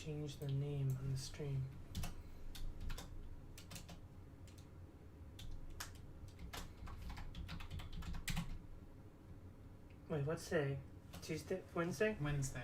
change the name on the stream. Wait, what's today? Tuesday? Wednesday? Wednesday.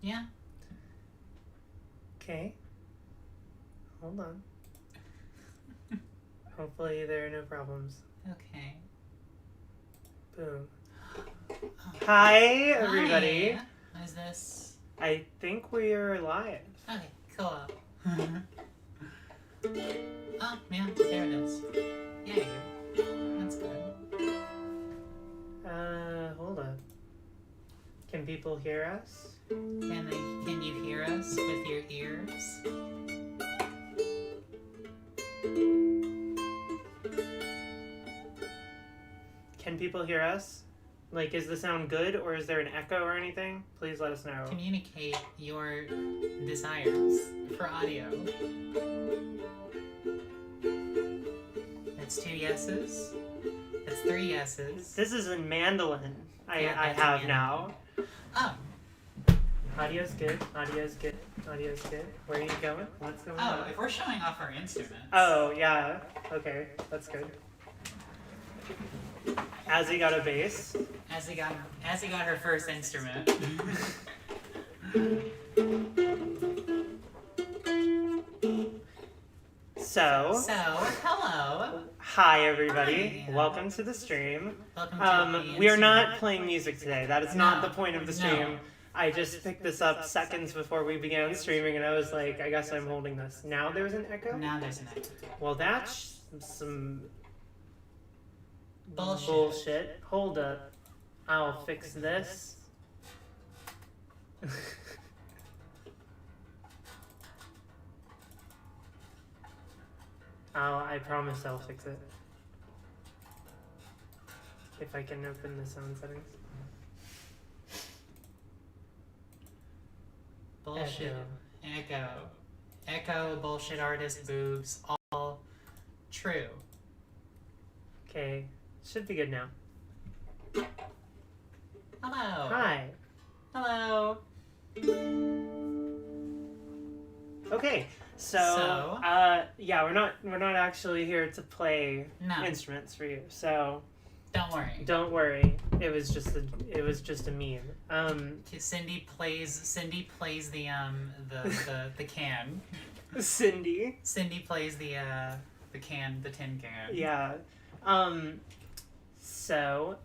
Yeah. Okay. Hold on. Hopefully there are no problems. Okay. Boom. Hi, everybody. Hi. What is this? I think we are live. Okay, cool. Oh, yeah, there it is. Yay. That's good. Hold on. Can people hear us? Can you hear us with your ears? Can people hear us? Like, is the sound good, or is there an echo or anything? Please let us know. Communicate your desires for audio. That's 2 yeses. That's 3 yeses. This is a mandolin I that's have a now. Oh. Audio's good. Audio's good. Audio's good. Where are you going? What's going on? Oh, if we're showing off our instruments. Oh, yeah. Okay, that's good. Azzy got a bass. Azzy got her first instrument. So, hello. hi everybody. Hi. Welcome to the stream. Welcome to the We are not instrument. playing music today. That is not No, the point of the no. stream. I just picked this up seconds before we began streaming, and I was like, I guess I'm holding this. Now there's an echo? Now there's an echo. Well, that's some Bullshit. bullshit. Hold up. I'll fix this. I promise I'll fix it. If I can open the sound settings. Bullshit. Echo, bullshit artist, boobs, all true. Okay, should be good now. Hello. Hi. Hello. Okay, so yeah, we're not actually here to play No. instruments for you. So Don't worry. don't worry. It was just a meme. Cindy plays the can. Cindy. Cindy plays the tin can. Yeah. So,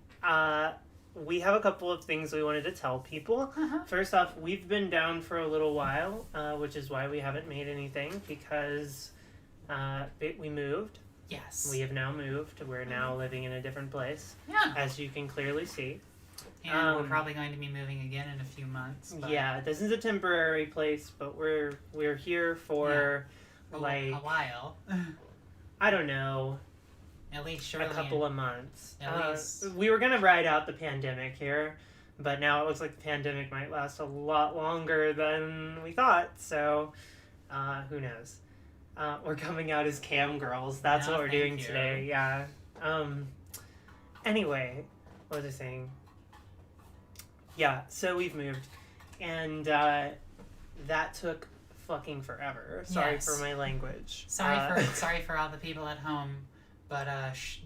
we have a couple of things we wanted to tell people. Uh-huh. First off, we've been down for a little while, which is why we haven't made anything, because we moved. Yes. We have now moved. We're now living in a different place, Yeah. as you can clearly see. And we're probably going to be moving again in a few months. But Yeah, this is a temporary place, but we're here for a while. I don't know, At least surely. a couple of months. At least. We were gonna ride out the pandemic here, but now it looks like the pandemic might last a lot longer than we thought. So, who knows? We're coming out as cam girls. That's No, what we're thank doing you. today. Yeah. Anyway, what was I saying? Yeah. So we've moved, and that took fucking forever. Sorry Yes. for my language. Sorry for all the people at home, but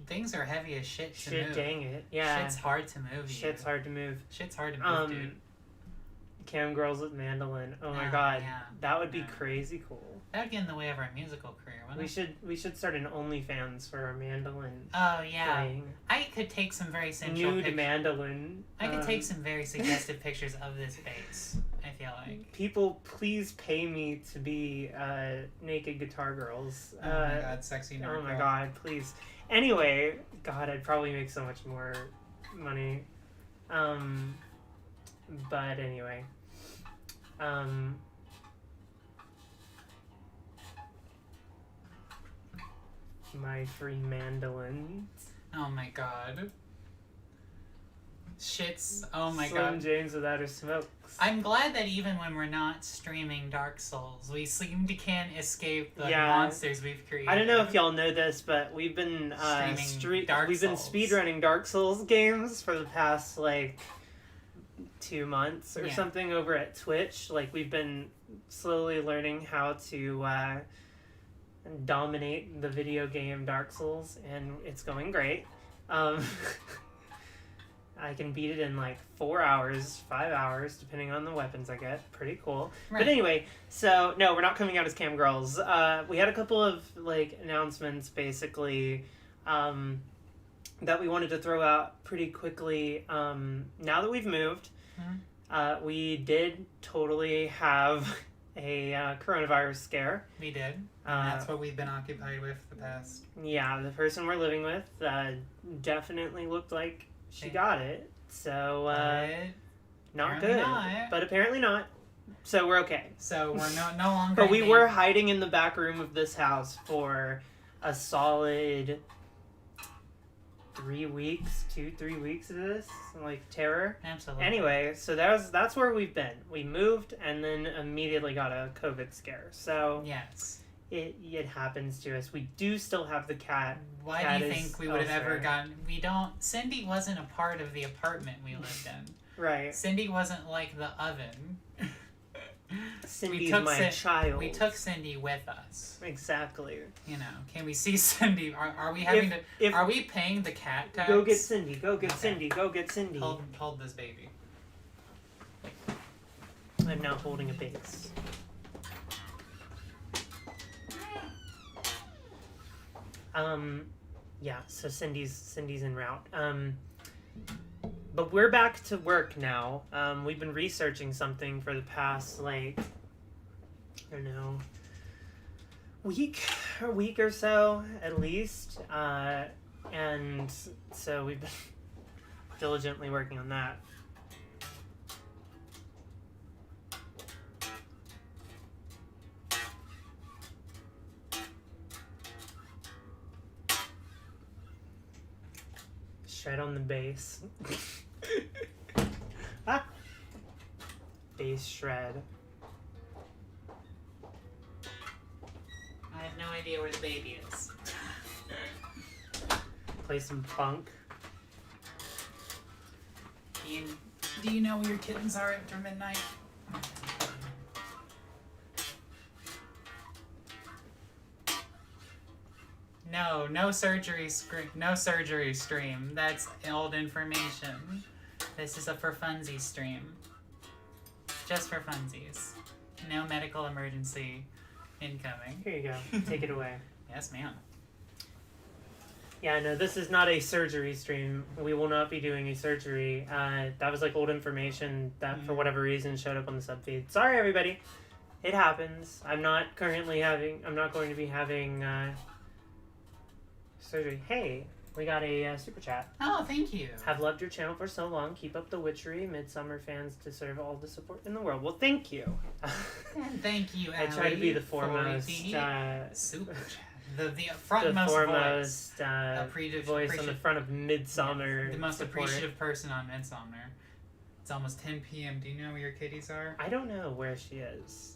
things are heavy as shit to Shit, move. dang it. Yeah. Shit's hard to move. Shit's hard to move. Shit's hard to move, dude. Cam girls with mandolin. Oh my Oh, god, yeah. that would be Yeah. crazy cool. That would get in the way of our musical career, wouldn't it? We should start an OnlyFans for our mandolin Oh yeah, playing. I could take some very sensual Nude pictures. mandolin. I could take some very suggestive pictures of this bass. I feel like. People, please pay me to be naked guitar girls. Oh my god, sexy nerd Oh my girl. god, please. Anyway, God, I'd probably make so much more money. But anyway. My free mandolin. Oh my god. Shits. Oh my Slim god. James without her smokes. I'm glad that even when we're not streaming Dark Souls, we seem to can't escape the Yeah. monsters we've created. I don't know if y'all know this, but we've been Streaming Dark we've been Souls. speedrunning Dark Souls games for the past like 2 months or Yeah. something over at Twitch. Like we've been slowly learning how to dominate the video game Dark Souls, and it's going great. I can beat it in like 4 hours, 5 hours, depending on the weapons I get. Pretty cool. Right. But anyway, so no, we're not coming out as cam girls. We had a couple of like announcements, basically, that we wanted to throw out pretty quickly. Now that we've moved, we did totally have a coronavirus scare. We did. And that's what we've been occupied with the past. Yeah, the person we're living with definitely looked like she got it. So, not good. Not. But apparently not. So we're okay. So we're no longer. But we were hiding in the back room of this house for a solid 3 weeks, 2-3 weeks of this, like terror. Absolutely. Anyway, so that's where we've been. We moved and then immediately got a COVID scare. So yes, it happens to us. We do still have the cat. Why Cat do you is think we would have ever elsewhere. gotten? We don't. Cindy wasn't a part of the apartment we lived in. Right. Cindy wasn't like the oven. Cindy's my child. We took Cindy with us. Exactly. You know, can we see Cindy? Are we having are we paying the cat tax? Go get Cindy. Go get Okay. Cindy. Go get Cindy. Hold this baby. I'm now holding a base. Yeah, so Cindy's en route. But we're back to work now. We've been researching something for the past, like, I don't know, week or so, at least. And so we've been diligently working on that. Shred on the base. Base shred. I have no idea where the baby is. Play some funk. Do you know where your kittens are after midnight? No surgery stream. That's old information. This is a for funsies stream. Just for funsies. No medical emergency incoming. Here you go. Take it away. Yes, ma'am. Yeah, no, this is not a surgery stream. We will not be doing a surgery. That was like old information that for whatever reason showed up on the subfeed. Sorry, everybody. It happens. I'm not going to be having surgery. Hey, we got a super chat. Oh, thank you. Have loved your channel for so long. Keep up the witchery. Midsummer fans deserve all the support in the world. Well, thank you. And thank you, I try to be the for foremost super chat. The frontmost voice on the front of Midsummer. The most support. appreciative person on Midsummer. It's almost 10 p.m. Do you know where your kitties are? I don't know where she is.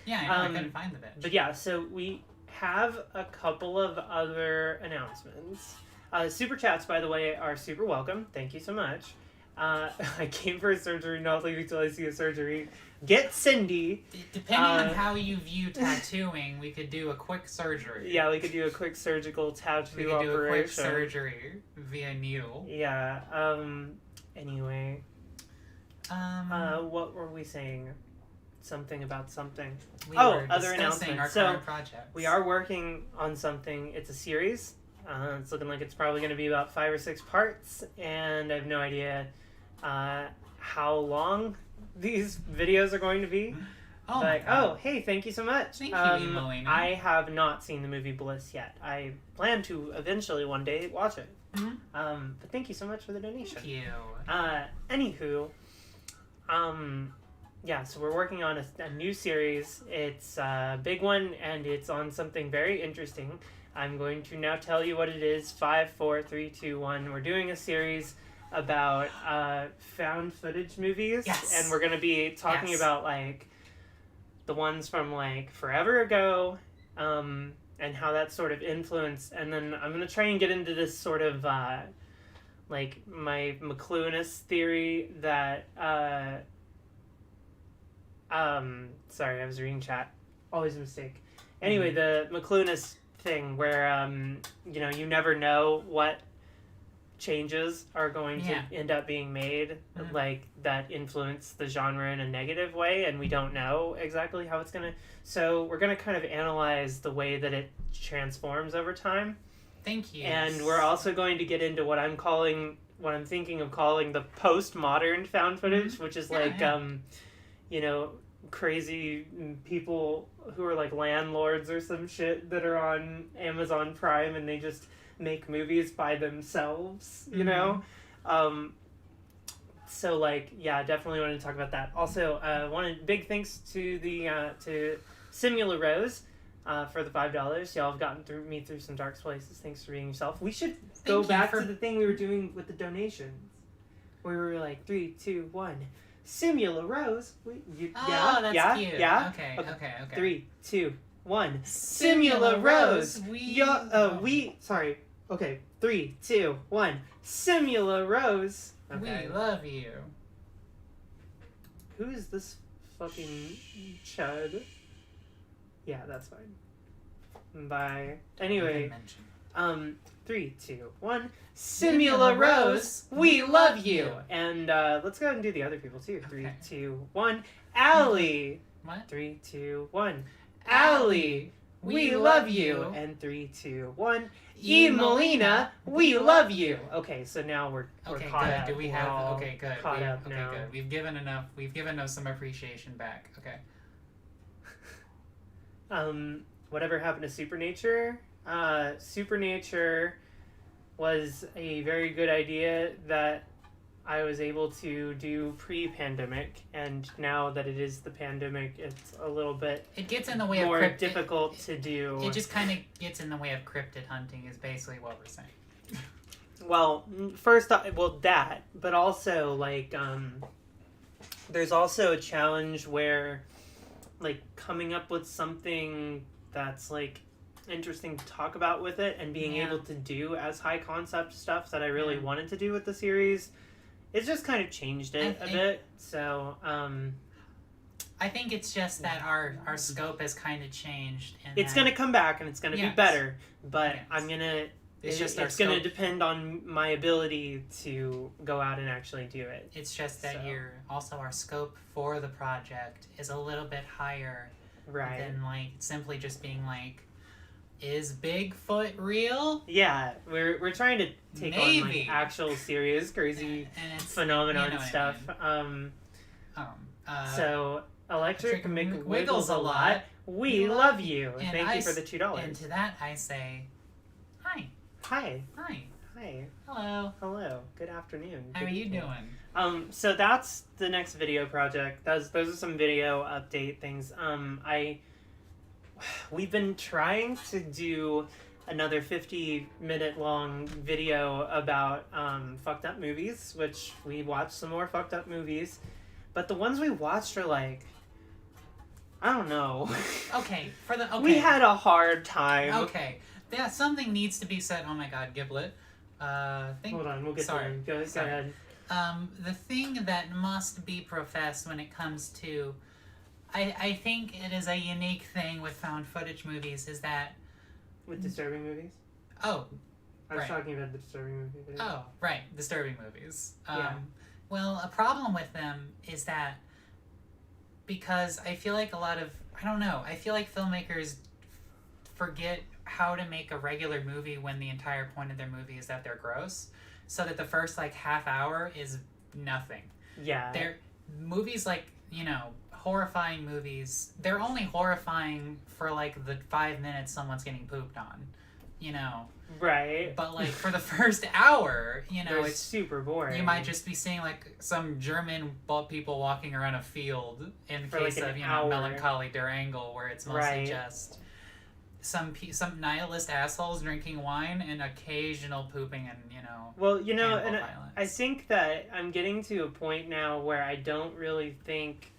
Yeah, I know. I couldn't find the bitch. But yeah, so we have a couple of other announcements. Super chats, by the way, are super welcome. Thank you so much. I came for a surgery, not leaving till I see a surgery. Get Cindy. Depending on how you view tattooing, we could do a quick surgery. Yeah, we could do a quick surgical tattoo We could operation. do a quick surgery via needle. Yeah. Anyway. What were we saying? Something about something. We were other discussing announcements. our So current projects. we are working on something. It's a series. It's looking like it's probably going to be about 5 or 6 parts, and I have no idea how long these videos are going to be. Oh, my God. Hey, thank you so much. Thank you, Emelina. I have not seen the movie Bliss yet. I plan to eventually one day watch it. Mm-hmm. But thank you so much for the donation. Thank you. Anywho, yeah, so we're working on a new series. It's a big one, and it's on something very interesting. I'm going to now tell you what it is. 5, 4, 3, 2, 1. We're doing a series about found footage movies. Yes. And we're going to be talking about, like, the ones from, like, forever ago, and how that sort of influenced. And then I'm going to try and get into this sort of, like, my McLuhanist theory that, sorry, I was reading chat. Always a mistake. Anyway, the McLuhanist thing where, you know, you never know what changes are going to end up being made, like, that influence the genre in a negative way, and we don't know exactly how it's going to... So we're going to kind of analyze the way that it transforms over time. Thank you. And we're also going to get into what I'm thinking of calling the postmodern found footage, which is you know, crazy people who are like landlords or some shit that are on Amazon Prime and they just make movies by themselves, you know? So, like, yeah, definitely want to talk about that. Also, big thanks to the to Simula Rose for the $5. Y'all have gotten me through some dark places. Thanks for being yourself. We should go back to the thing we were doing with the donations. Where we were like, 3, 2, 1. Simula Rose. That's cute. Yeah. Okay. 3, 2, 1. Simula Rose. Sorry. Okay. 3, 2, 1. Simula Rose. Okay. We love you. Who is this fucking chud? Yeah, that's fine. Bye. Anyway, 3, 2, 1. Simula Rose, we love you. And let's go ahead and do the other people too. 3, 2, 1. Allie. What? 3, 2, 1. Allie, we love you. And 3, 2, 1. E. Molina, we love you. Okay, so now we're caught up. Do we have? Okay, good. Caught up now. Good. We've given enough. We've given us some appreciation back. Okay. Whatever happened to Supernature? Supernature was a very good idea that I was able to do pre-pandemic, and now that it is the pandemic, it's a little bit it gets in the way more of difficult to do. It just kind of gets in the way of cryptid hunting is basically what we're saying. Well, first, that, but also, like, there's also a challenge where, like, coming up with something that's, like, interesting to talk about with it and being able to do as high concept stuff that I really wanted to do with the series, it's just kind of changed it a bit. So, I think it's just that our scope has kind of changed. And it's going to come back and it's going to be better, but I'm going to... It's going to depend on my ability to go out and actually do it. It's just that our scope for the project is a little bit higher than, like, simply just being like, is Bigfoot real? Yeah, we're trying to take on, like, actual serious crazy phenomenon stuff. So Electric wiggles a lot. We love you. And thank you for the $2. And to that I say, hi. Hi. Hi. Hi. Hello. Hello. Good afternoon. How are you doing? So that's the next video project. Those are some video update things. We've been trying to do another 50-minute long video about fucked up movies, which we watched some more fucked up movies, but the ones we watched are like, I don't know. We had a hard time. Okay. Yeah, something needs to be said. Oh my god, Giblet. Hold on, we'll get to them. Go ahead. The thing that must be professed when it comes to... I think it is a unique thing with found footage movies is that... With disturbing movies? Oh, I was talking about the disturbing movies. Oh, right. Disturbing movies. Yeah. Well, a problem with them is that because I feel like I feel like filmmakers forget how to make a regular movie when the entire point of their movie is that they're gross, so that the first, like, half hour is nothing. Yeah. They're movies like, horrifying movies, they're only horrifying for, like, the 5 minutes someone's getting pooped on, Right. But, like, for the first hour, it's super boring. You might just be seeing, like, some German people walking around a field in for case like of, hour. Melancholy Der Engel, where it's mostly just some nihilist assholes drinking wine and occasional pooping and, Well, and violence. I think that I'm getting to a point now where I don't really think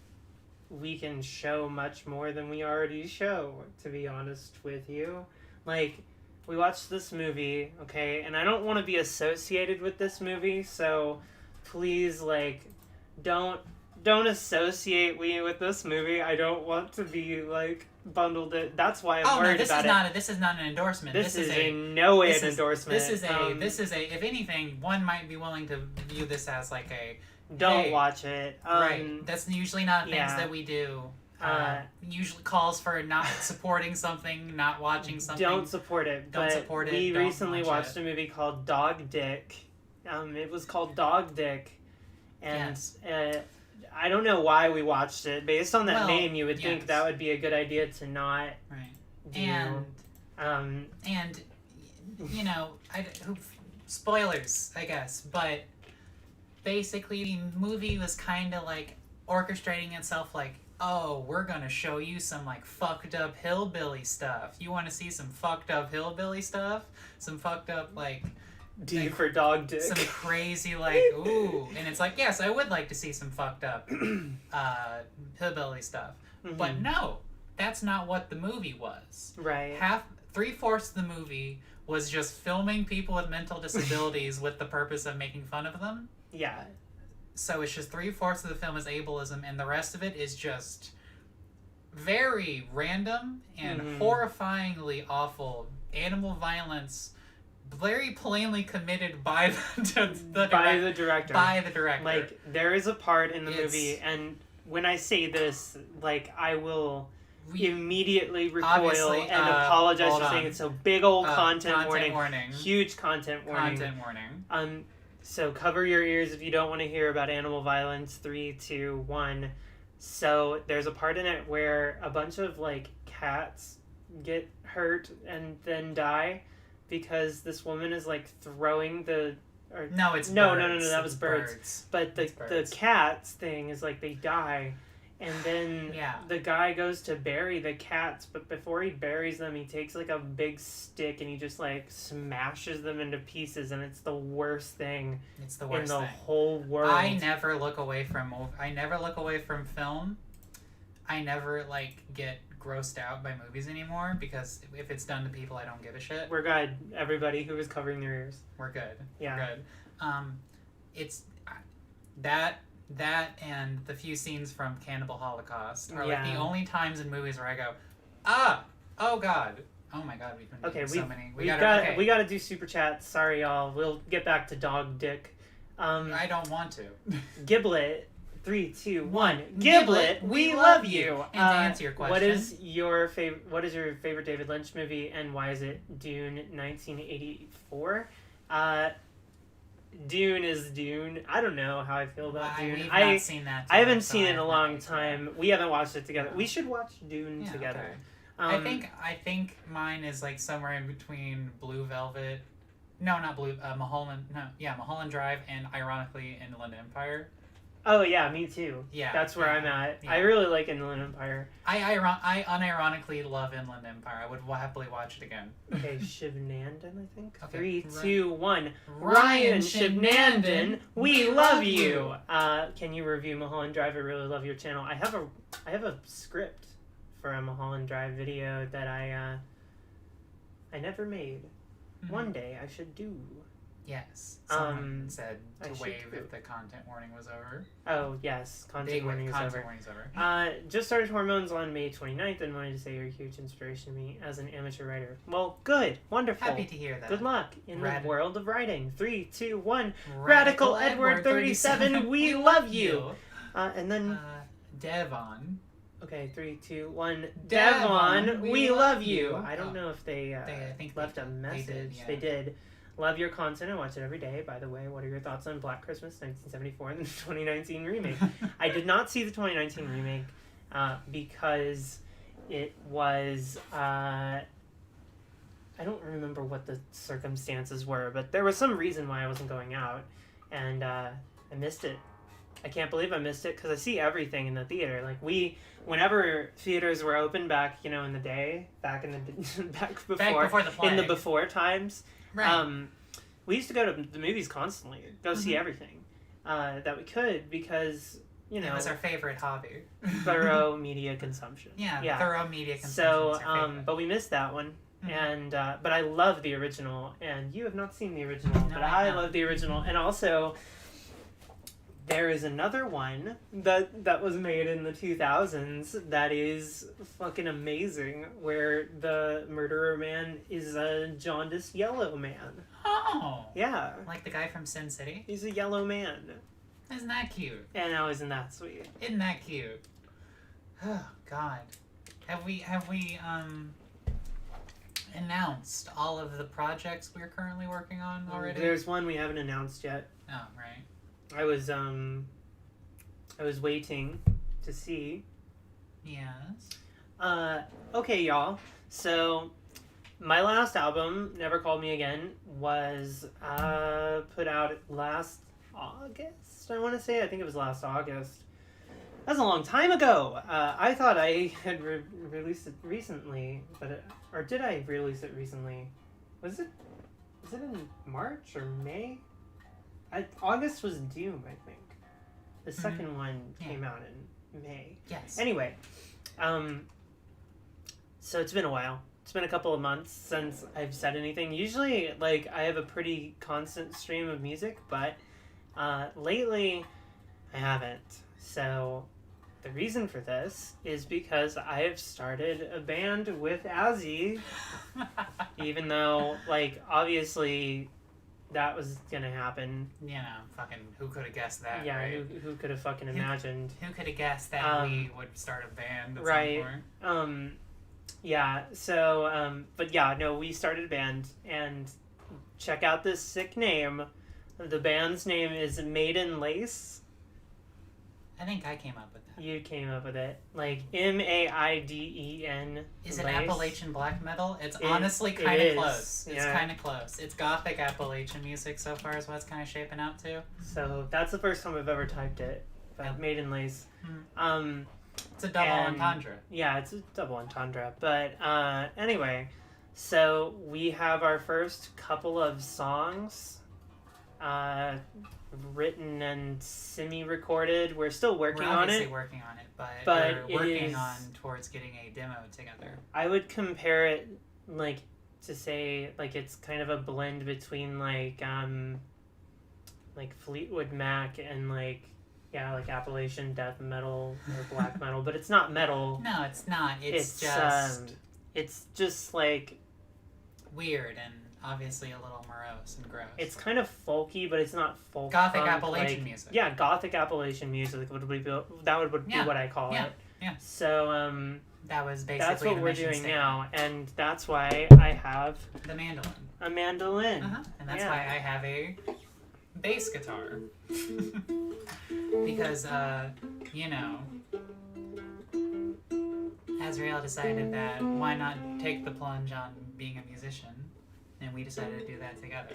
we can show much more than we already show, to be honest with you. Like, we watched this movie, okay, and I don't want to be associated with this movie, so please, like, don't associate me with this movie. I don't want to be, like, bundled it. That's why I'm Oh no, worried about it. this is not an endorsement. This is in no way an endorsement. This is a. If anything, one might be willing to view this as like a. Don't hey, watch it. Right. That's usually not things that we do. Usually calls for not supporting something, not watching something. Don't support it. Don't support it. We don't recently watched a movie called Dog Dick. It was called Dog Dick, and I don't know why we watched it. Based on that name, you would think that would be a good idea to not. Right. Do. And you know, spoilers, I guess, but basically the movie was kind of like orchestrating itself like, oh, we're gonna show you some like fucked up hillbilly stuff. You want to see some fucked up hillbilly stuff? Some fucked up like D for Dog Dick. Some crazy like ooh, and it's like, yes, I would like to see some fucked up hillbilly stuff, but no, that's not what the movie was. Right. 3/4 of the movie was just filming people with mental disabilities with the purpose of making fun of them. Yeah. So it's just 3/4 of the film is ableism, and the rest of it is just very random and horrifyingly awful animal violence, very plainly committed by the director. By the director. Like, there is a part in the movie, and when I say this, like, I will immediately recoil and apologize for saying it. So big old content warning. Huge content warning. Content warning. So cover your ears if you don't want to hear about animal violence. 3, 2, 1. So there's a part in it where a bunch of like cats get hurt and then die because this woman is like throwing the. No, it's no, birds. That was birds. But the cats thing is like they die. And then the guy goes to bury the cats, but before he buries them, he takes like a big stick and he just like smashes them into pieces, and it's the worst thing. It's the worst in the thing. whole world. I never look away from film. I never like get grossed out by movies anymore because if it's done to people, I don't give a shit. We're good. Everybody who is covering their ears. We're good. Yeah. We're good. It's that and the few scenes from Cannibal Holocaust are like the only times in movies where I go, oh god, oh my god, we've been doing so many. We gotta do super chats. Sorry, y'all. We'll get back to Dog Dick. I don't want to. Giblet. 3, 2, 1. Giblet, we love you. And to answer your question, what is your favorite David Lynch movie, and why is it Dune 1984? Dune is Dune. I don't know how I feel about Dune. We've not seen that. I haven't seen it in a long time. We haven't watched it together. We should watch Dune together. Okay. I think mine is like somewhere in between Blue Velvet. No, not Blue. Mulholland Drive, and ironically Inland Empire. Oh yeah, me too. Yeah, that's where I'm at. Yeah. I really like Inland Empire. I unironically love Inland Empire. I would happily watch it again. Okay, Shivnandon, I think. Okay. 3, 2, 1. Ryan Shivnandon, we love you. Can you review Mulholland Drive? I really love your channel. I have a script for a Mulholland Drive video that I never made. One day I should do. Yes. Someone said to wave if the content warning was over. Oh, yes. Content warning is over. Just started Hormones on May 29th and wanted to say you're a huge inspiration to me as an amateur writer. Well, good. Wonderful. Happy to hear that. Good luck in the world of writing. 3, 2, 1. Radical Edward 37, we love you. And then... Devon. Okay, 3, 2, 1. Devon, we love you. I don't know if they left a message. They did. Love your content and watch it every day. By the way, what are your thoughts on Black Christmas 1974 and the 2019 remake? I did not see the 2019 remake because it was... I don't remember what the circumstances were, but there was some reason why I wasn't going out, and I missed it. I can't believe I missed it because I see everything in the theater. Like whenever theaters were open back, in the day, back before the plague. In the before times. Right. We used to go to the movies constantly, see everything that we could because, it was our favorite hobby. Thorough media consumption. Yeah, thorough media consumption. So, but we missed that one. And but I love the original, and you have not seen the original, but I love the original. And also, there is another one that was made in the 2000s that is fucking amazing, where the murderer man is a jaundiced yellow man. Oh. Yeah. Like the guy from Sin City? He's a yellow man. Isn't that cute? And now isn't that sweet? Isn't that cute? Oh, God. Have we announced all of the projects we're currently working on already? There's one we haven't announced yet. Oh, right. I was waiting to see. Yes. Okay, y'all. So, my last album, Never Called Me Again, was put out last August, I want to say. I think it was last August. That's a long time ago. I thought I had released it recently, or did I release it recently? Was it in March or May? August was Doom, I think. The second one came out in May. Yes. Anyway, so it's been a while. It's been a couple of months since I've said anything. Usually, like, I have a pretty constant stream of music, but lately I haven't. So the reason for this is because I have started a band with Azzy, even though, like, obviously that was gonna happen. You know, fucking, who could have guessed that, Yeah, right? who could have fucking imagined? Who could have guessed that we would start a band at right. some point? Yeah, so, but yeah, no, we started a band, and check out this sick name. The band's name is Maiden Lace. I think I came up with that. You came up with it. Like, Maiden. Is it Appalachian black metal? It's honestly kind of close. It's kind of close. It's gothic Appalachian music so far is what it's kind of shaping out to. So, that's the first time I've ever typed it. But Maiden Lace. It's a double entendre. Yeah, it's a double entendre. But anyway, so we have our first couple of songs written and semi-recorded. We're still working on it. We're working on it, but we're working on towards getting a demo together. I would compare it, like, to say, like, it's kind of a blend between, like Fleetwood Mac and, like, yeah, like Appalachian death metal or black metal, but it's not metal. No, it's not. It's just like weird and obviously a little morose and gross. It's kind of folky, but it's not folk. Gothic Appalachian music. Yeah, gothic Appalachian music would be what I call it. Yeah. So that was basically that's what we're doing statement. now, and that's why I have the mandolin. A mandolin. And that's why I have a bass guitar. Because, you know, Azrael decided that why not take the plunge on being a musician, and we decided to do that together.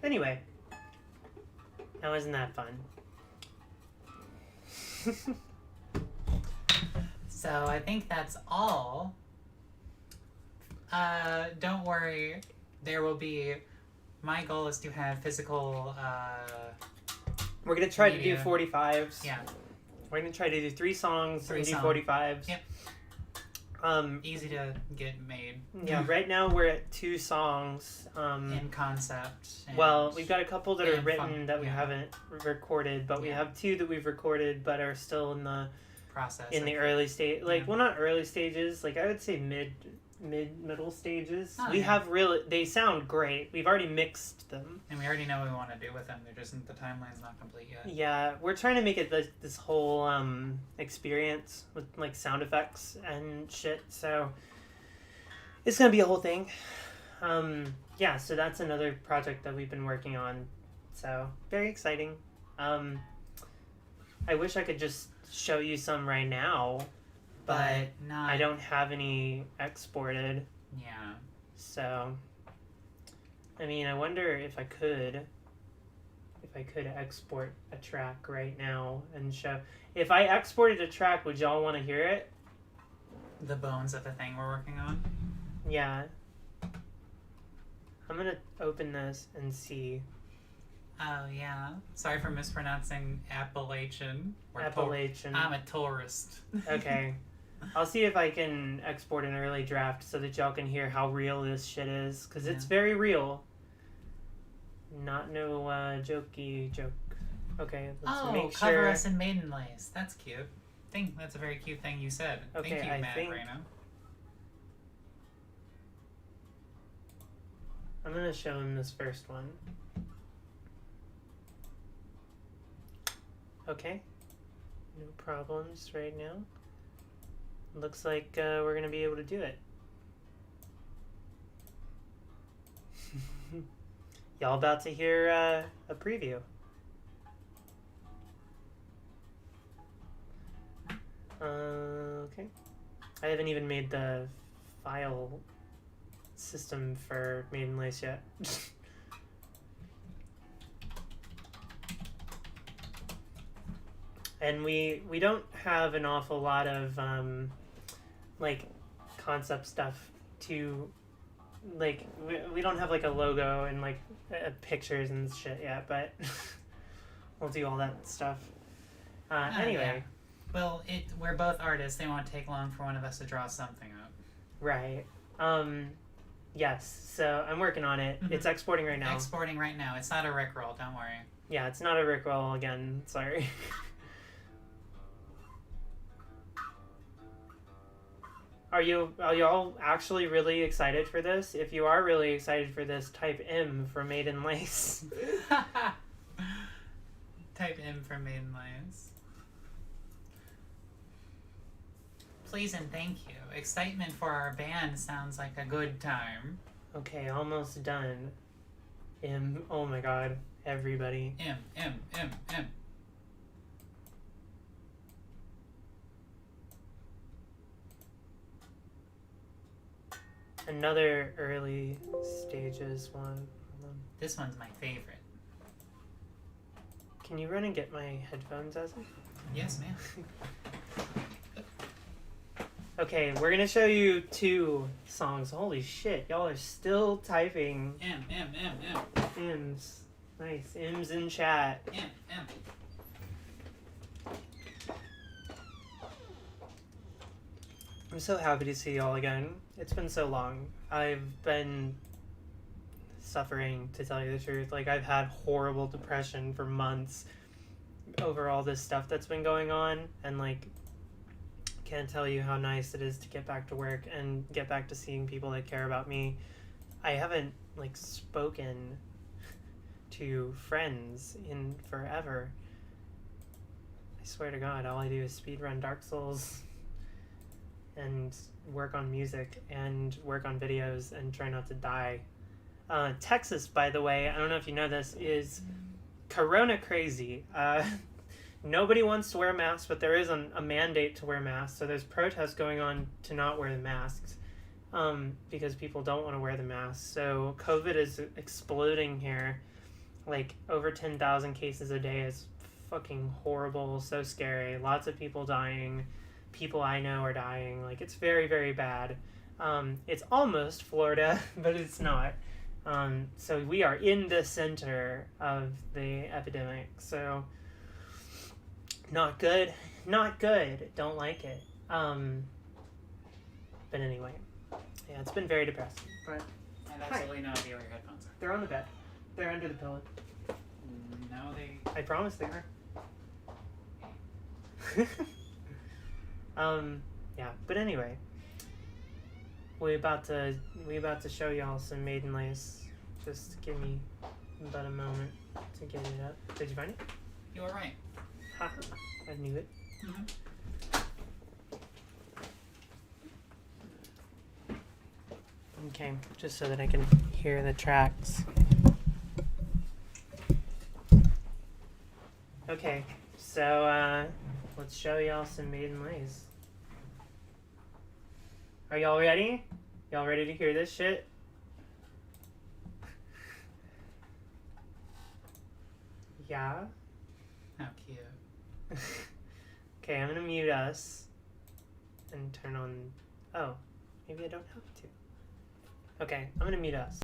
Anyway, now isn't that fun? So I think that's all. Don't worry, there will be. My goal is to have physical. We're gonna try to do 45s. Yeah. We're gonna try to do 3 songs and do 45s. Yep. Easy to get made. Yeah. Right now we're at 2 songs. In concept. Well, we've got a couple that are written that we haven't recorded, but we have 2 that we've recorded but are still in the process. In the early stage, well, not early stages. Like I would say middle stages. They sound great. We've already mixed them. And we already know what we want to do with them. They're just, the timeline's not complete yet. Yeah, we're trying to make it this whole experience with like sound effects and shit. So it's gonna be a whole thing. Yeah, so that's another project that we've been working on. So very exciting. I wish I could just show you some right now. But I don't have any exported. Yeah. So, I mean, I wonder if I could export a track right now and show. If I exported a track, would y'all want to hear it? The bones of the thing we're working on? Yeah. I'm going to open this and see. Oh, yeah. Sorry for mispronouncing Appalachian. Appalachian. I'm a tourist. Okay. I'll see if I can export an early draft so that y'all can hear how real this shit is, because it's very real. Not no jokey joke. Okay, let's make sure. Cover us in maiden lace. That's cute. I think that's a very cute thing you said. Okay, Thank you, I Matt think Reno. I'm gonna show him this first one. Okay, no problems right now. Looks like we're gonna be able to do it. Y'all about to hear a preview. Okay. I haven't even made the file system for Maiden Lace yet. And we don't have an awful lot of like concept stuff to like we don't have like a logo and like pictures and shit yet, but we'll do all that stuff. Anyway. Yeah. Well, we're both artists. They won't take long for one of us to draw something up. Right. Yes. So I'm working on it. Mm-hmm. It's exporting right now. Exporting right now. It's not a Rickroll. Don't worry. Yeah, it's not a Rickroll again. Sorry. Are y'all actually really excited for this? If you are really excited for this, type M for Maiden Lace. Type M for Maiden Lace. Please and thank you. Excitement for our band sounds like a good time. Okay, almost done. M. Oh my god. Everybody. M. Another early stages one. This one's my favorite. Can you run and get my headphones, Ezra? Yes, ma'am. Okay, we're gonna show you 2 songs. Holy shit, y'all are still typing. M. M's. Nice. M's in chat. M. I'm so happy to see y'all again. It's been so long. I've been suffering, to tell you the truth. Like, I've had horrible depression for months over all this stuff that's been going on, and like, can't tell you how nice it is to get back to work and get back to seeing people that care about me. I haven't like spoken to friends in forever. I swear to God, all I do is speedrun Dark Souls and work on music and work on videos and try not to die. Texas, by the way, I don't know if you know this, is Corona crazy. Nobody wants to wear masks, but there is a mandate to wear masks. So there's protests going on to not wear the masks because people don't want to wear the masks. So COVID is exploding here. Like over 10,000 cases a day is fucking horrible, so scary. Lots of people dying. People I know are dying. Like, it's very, very bad. It's almost Florida, but it's not. So we are in the center of the epidemic. So not good. Not good. Don't like it. But anyway. Yeah, it's been very depressing. But I have absolutely no idea where your headphones are. they're on the bed. They're under the pillow. No, they... I promise they are. Yeah, but anyway. We about to show y'all some Maiden Lace. Just give me about a moment to get it up. Did you find it? You were right. Haha, I knew it. Mm-hmm. Okay, just so that I can hear the tracks. Okay, so let's show y'all some Maiden Lace. Are y'all ready? Y'all ready to hear this shit? Yeah? How cute. Okay, I'm gonna mute us and turn on... Oh, maybe I don't have to. Okay, I'm gonna mute us.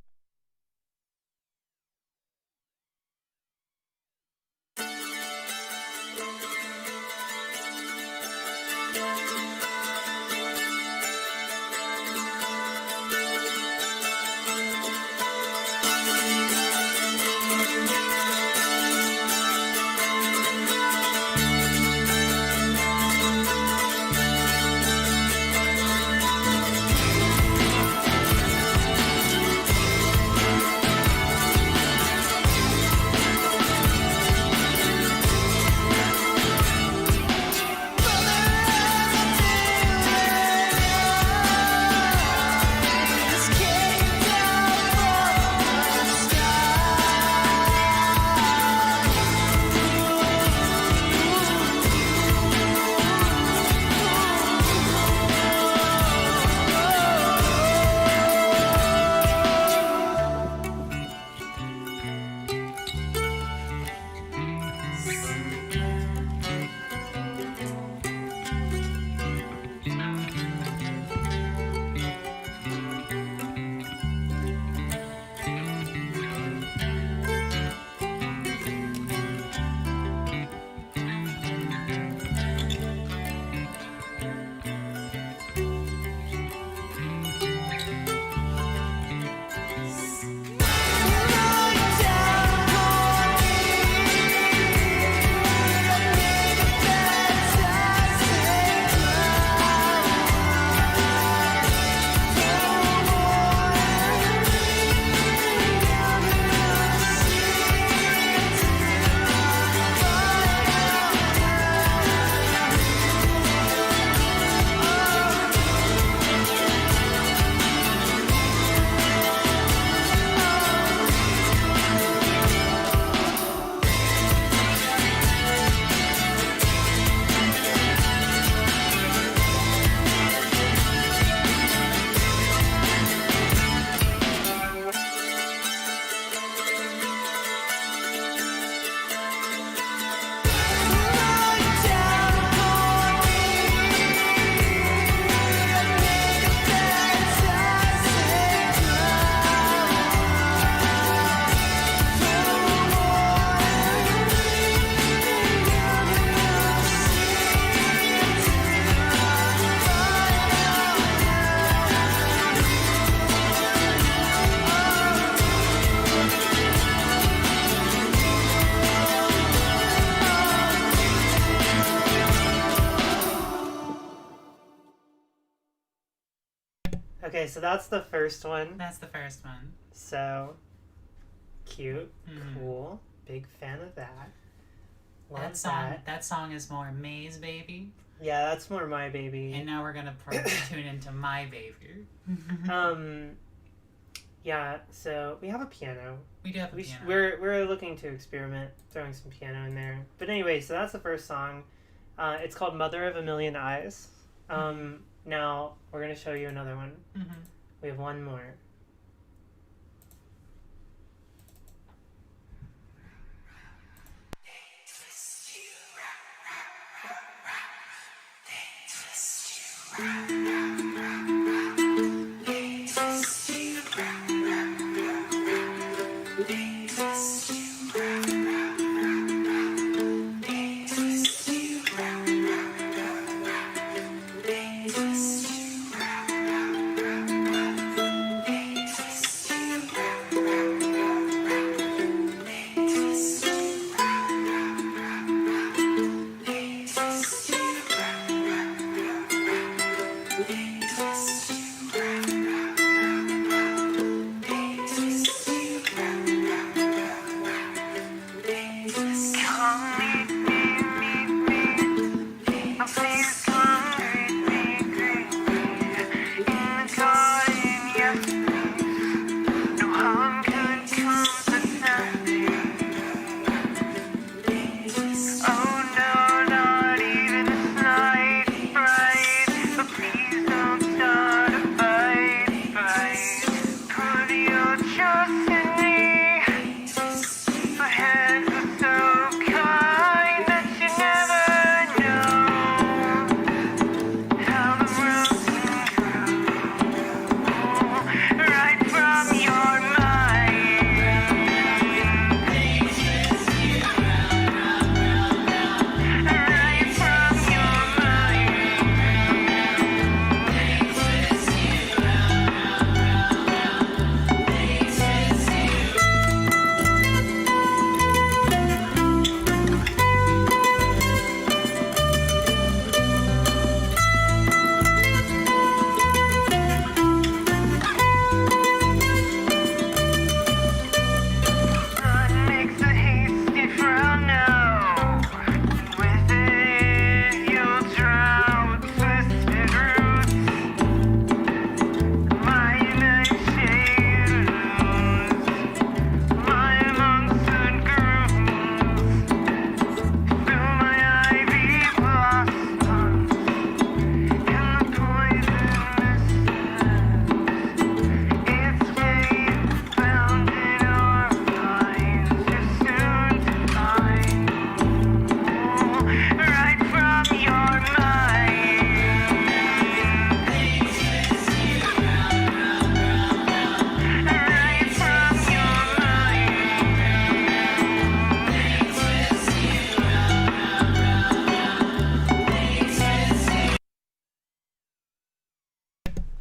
Okay, so that's the first one. That's the first one. So cute, Mhm. cool. Big fan of that. Love That song is more May's Baby. Yeah, that's more My Baby. And now we're gonna tune into My Baby. Yeah, so we have a piano. We do have a piano. We're looking to experiment throwing some piano in there. But anyway, so that's the first song. It's called Mother of a Million Eyes. Now we're gonna show you another one. Mm-hmm. We have one more.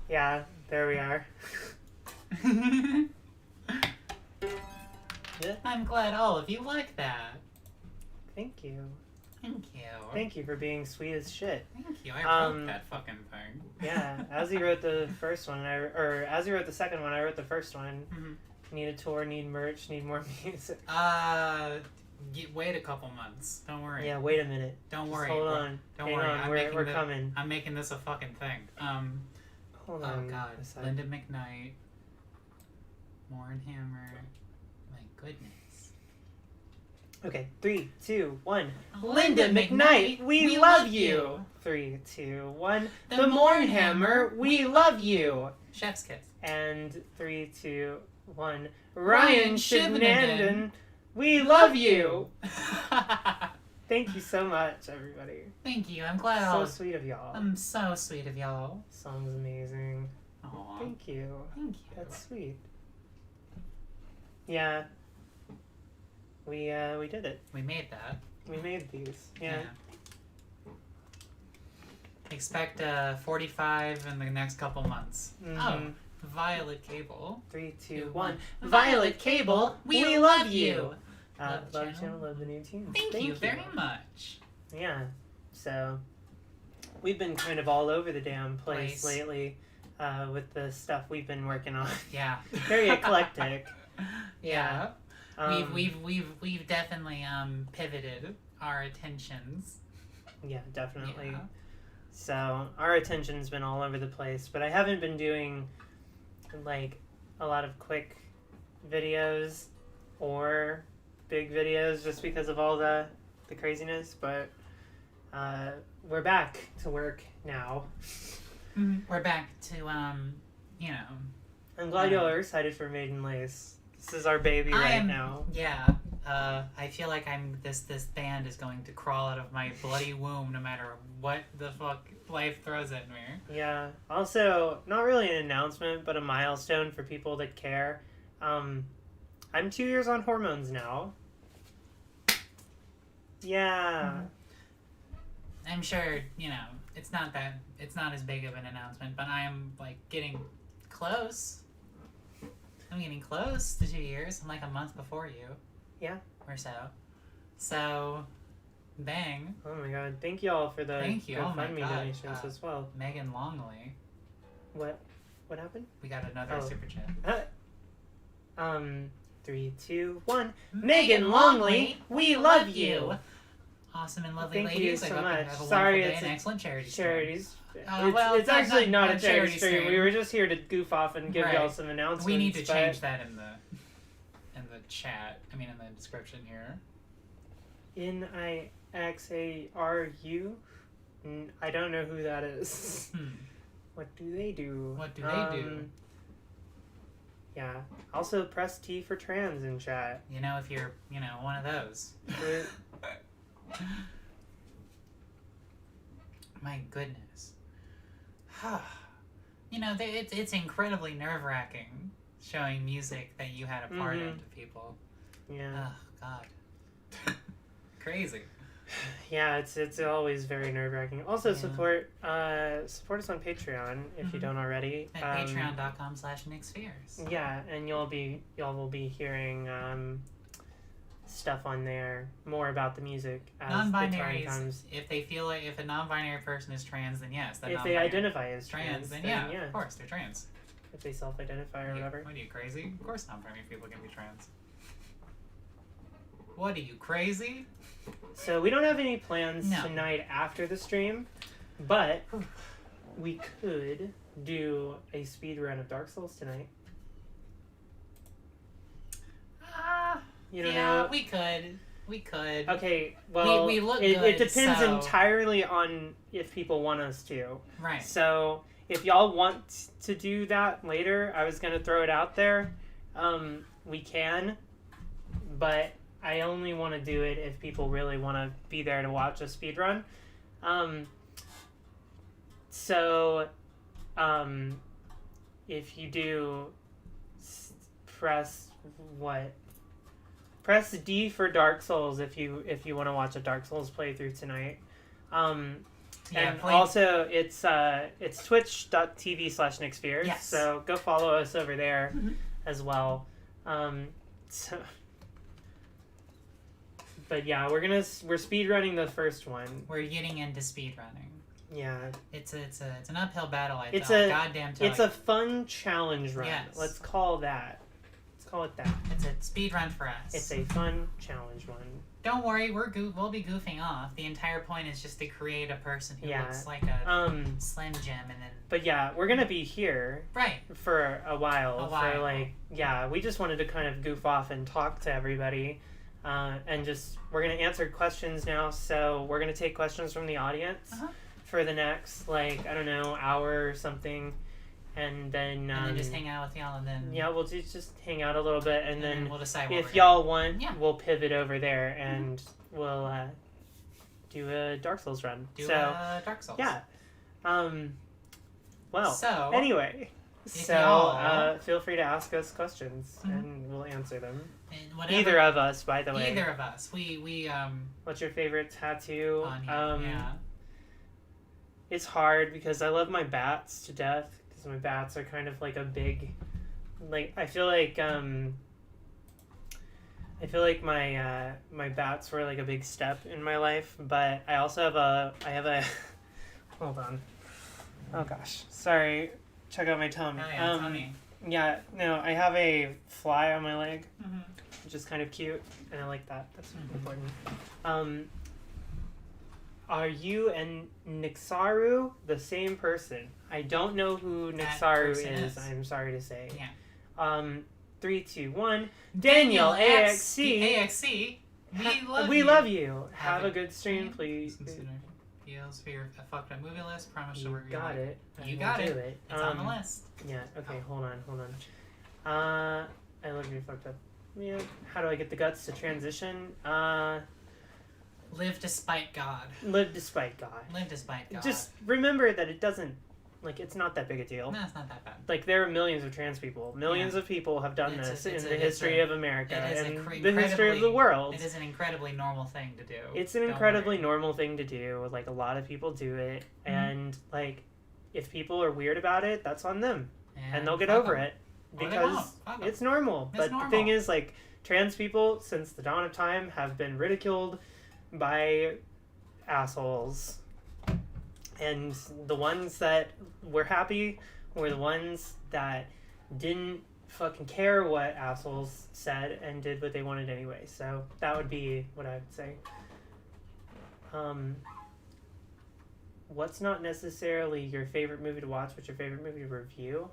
Yeah, there we are. Yeah. I'm glad all of you like that. Thank you. Thank you. Thank you for being sweet as shit. Thank you. I wrote that fucking thing. Yeah, as he wrote the first one, as he wrote the second one, I wrote the first one. Mm-hmm. Need a tour, need merch, need more music. Wait a couple months. Don't worry. Yeah, wait a minute. Don't Just worry. hold on. Don't Hang worry. on. We're coming. I'm making this a fucking thing. Hold on. Oh god. Linda McKnight. Warren Hammer. My goodness. Okay, 3, 2, 1. Linda McKnight, we love you. 3, 2, 1. The Mournhammer, we love you. Chef's kiss. And 3, 2, 1. Ryan Shivnandan, we love you. Thank you so much, everybody. Thank you. I'm glad. So sweet of y'all. I'm so sweet of y'all. Song's amazing. Aww. Thank you. Thank you. That's sweet. Yeah. We did it. We made that. We made these. Yeah. Expect 45 in the next couple months. Mm-hmm. Oh, Violet Cable. 3, 2, 1. Violet Cable, we love you. Love channel. channel, love the new tunes. Thank you very much. Yeah. So, we've been kind of all over the damn place lately. with the stuff we've been working on. Yeah. Very eclectic. Yeah. Um, We've definitely pivoted our attentions. Yeah, definitely. Yeah. So our attention's been all over the place, but I haven't been doing like a lot of quick videos or big videos just because of all the craziness. But we're back to work now. We're back to you know. I'm glad y'all are excited for Maiden Lace. This is our baby now. Yeah. I feel like this band is going to crawl out of my bloody womb no matter what the fuck life throws at me. Yeah. Also, not really an announcement, but a milestone for people that care. I'm 2 years on hormones now. Yeah. I'm sure, it's not as big of an announcement, but I am like getting close. I'm getting close to 2 years. I'm like a month before you. Yeah. Or so. So, bang. Oh my god. Thank you all for the GoFundMe donations as well. Megan Longley. What happened? We got another super chat. 3, 2, 1. Megan Longley, we love you. Awesome and lovely Thank ladies. you so I hope much. you have a Sorry, wonderful day it's and excellent charities. It's actually not a charity stream. stream. We were just here to goof off and give y'all some announcements. We need to change that in the chat. I mean, in the description here. NIXARU? I don't know who that is. What do they do? Yeah. Also, press T for trans in chat. If you're, one of those. My goodness. It's incredibly nerve-wracking showing music that you had a part in to people. Yeah. Oh, God. Crazy. Yeah, it's always very nerve-wracking. Also, support us on Patreon if you don't already. At patreon.com/NickSpheres. Yeah, and y'all will be hearing stuff on there, more about the music as the time comes. If they feel like if a non-binary person is trans, then yes. If they identify as trans, then yeah, of course they're trans. If they self-identify or whatever. What are you, crazy? Of course non-binary people can be trans. What are you, crazy? So we don't have any plans tonight after the stream, but we could do a speed run of Dark Souls tonight. We could. Okay, well, we look it, good, it depends so... entirely on if people want us to. Right. So if y'all want to do that later, I was gonna throw it out there. We can, but I only want to do it if people really want to be there to watch a speed run. If you do, press D for Dark Souls if you want to watch a Dark Souls playthrough tonight. Also it's twitch.tv/NickSpheres. Yes. So go follow us over there as well. But yeah, we're speed running the first one. We're getting into speed running. Yeah. It's an uphill battle. It's a fun challenge run. Yes. Let's call that. Let's call it that. It's a speed run for us. It's a fun challenge one. Don't worry, we'll be goofing off. The entire point is just to create a person who looks like a Slim Jim, and then. But yeah, we're gonna be here for a while. We just wanted to kind of goof off and talk to everybody, and we're gonna answer questions now. So we're gonna take questions from the audience for the next hour or something. And then just hang out with y'all, and then we'll just hang out a little bit, and then we'll decide if y'all want, we'll pivot over there and we'll do a Dark Souls run. Dark Souls. Yeah. Anyway, feel free to ask us questions and we'll answer them. Either of us, by the way. Either of us. We What's your favorite tattoo? On you. It's hard because I love my bats to death. My bats are kind of like a big, I feel like my bats were like a big step in my life, but I also have a hold on. Oh gosh, sorry. check out my tummy. Oh yeah, tummy. Yeah, no, I have a fly on my leg, Mm-hmm. which is kind of cute, and I like that. That's important. Are you and Nixaru the same person? I don't know who That Nixaru person is. is. I'm sorry to say. Yeah. 3, 2, 1. Daniel AXC. AXC. We love you. Have Have a a good stream, please. Deals for your fucked up movie list. Promise You you'll review got it. You I got will it. do it. It's on the list. Yeah. Okay. Hold on. I love you. Fucked up. Yeah. How do I get the guts to transition? Live despite God. Live despite God. Live despite God. Just remember that it doesn't, like, it's not that big a deal. No, it's not that bad. Like, there are millions of trans people. Millions of people have done this in the history of America and the history of the world. It is an incredibly normal thing to do. It's an incredibly normal thing to do. Like, a lot of people do it. Mm-hmm. And, like, if people are weird about it, that's on them. And they'll get fuck over 'em. it. Or they Because won't. Fuck 'em. it's normal. It's But normal. the thing is, like, trans people, since the dawn of time, have been ridiculed by assholes. And the ones that were happy were the ones that didn't fucking care what assholes said and did what they wanted anyway. So that would be what I would say. What's not necessarily your favorite movie to watch, but your favorite movie to review?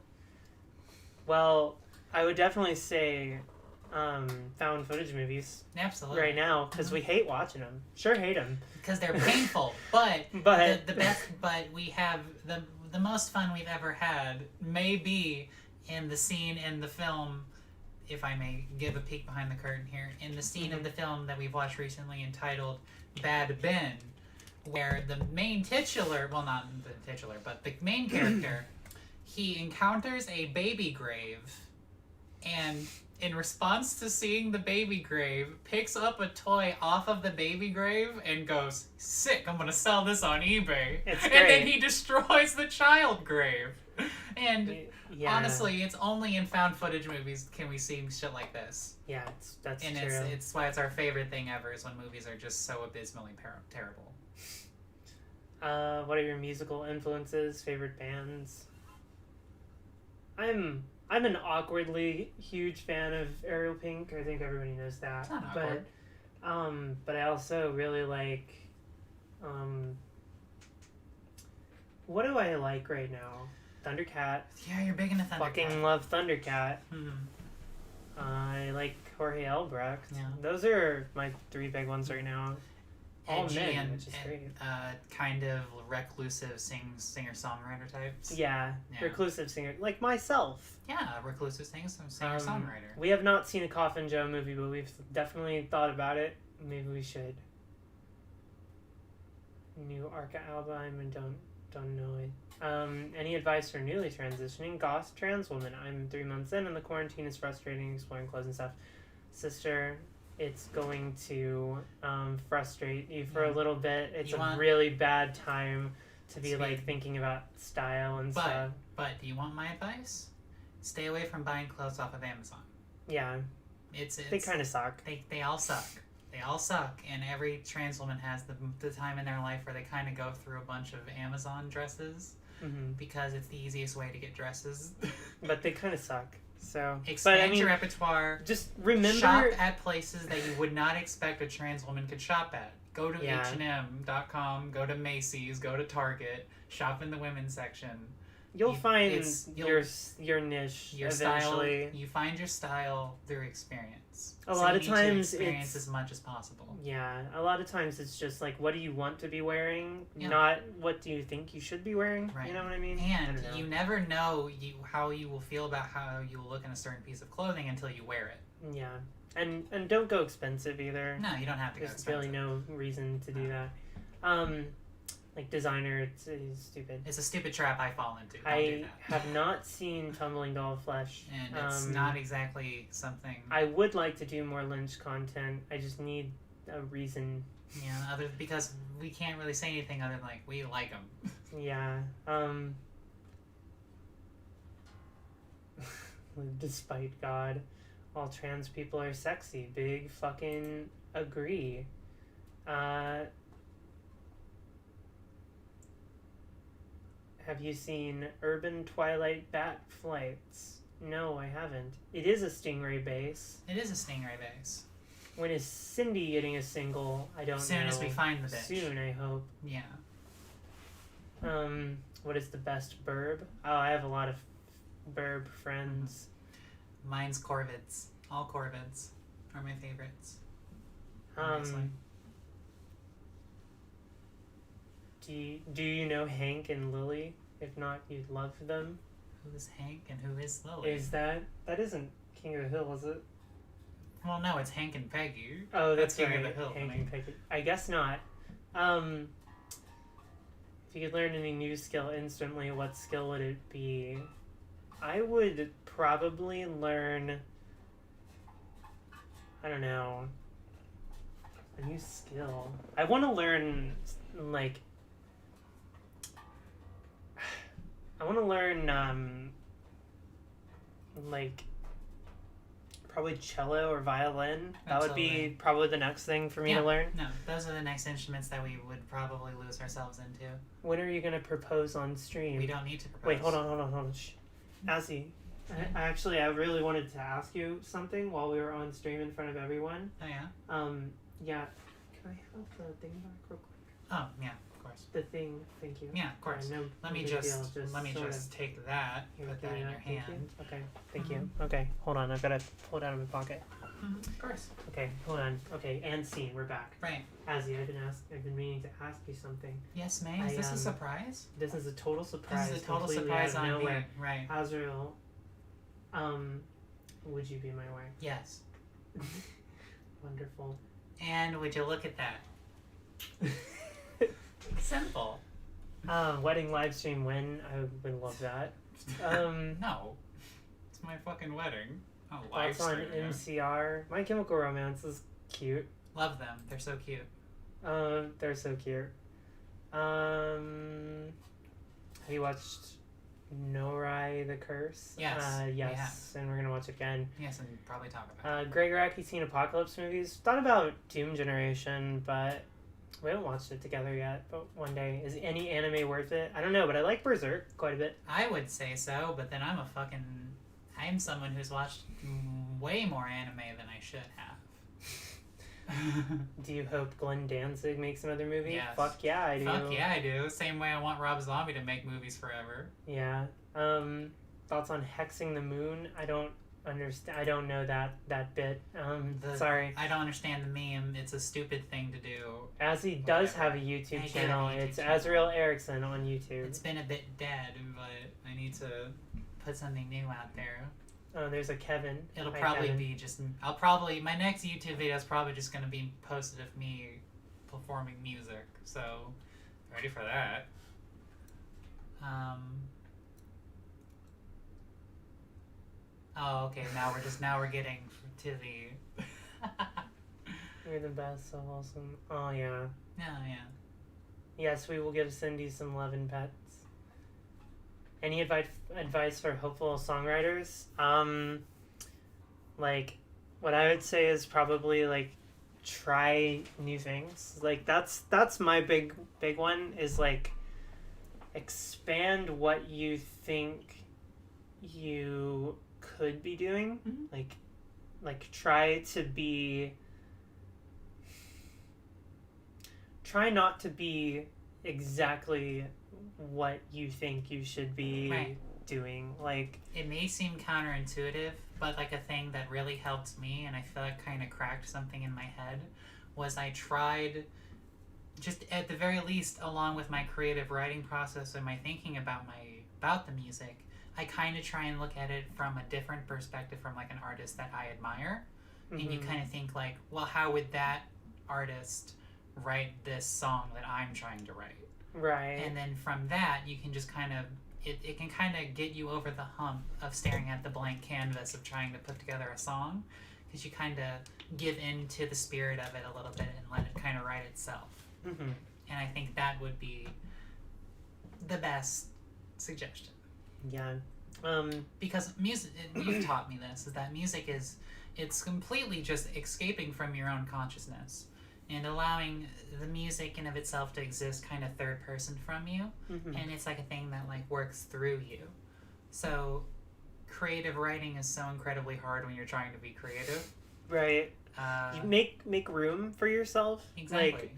Well, I would definitely say found footage movies Absolutely. right now, because we hate watching them. Sure hate them. Because they're painful, but But the best. But we have the most fun we've ever had may be in the scene in the film. If I may give a peek behind the curtain here, in the scene of the film that we've watched recently entitled "Bad Ben," where the main titular, well, not the titular, but the main character, he encounters a baby grave, and in response to seeing the baby grave, picks up a toy off of the baby grave and goes, "Sick, I'm gonna sell this on eBay." It's and great. then he destroys the child grave. And yeah, honestly, it's only in found footage movies can we see shit like this. yeah, that's And true. it's why it's our favorite thing ever, is when movies are just so abysmally terrible. What are your musical influences? Favorite bands? I'm an awkwardly huge fan of Ariel Pink. I think everybody knows that. It's not awkward. But I also really like, what do I like right now? Thundercat. Yeah, you're big into Thundercat. Fucking love Thundercat. Mhm. I like Jorge Albrecht. Yeah. Those are my 3 big ones right now. All Edgy men, and, which is great. kind of reclusive singer-songwriter types. Yeah, Yeah. reclusive singer, like myself. Yeah, reclusive singer-songwriter. We have not seen a Coffin Joe movie, but we've definitely thought about it. Maybe we should. New Arca album and don't know it. Any advice for newly transitioning goth trans woman? I'm 3 months in and the quarantine is frustrating, exploring clothes and stuff. Sister, it's going to frustrate you for a little bit. It's a really bad time to be like thinking about style and stuff. But do you want my advice? Stay away from buying clothes off of Amazon. Yeah, It's they kind of suck. They all suck. They all suck, and every trans woman has the time in their life where they kind of go through a bunch of Amazon dresses because it's the easiest way to get dresses. But they kind of suck. So Expand your repertoire. Just remember, shop at places that you would not expect a trans woman could shop at. Go to H&M.com, go to Macy's, go to Target, shop in the women's section. You'll find your niche your eventually. Style, you find your style through experience. A lot of times experience it's as much as possible. Yeah, a lot of times it's just like, what do you want to be wearing, Yeah. not what do you think you should be wearing. Right. You know what I mean? And you never know how you will feel about how you will look in a certain piece of clothing until you wear it. Yeah, and don't go expensive either. No, you don't have to go There's expensive. really no reason to do that. Like designer, it's stupid. It's a stupid trap I fall into. Don't do I that. have not seen Tumbling Doll Flesh. And it's not exactly something. I would like to do more Lynch content. I just need a reason. Yeah, because we can't really say anything other than like we like them. Yeah. Despite God, all trans people are sexy. Big fucking agree. Have you seen Urban Twilight Bat Flights? No, I haven't. It is a Stingray base. It is a Stingray base. When is Cindy getting a single? I don't know. Soon as we find the bitch. Soon, I hope. Yeah. What is the best burb? Oh, I have a lot of burb friends. Mine's Corvids. All Corvids are my favorites. Do you know Hank and Lily? If not, you'd love them. Who is Hank and who is Lily? That isn't King of the Hill, is it? Well, no, it's Hank and Peggy. Oh, that's King right. of the Hill. Hank and Peggy. I guess not. If you could learn any new skill instantly, what skill would it be? I would probably learn, I don't know, a new skill. I want to learn, like, probably cello or violin. That would be probably the next thing for me to learn. No, those are the next instruments that we would probably lose ourselves into. When are you going to propose on stream? We don't need to propose. Wait, hold on. Shh. Azzy, I really wanted to ask you something while we were on stream in front of everyone. Oh, yeah? Yeah. Can I have the thing back real quick? Oh, yeah, of course. The thing, thank you. Yeah, of course. Let me just take that, put that in your hand. Okay, thank you. Okay, hold on, I've got to pull it out of my pocket. Of course. Okay, hold on. Okay, and scene, we're back. Right. Azzy, I've been meaning to ask you something. Yes, ma'am. Is this a surprise? This is a total surprise. This is a total surprise on me. Right. Azrael, would you be my wife? Yes. Wonderful. And would you look at that? Simple. Wedding live stream when? I would love that. No. It's my fucking wedding. Oh, live Thoughts on stream. MCR. My Chemical Romance is cute. Love them. They're so cute. They're so cute. Have you watched Norai the Curse? Yes. Yes. And we're gonna watch it again. Yes, and probably talk about it. Greg Racky seen Apocalypse movies. Thought about Doom Generation, but we haven't watched it together yet. But one day, is any anime worth it? I don't know, but I like Berserk quite a bit. I would say so, but then I'm someone who's watched way more anime than I should have. Do you hope Glenn Danzig makes another movie? Yes. Fuck yeah, I do. Fuck yeah, I do. Same way I want Rob Zombie to make movies forever. Yeah. Thoughts on Hexing the Moon? I don't understand. I don't know that bit. Sorry. I don't understand the meme. It's a stupid thing to do. Azzy does have a YouTube channel. It's Azrael Erickson on YouTube. It's been a bit dead, but I need to put something new out there. Oh, there's a Kevin. It'll probably be just... my next YouTube video is probably just going to be posted of me performing music. So, ready for that. Oh, okay. Now we're getting to the... You're the best, so awesome. Oh, yeah. Yeah. Yes, we will give Cindy some love and pets. Any advice for hopeful songwriters? Like, what I would say is probably, like, try new things. Like, that's my big one, is, like, expand what you think you could be doing. Mm-hmm. Like, try not to be exactly what you think you should be doing. Like, it may seem counterintuitive, but like a thing that really helped me, and I feel like kind of cracked something in my head, was I tried, just at the very least, along with my creative writing process and my thinking about the music, I kind of try and look at it from a different perspective, from like an artist that I admire. Mm-hmm. And you kind of think like, well, how would that artist write this song that I'm trying to write? Right. And then from that, you can just kind of, it can kind of get you over the hump of staring at the blank canvas of trying to put together a song, because you kind of give in to the spirit of it a little bit and let it kind of write itself. Mm-hmm. And I think that would be the best suggestion. Yeah. Because music, you've taught me this, is that music it's completely just escaping from your own consciousness. and allowing the music in of itself to exist kind of third person from you, and it's like a thing that like works through you. So creative writing is so incredibly hard when you're trying to be creative. Right. You make room for yourself. Exactly.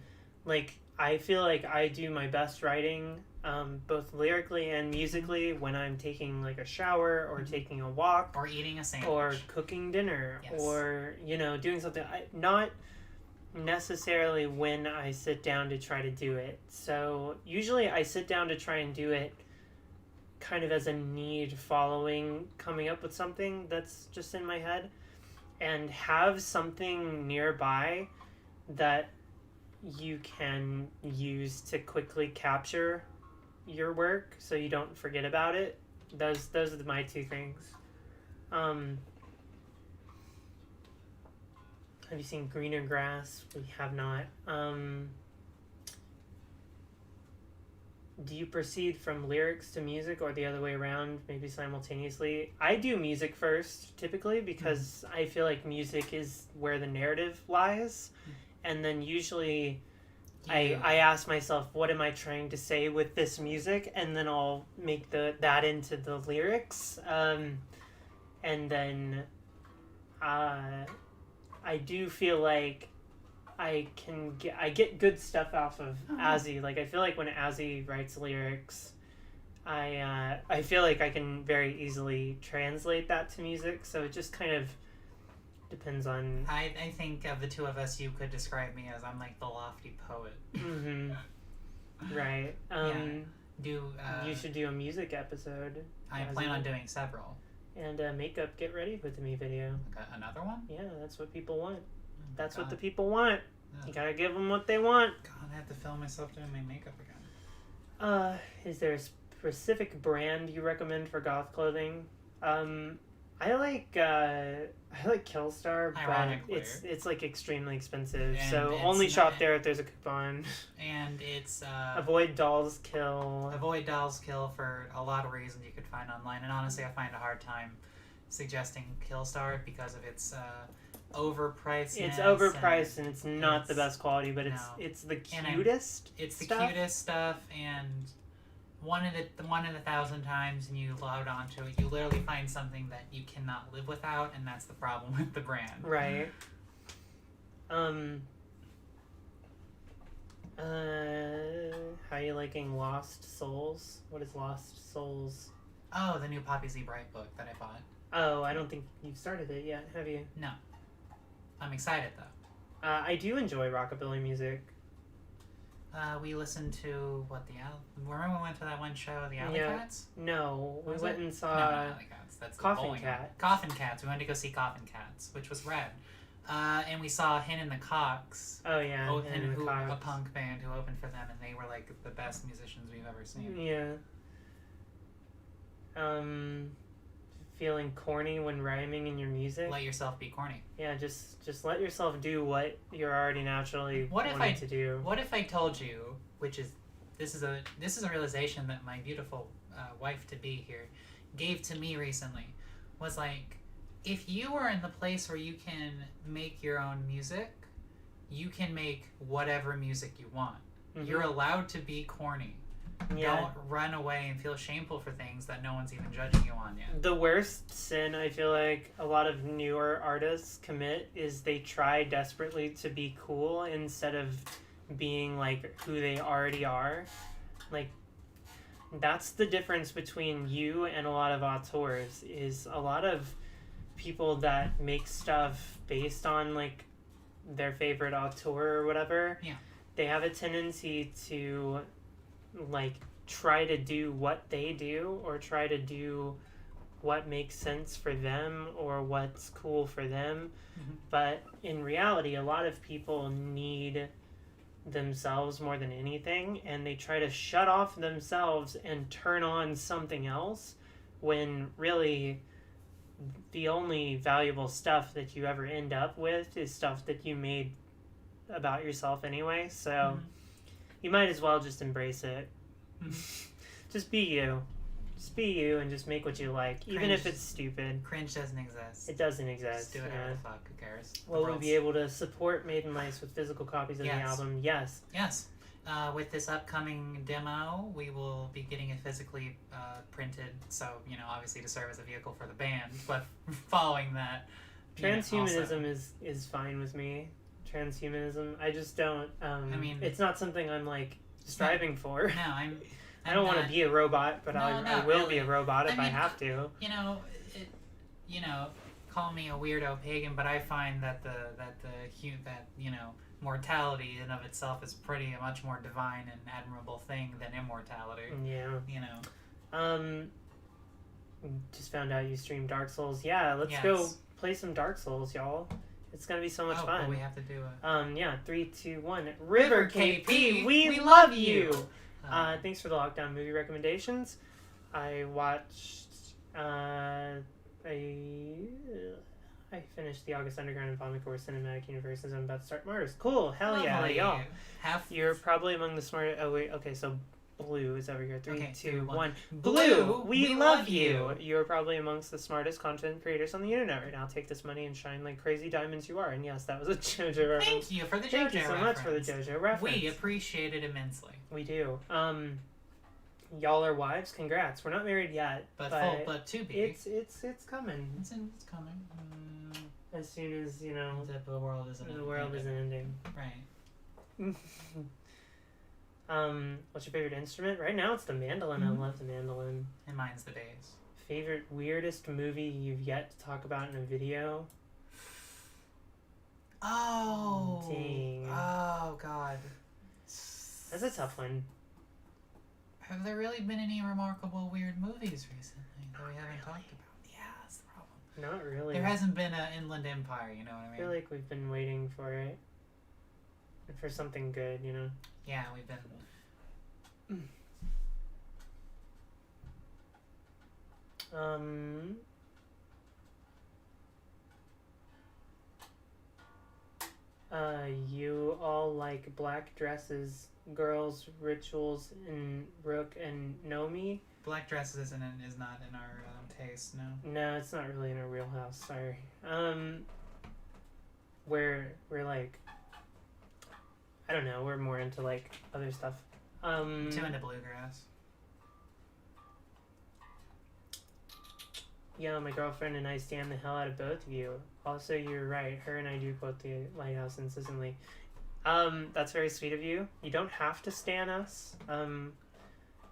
Like I feel like I do my best writing, both lyrically and musically, when I'm taking like a shower or taking a walk or eating a sandwich or cooking dinner, yes. or doing something. Not necessarily when I sit down to try to do it. So usually I sit down to try and do it kind of as a need following coming up with something that's just in my head, and have something nearby that you can use to quickly capture your work so you don't forget about it. Those are my two things. Have you seen Greener Grass? We have not. Do you proceed from lyrics to music or the other way around, maybe simultaneously? I do music first, typically, because I feel like music is where the narrative lies. And then usually I ask myself, what am I trying to say with this music? And then I'll make that into the lyrics. And then I do feel like I get good stuff off of Azzy. Like I feel like when Azzy writes lyrics, I feel like I can very easily translate that to music. So it just kind of depends on. I think of the two of us, you could describe me as I'm like the lofty poet. Right. You should do a music episode. I plan on doing several. And makeup, get ready with me video. Another one? Yeah, that's what people want. That's what the people want. You gotta give them what they want. God, I have to film myself doing my makeup again. Is there a specific brand you recommend for goth clothing? I like Killstar, but it's like extremely expensive. And so only shop there if there's a coupon. And it's avoid Dolls Kill. Avoid Dolls Kill for a lot of reasons you could find online. And honestly, I find a hard time suggesting Killstar because of its overpriced. It's overpriced and it's not the best quality, but it's the cutest. It's the cutest stuff, and one in a thousand times, and you load onto it, you literally find something that you cannot live without, and that's the problem with the brand. Right. How are you liking Lost Souls? What is Lost Souls? Oh, the new Poppy Z Bright book that I bought. Oh, I don't think you've started it yet, have you? No. I'm excited, though. I do enjoy rockabilly music. We listened to, remember we went to that one show, the Alley Cats? No, we went and saw... No, Alley Cats. That's Coffin Cat. Coffin Cats. We went to go see Coffin Cats, which was rad. And we saw Hen and the Cocks. Oh, yeah. A punk band who opened for them, and they were, like, the best musicians we've ever seen. Yeah. Feeling corny when rhyming in your music? Let yourself be corny. Yeah, just let yourself do what you're already naturally wanting to do. What if I told you, this is a realization that my beautiful wife to be here gave to me recently, was like, if you are in the place where you can make your own music, you can make whatever music you want. You're allowed to be corny. Yeah. Don't run away and feel shameful for things that no one's even judging you on yet. The worst sin I feel like a lot of newer artists commit is they try desperately to be cool instead of being like who they already are. Like, that's the difference between you and a lot of auteurs, is a lot of people that make stuff based on like their favorite auteur or whatever. Yeah. They have a tendency to like try to do what they do, or try to do what makes sense for them or what's cool for them. But in reality, a lot of people need themselves more than anything, and they try to shut off themselves and turn on something else, when really the only valuable stuff that you ever end up with is stuff that you made about yourself anyway. So you might as well just embrace it. Just be you. Just be you and just make what you like, even if it's stupid. Cringe doesn't exist. It doesn't exist. Just do whatever the fuck. Who cares? Will we be able to support Maiden Mice with physical copies of the album? Yes. Yes. With this upcoming demo, we will be getting it physically printed. So, obviously to serve as a vehicle for the band. But following that, transhumanism is fine with me. Transhumanism, I just don't. It's not something I'm like striving for. No, I don't want to be a robot, but I will really be a robot if I have to. Call me a weirdo pagan, but I find that mortality in of itself is pretty a much more divine and admirable thing than immortality. Yeah. Just found out you stream Dark Souls. Yeah, let's go play some Dark Souls, y'all. It's gonna be so much fun. But we have to do it. 3, 2, 1. River KP, we love you. Thanks for the lockdown movie recommendations. I watched. I finished the August Underground and Vomit Gore Cinematic Universe, and I'm about to start Mars. Cool, hell yeah, y'all. You're probably among the smart. Oh wait, okay, so Blue is over here. 3, 2, 1. Blue, we love you. You're probably amongst the smartest content creators on the internet right now. Take this money and shine like crazy diamonds you are. And yes, that was a JoJo reference. Thank you for the JoJo reference. Thank you so much for the JoJo reference. We appreciate it immensely. We do. Y'all are wives. Congrats. We're not married yet, but to be. It's coming. It's coming. As soon as the world isn't ending. Right. What's your favorite instrument? Right now it's the mandolin. Mm-hmm. I love the mandolin. And mine's the bass. Favorite weirdest movie you've yet to talk about in a video? Oh. Dang. Oh, God. That's a tough one. Have there really been any remarkable weird movies recently that we haven't talked about? Yeah, that's the problem. Not really. There hasn't been an Inland Empire, you know what I mean? I feel like we've been waiting for it. For something good, Yeah, we've been... You all like black dresses, girls, rituals, and Rook and Nomi? Black dresses is not in our taste, no. No, it's not really in our wheelhouse, sorry. We're like... I don't know, we're more into like other stuff. Too into bluegrass. Yeah, my girlfriend and I stand the hell out of both of you. Also, you're right. Her and I do quote the Lighthouse incessantly. That's very sweet of you. You don't have to stan us.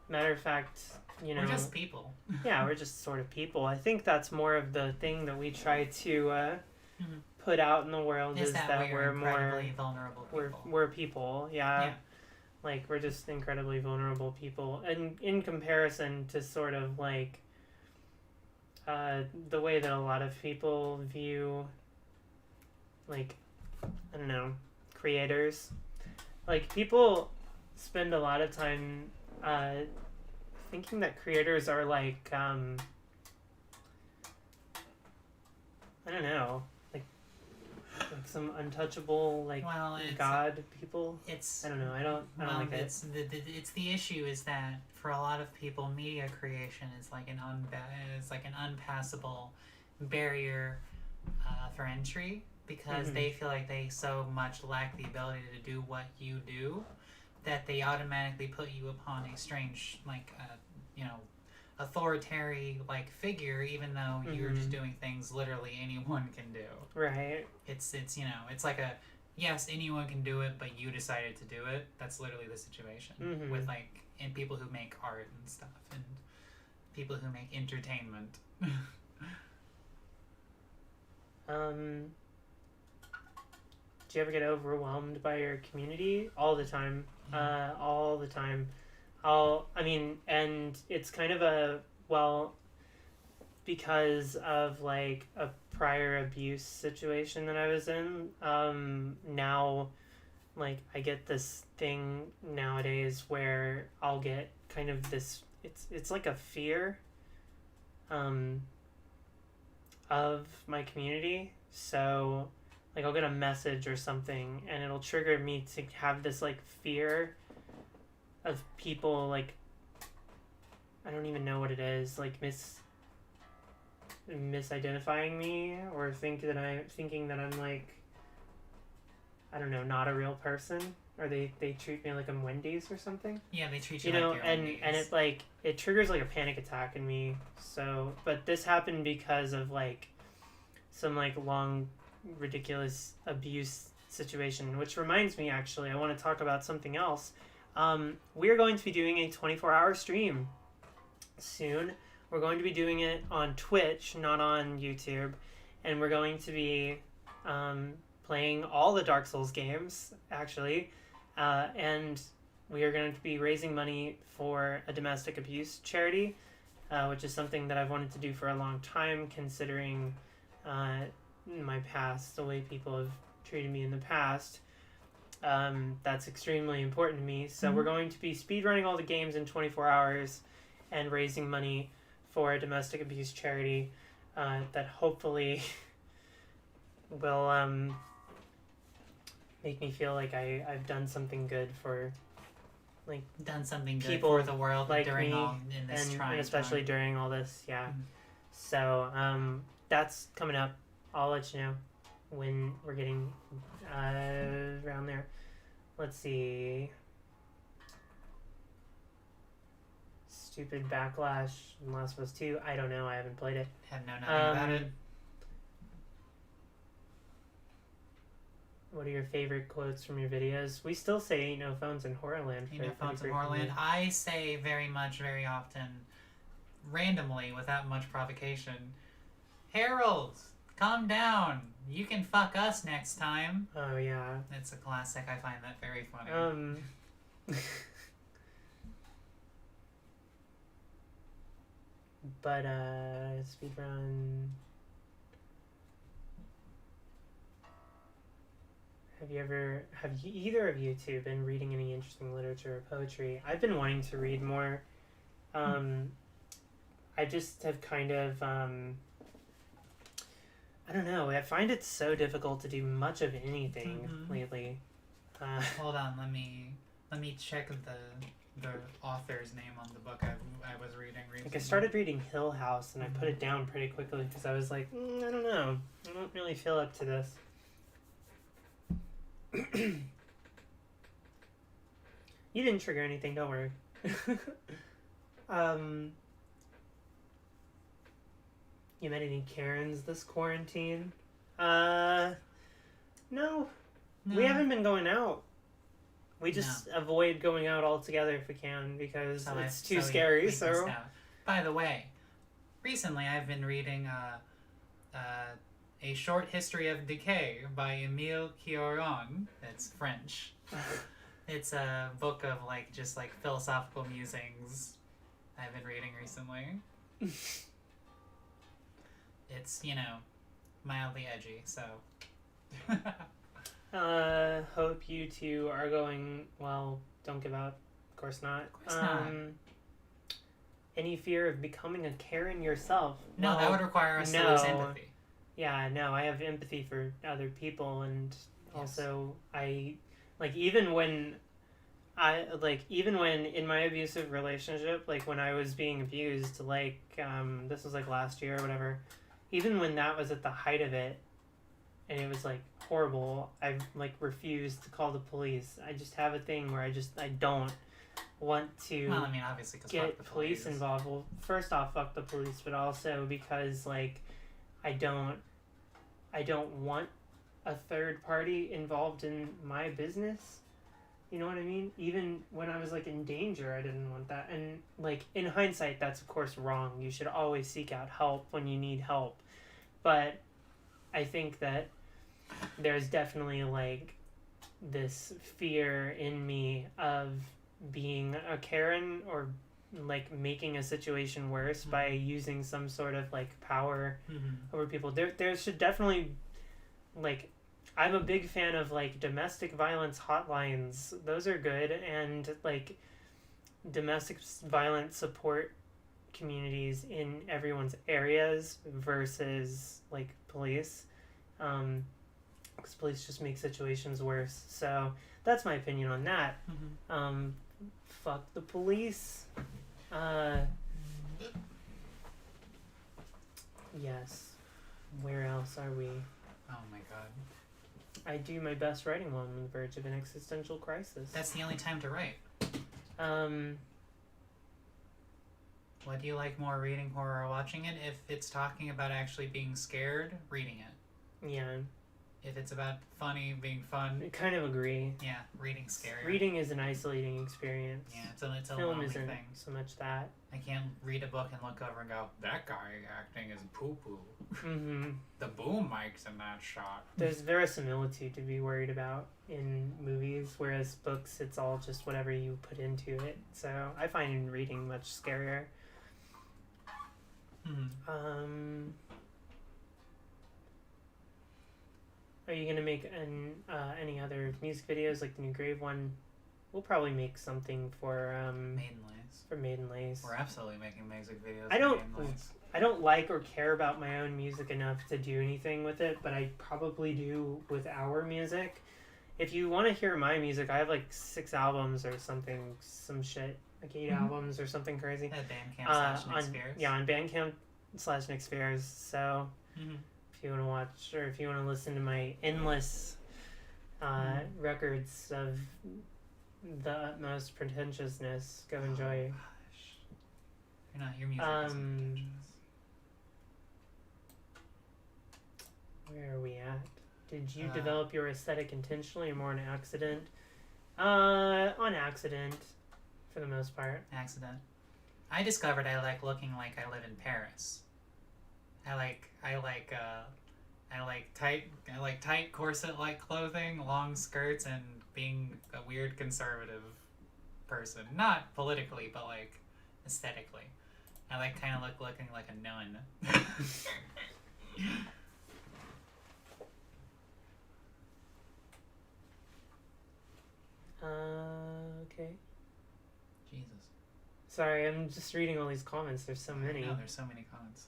Matter of fact, we're just people. Yeah, we're just sort of people. I think that's more of the thing that we try to put out in the world is that we're more vulnerable people. We're people, yeah. Like we're just incredibly vulnerable people, and in comparison to sort of like the way that a lot of people view, like, I don't know, creators. Like people spend a lot of time thinking that creators are like I don't know. Like some untouchable god people. I don't know. I don't like it. It's the issue is that for a lot of people, media creation is like an unpassable barrier for entry because they feel like they so much lack the ability to do what you do that they automatically put you upon a strange authoritarian figure, even though you're just doing things literally anyone can do. Right. It's like a yes, anyone can do it, but you decided to do it. That's literally the situation with and people who make art and stuff and people who make entertainment. Do you ever get overwhelmed by your community? All the time. All the time. And it's kind of because of like a prior abuse situation that I was in, now like I get this thing nowadays where I'll get kind of this, it's like a fear of my community. So like I'll get a message or something and it'll trigger me to have this like fear of people like, I I don't even know what it is, like misidentifying me, or thinking that I'm like, I don't know, not a real person, or they treat me like I'm Wendy's or something. Yeah, they treat You you know, like you're and Wendy's. it like it triggers like a panic attack in me. So, but this happened because of like some like long ridiculous abuse situation, which reminds me, actually, I want to talk about something else. We are going to be doing a 24-hour stream soon. We're going to be doing it on Twitch, not on YouTube, and we're going to be playing all the Dark Souls games, actually, and we are going to be raising money for a domestic abuse charity, which is something that I've wanted to do for a long time, considering my past, the way people have treated me in the past. That's extremely important to me. So we're going to be speedrunning all the games in 24 hours and raising money for a domestic abuse charity that hopefully will make me feel like I've done something good for like Done something good people for the world like during me, all in this trying and especially time. during all this, yeah. So that's coming up. I'll let you know when we're getting around there. Let's see. Stupid Backlash and Last of Us 2. I don't know. I haven't played it. Have know nothing about it. What are your favorite quotes from your videos? We still say "Ain't no phones in Horrorland." You know, Phones in Horrorland. I say very much, very often, randomly, without much provocation, Harold, calm down. You can fuck us next time. Oh yeah. It's a classic. I find that very funny. But speedrun. Have either of you two been reading any interesting literature or poetry? I've been wanting to read more. I just have kind of I don't know. I find it so difficult to do much of anything lately. Hold on, let me check the author's name on the book I was reading recently. Like I started reading Hill House and I put it down pretty quickly because I was like, I don't know. I don't really feel up to this. You didn't trigger anything, don't worry. You met any Karens this quarantine? No. We haven't been going out. We just avoid going out altogether if we can because it's too scary. So, by the way, recently I've been reading A Short History of Decay by Émile Cioran. It's French. It's a book of just philosophical musings I've been reading recently. It's, mildly edgy, so. Hope you two are going well. Don't give up. Of course not. Of course not. Any fear of becoming a Karen yourself? No, that would require us to lose empathy. Yeah, no, I have empathy for other people, and also even when in my abusive relationship, when I was being abused, this was last year or whatever, even when that was at the height of it, and it was horrible, I refused to call the police. I just have a thing where I don't want to obviously, get police involved. Well, first off, fuck the police, but also because I don't want a third party involved in my business. You know what I mean? Even when I was in danger, I didn't want that. And in hindsight, that's of course wrong. You should always seek out help when you need help. But I think that there's definitely this fear in me of being a Karen or making a situation worse by using some sort of power over people. There should definitely I'm a big fan of domestic violence hotlines. Those are good, and domestic violence support communities in everyone's areas versus police, because police just make situations worse. So that's my opinion on that. Fuck the police. else are we? Oh my god. I do my best writing while I'm on the verge of an existential crisis. That's the only time to write. Um, What do you like more, reading horror or watching it? If it's talking about actually being scared, reading it. yeah, If it's about funny, being fun, I kind of agree. yeah, reading scary. Reading is an isolating experience. Yeah, it's a Film lonely isn't thing. so much that. I can't read a book and look over and go, that guy acting is poo-poo. Mm-hmm. The boom mic's in that shot. There's verisimilitude to be worried about in movies, whereas books, it's all just whatever you put into it. So I find reading much scarier. Mm-hmm. Are you gonna make any other music videos like the new Grave one? We'll probably make something for Maiden Lays. for Maiden Lays. We're absolutely making music videos I for don't Maiden Lays. I don't like or care about my own music enough to do anything with it, but I probably do with our music. If you want to hear my music, I have like 6 albums or something, some shit, like 8 albums or something crazy. At Bandcamp / Nick on Spears. yeah, on Bandcamp / Nick Spears. So Mm-hmm. if you want to watch or if you want to listen to my endless records of the utmost pretentiousness, go enjoy. Gosh. Your music isn't pretentious. Where are we at? Did you develop your aesthetic intentionally or more on accident? On accident, for the most part. Accident. I discovered I like looking like I live in Paris. I like tight corset-like clothing, long skirts, and being a weird conservative person. Not politically, but like aesthetically. I like kind of looking like a nun. Okay. Jesus. Sorry, I'm just reading all these comments. There's so many. No, there's so many comments.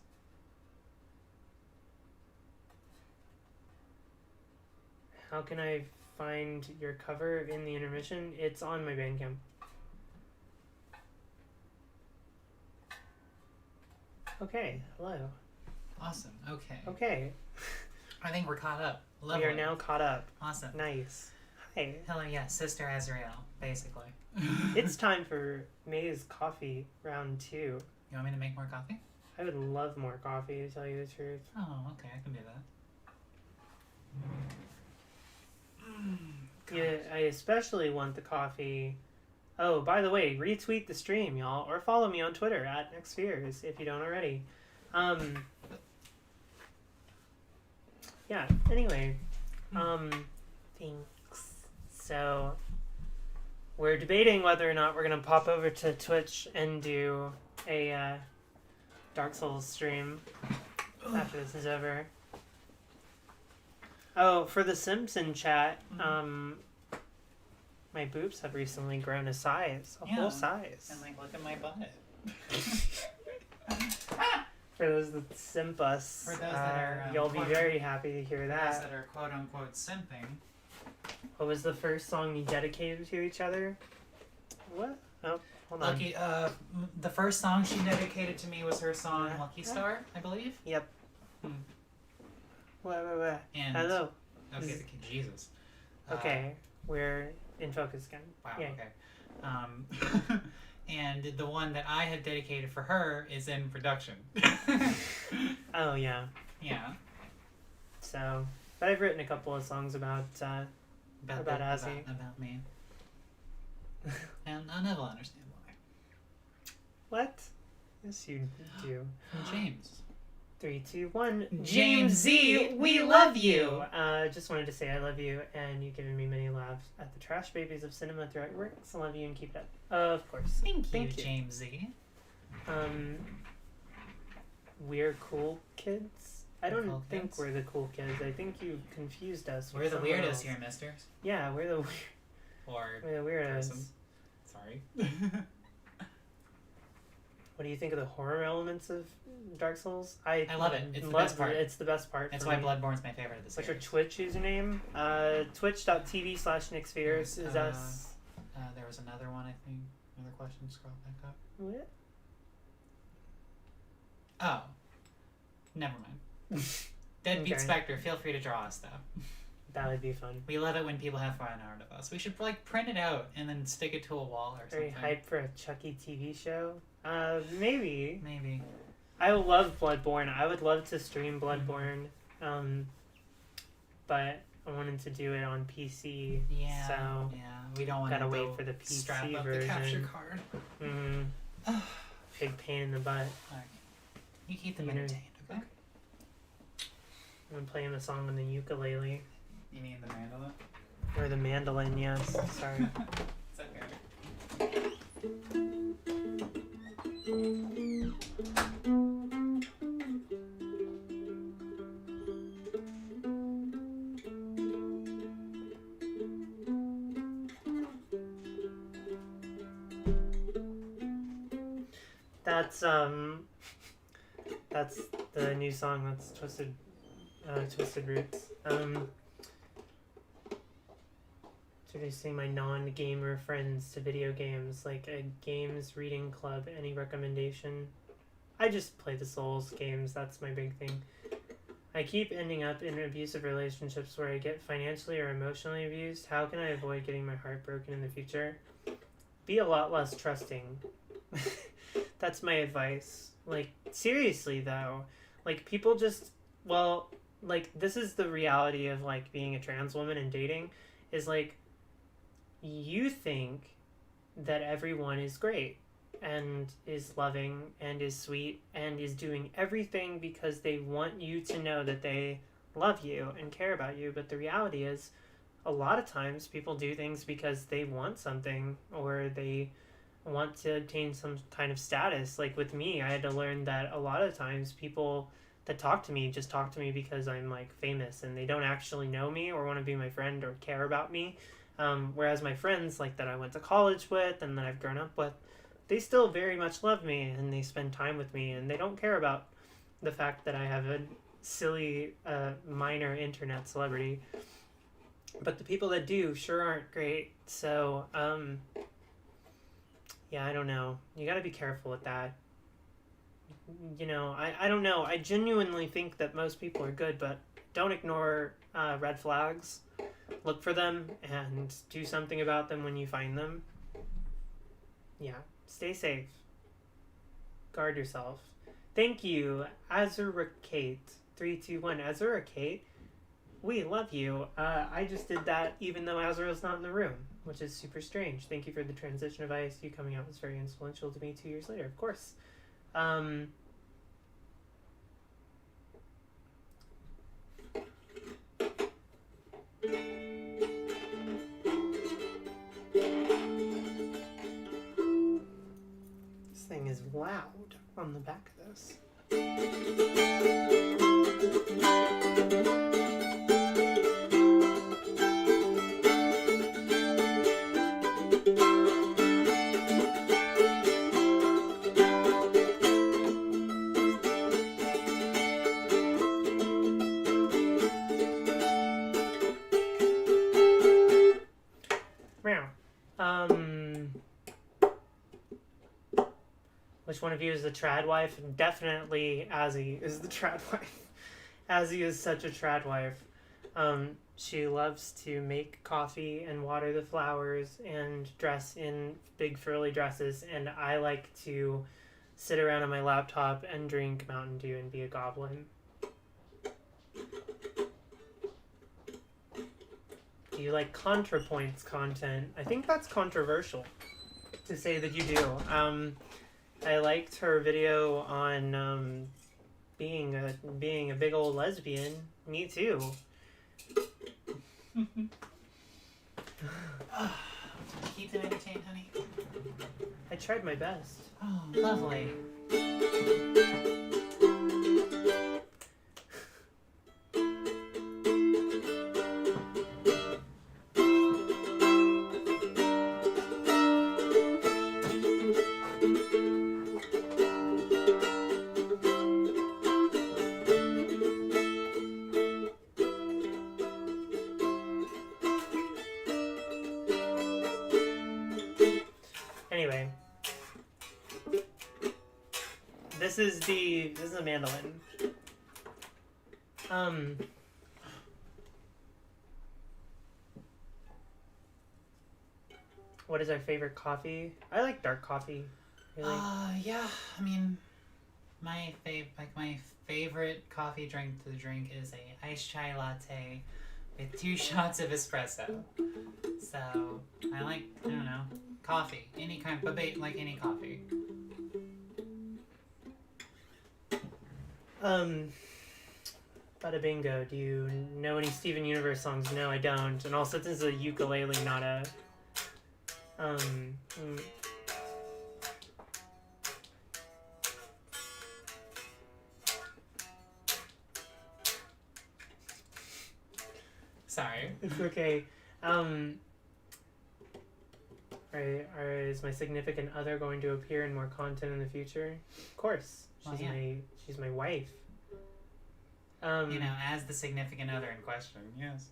How can I find your cover in the intermission? It's on my Bandcamp. Okay, hello. Awesome. Okay. Okay, I think we're caught up. Lovely. we are now caught up. Awesome. Nice. Hi. Hello, yeah, Sister Azrael, basically. It's time for May's coffee round 2. You want me to make more coffee? I would love more coffee, to tell you the truth. Oh, okay, I can do that. Yeah, I especially want the coffee. Oh, by the way, retweet the stream, y'all, or follow me on Twitter at NextFears if you don't already. Yeah. Anyway, thanks. So we're debating whether or not we're gonna pop over to Twitch and do a Dark Souls stream after this is over. Oh, for the Simpson chat, my boobs have recently grown a size, a whole size. And like, look at my butt. For those that simp us, For those that are, you'll be very happy to hear Those that. that are quote unquote simping. What was the first song you dedicated to each other? What? Oh, hold on. Lucky, the first song she dedicated to me was her song Lucky Star, I believe. Yep. What? And Hello. Okay, Jesus. Okay, we're in focus again. Wow. Yay. Okay. And the one that I had dedicated for her is in production. Oh yeah. Yeah. So, but I've written a couple of songs about Ozzy. About me. And I'll never understand why. What? Yes, you do. James. 3, 2, 1. James Z, we love you! Just wanted to say I love you, and you've given me many laughs at the trash babies of cinema throughout your work. So I love you and keep it up. Of course. Thank you, James Z. We're cool kids. I don't cool think kids? we're the cool kids. I think you confused us. We're with the someone weirdos else. here, misters. Yeah, we're the Or weirdos. person. Sorry. What do you think of the horror elements of Dark Souls? I love it. It's the best part. It's the best part. That's for why me. Bloodborne's my favorite of the What's your series. Twitch username? Twitch.tv/NickSpheres is us. There was another one, I think. Another question. Scroll back up. What? Oh. Never mind. Deadbeat Okay. Spectre, feel free to draw us though. That would be fun. We love it when people have fun art of us. We should like print it out and then stick it to a wall or Very something. hyped for a Chucky TV show. Maybe. Maybe. I love Bloodborne. I would love to stream Bloodborne. But I wanted to do it on PC. Yeah. So Yeah. We don't want to gotta wait for the PC strap up version. the capture card. Big pain in the butt. Alright. You keep them You know- entertained, okay? I'm playing the song on the ukulele. You mean the mandolin? Or the mandolin, yes. Sorry. It's okay. That's the new song. That's Twisted Roots. Introducing my non-gamer friends to video games, like a games reading club. Any recommendation? I just play the Souls games. That's my big thing. I keep ending up in abusive relationships where I get financially or emotionally abused. How can I avoid getting my heart broken in the future? Be a lot less trusting. That's my advice. Like, seriously though, like people just, well, like this is the reality of like being a trans woman and dating, is like you think that everyone is great and is loving and is sweet and is doing everything because they want you to know that they love you and care about you, but the reality is a lot of times people do things because they want something or they want to obtain some kind of status. Like with me, I had to learn that a lot of times people that talk to me just talk to me because I'm like famous and they don't actually know me or want to be my friend or care about me. Whereas my friends like that I went to college with and that I've grown up with, they still very much love me and they spend time with me and they don't care about the fact that I have a silly minor internet celebrity. But the people that do sure aren't great. So yeah, I don't know. You gotta be careful with that. You know, I don't know. I genuinely think that most people are good, but don't ignore red flags. Look for them and do something about them when you find them. Yeah, stay safe. Guard yourself. Thank you, Azura Kate. 321. Azura Kate, we love you. I just did that even though Azura's not in the room, which is super strange. Thank you for the transition of ISU coming out. Was very influential to me 2 years later, of course. This thing is loud on the back of this. Which one of you is the trad wife? Definitely Azzy is the trad wife. Azzy is such a trad wife. She loves to make coffee and water the flowers and dress in big frilly dresses, and I like to sit around on my laptop and drink Mountain Dew and be a goblin. Do you like ContraPoints content? I think that's controversial to say that you do. I liked her video on being a big old lesbian. Me too. Keep them entertained, honey. I tried my best. Oh, lovely. Anyway, this is the mandolin. Um, what is our favorite coffee? I like dark coffee. Really. Yeah. I mean, my favorite coffee drink to drink is a iced chai latte with 2 shots of espresso. So I don't know, coffee, any kind, but like any coffee. Bada bingo. Do you know any Steven Universe songs? No, I don't. And also, this is a ukulele, not a. Sorry. It's okay. Is my significant other going to appear in more content in the future? Of course. She's my wife. As the significant other in question, yes.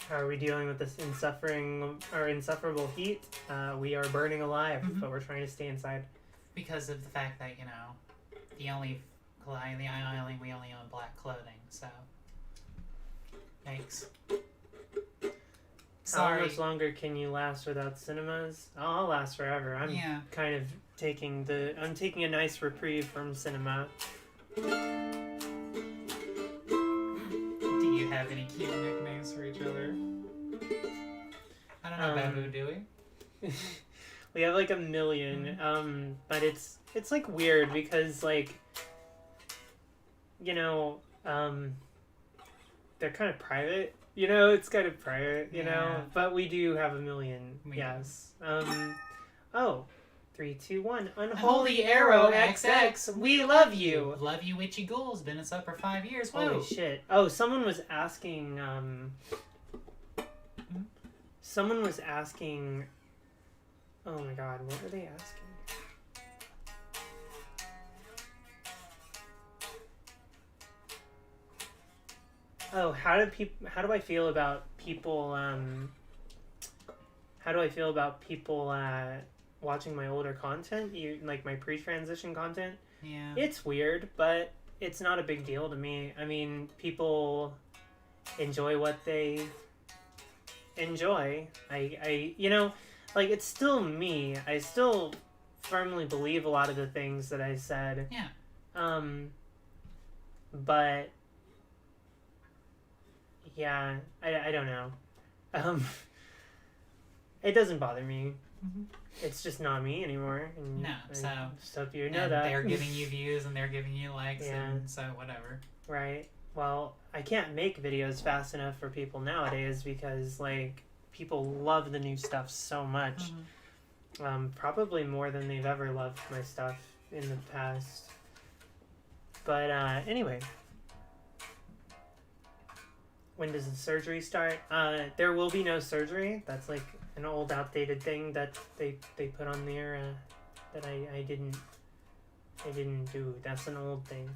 How are we dealing with this insufferable heat? We are burning alive, but we're trying to stay inside. Because of the fact that, we only own black clothing, so. Thanks. Sorry. How much longer can you last without cinemas? I'll last forever. I'm kind of taking a nice reprieve from cinema. Do you have any cute nicknames for each other? I don't know, Babu, do we? We have like a million, but it's like weird because like, they're kind of private. It's kind of private, but we do have a million. Yes. 3, 2, 1. Unholy Arrow XX. We love you. Love you, witchy ghouls. Been us up for 5 years. Holy Whoa. shit. Oh, someone was asking. Someone was asking. Oh my god, what were they asking? Oh, how do I feel about people watching my older content, like my pre-transition content? Yeah. It's weird, but it's not a big deal to me. I mean, people enjoy what they enjoy. I like, it's still me. I still firmly believe a lot of the things that I said. Yeah. But yeah, I don't know. It doesn't bother me. Mm-hmm. It's just not me anymore. And no, so if you know that. They're giving you views and they're giving you likes, Yeah. and so whatever. Right. Well, I can't make videos fast enough for people nowadays because, like, people love the new stuff so much. Mm-hmm. Probably more than they've ever loved my stuff in the past. But anyway. When does the surgery start? There will be no surgery. That's like an old outdated thing that they put on there that I didn't do. That's an old thing.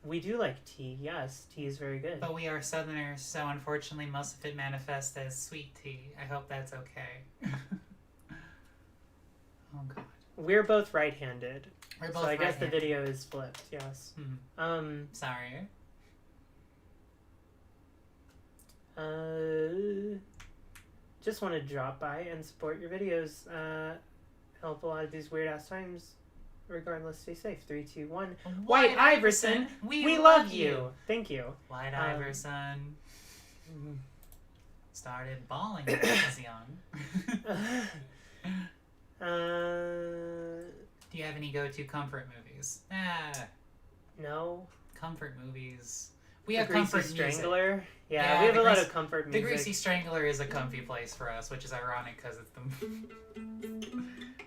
We do like tea. Yes, tea is very good. But we are Southerners, so unfortunately most of it manifests as sweet tea. I hope that's okay. Oh god. We're both right-handed. We're both so I guess the right-handed. video is flipped. Yes. Sorry. Just want to drop by and support your videos. Help a lot of these weird ass times. Regardless, stay safe. 3, 2, 1. White Iverson, we love you. Thank you. White Iverson started bawling when he was young. Do you have any go-to comfort movies? No. Comfort movies. We have Greasy comfort Strangler. music. Yeah, we have a lot of comfort The music. Greasy Strangler is a comfy place for us, which is ironic because it's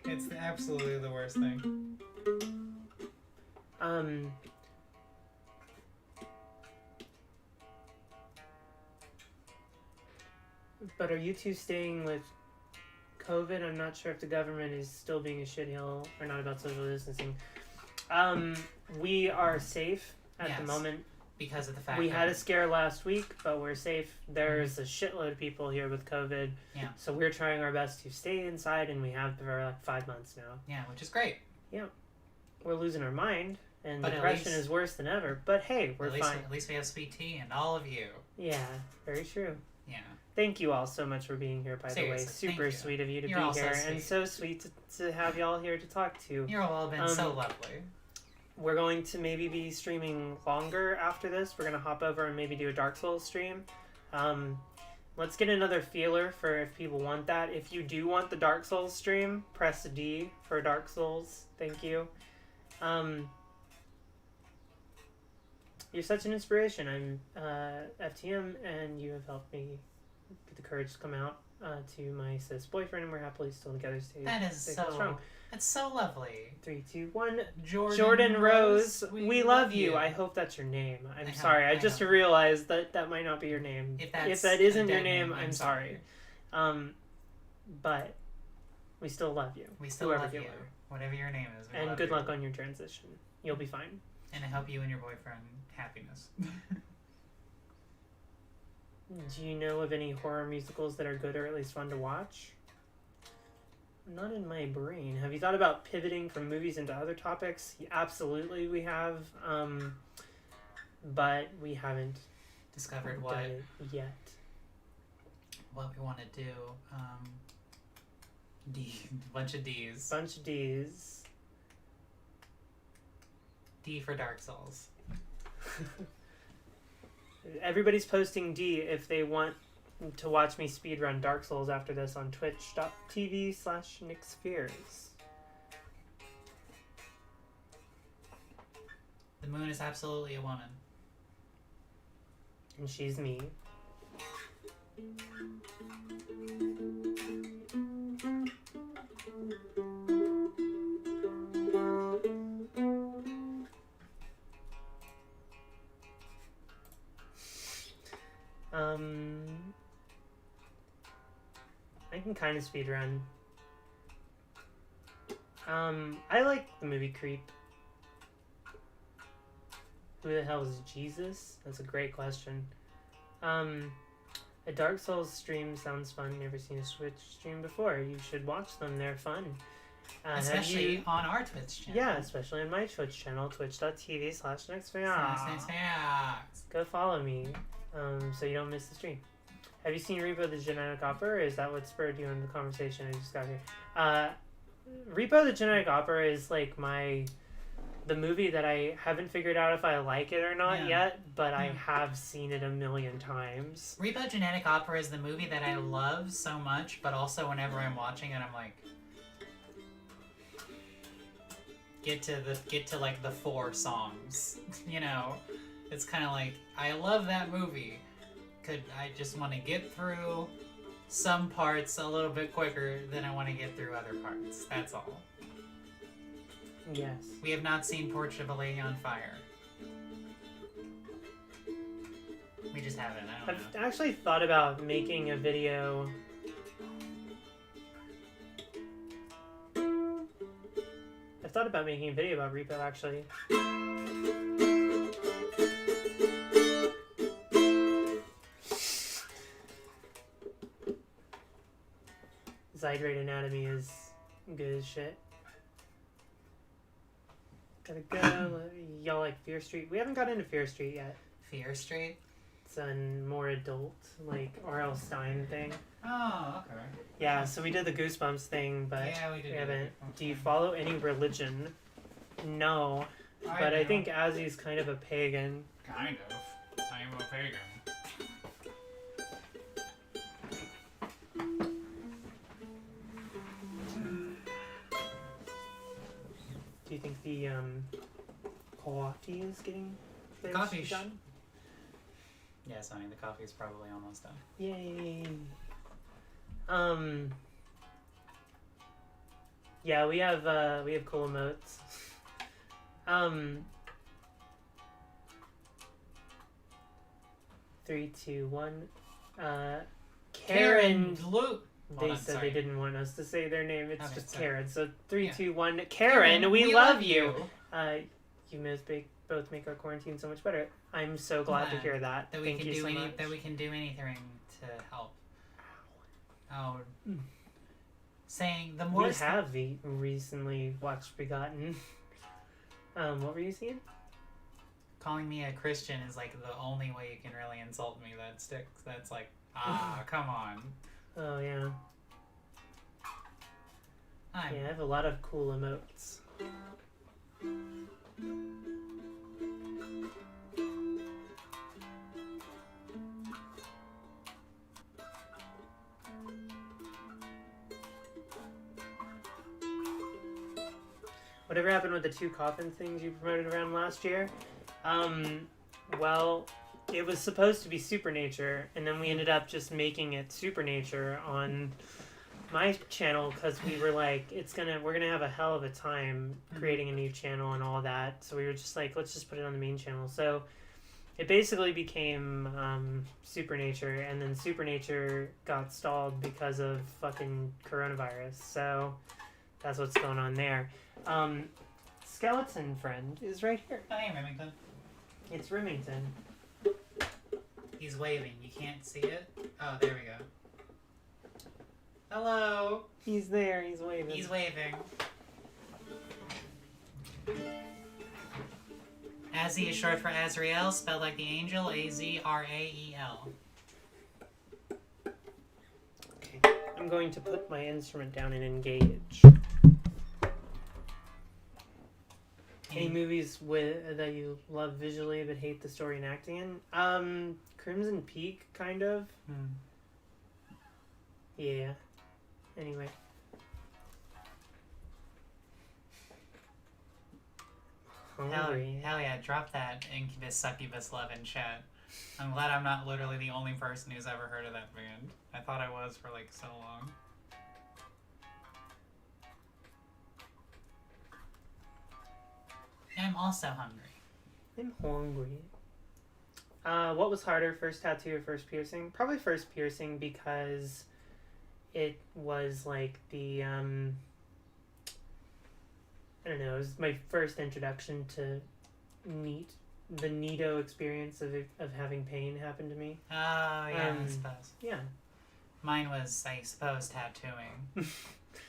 it's absolutely the worst thing. But are you two staying with COVID? I'm not sure if the government is still being a shitheel or not about social distancing. We are safe at the moment. because of the fact we that had a scare last week, but we're safe. There's a shitload of people here with COVID. Yeah. So we're trying our best to stay inside, and we have for like 5 months now. Yeah, which is great. We're losing our mind, and But at depression least- is worse than ever. But hey, we're fine. At least we have sweet tea and all of you. Yeah, very true. Yeah. Thank you all so much for being here, by Seriously, the way. Super thank you. sweet of you to You're be all so here, sweet. and so sweet to have y'all here to talk to. You've all been so lovely. We're going to maybe be streaming longer after this. We're going to hop over and maybe do a Dark Souls stream. Let's get another feeler for if people want that. If you do want the Dark Souls stream, press D for Dark Souls. Thank you. You're such an inspiration. I'm FTM, and you have helped me get the courage to come out to my cis boyfriend, and we're happily still together. Stay That is stay so strong. That's so lovely. 3, 2, 1. Jordan Rose, we love you. I hope that's your name. I'm sorry. I just realized that might not be your name. If that isn't a your dead name, I'm sorry. But we still love you. We still whoever love you. are. Whatever your name is. We And love good you. luck on your transition. You'll be fine. And I hope you and your boyfriend happiness. Do you know of any horror musicals that are good or at least fun to watch? Not in my brain. Have you thought about pivoting from movies into other topics? Absolutely, we have. But we haven't Discovered done it yet. what we want to do. Bunch of D's. Bunch of D's. D for Dark Souls. Everybody's posting D if they want to watch me speedrun Dark Souls after this on twitch.tv/NickSpheres. The moon is absolutely a woman. And she's me. I can kind of speedrun. I like the movie Creep. Who the hell is Jesus? That's a great question. A Dark Souls stream sounds fun. Never seen a Switch stream before. You should watch them. They're fun. Especially on our Twitch channel. Yeah, especially on my Twitch channel, twitch.tv/nextfans. Nice. Go follow me, so you don't miss the stream. Have you seen Repo the Genetic Opera? Is that what spurred you into the conversation? I just got here. Repo the Genetic Opera is like the movie that I haven't figured out if I like it or not yet, but I have seen it a million times. Repo Genetic Opera is the movie that I love so much, but also whenever I'm watching it, I'm like, get to like the 4 songs, you know? It's kind of like, I love that movie. I just want to get through some parts a little bit quicker than I want to get through other parts. That's all. Yes. We have not seen Portrait of a Lady on Fire. We just haven't. I don't I've know. actually thought about making a video. I've thought about making a video about Repo, actually. Zydrate Anatomy is good as shit. Gotta go. Y'all like Fear Street? We haven't got into Fear Street yet. Fear Street? It's a more adult, like R.L. Stein thing. Oh, okay. Yeah, so we did the Goosebumps thing, but Yeah, we did. we haven't. Do you follow any religion? No, but I think Azzy's kind of a pagan. Kind of. I am a pagan. Do you think the coffee is getting finished? Coffee done? Yes, honey, the coffee is probably almost done. Yay. Yeah, we have cool emotes. 3, 2, 1. Karen. Luke. They said they didn't want us to say their name. It's just sorry. Karen. So 3, Yeah. 2, 1. Karen, we love you. You most both make our quarantine so much better. I'm so glad to hear that. That we Thank can you do so any much. that we can do anything to help. Oh, saying the more We have recently watched Begotten. What were you seeing? calling me a Christian is like the only way you can really insult me that sticks. That's like, come on. Oh yeah. I'm Yeah, I have a lot of cool emotes. Whatever happened with the 2 coffin things you promoted around last year? Well, it was supposed to be Supernature, and then we ended up just making it Supernature on my channel because we were like, we're gonna have a hell of a time creating a new channel and all that. So we were just like, let's just put it on the main channel. So it basically became Supernature, and then Supernature got stalled because of fucking coronavirus. So that's what's going on there. Skeleton friend is right here. Oh, hey, Remington. It's Remington. He's waving. You can't see it? Oh, there we go. Hello. He's there. He's waving. He's waving. Azzy is short for Azrael, spelled like the angel, Azrael. Okay. I'm going to put my instrument down and engage. Any movies that you love visually but hate the story and acting in? Crimson Peak, kind of. Yeah. Anyway. Hungry. Hell yeah, drop that Incubus Succubus love in chat. I'm glad I'm not literally the only person who's ever heard of that band. I thought I was for like so long. I'm also hungry. I'm hungry. What was harder, first tattoo or first piercing? Probably first piercing because it was like the, I don't know, it was my first introduction to the neato experience of having pain happen to me. Oh, yeah, I suppose. Yeah. Mine was, I suppose, tattooing.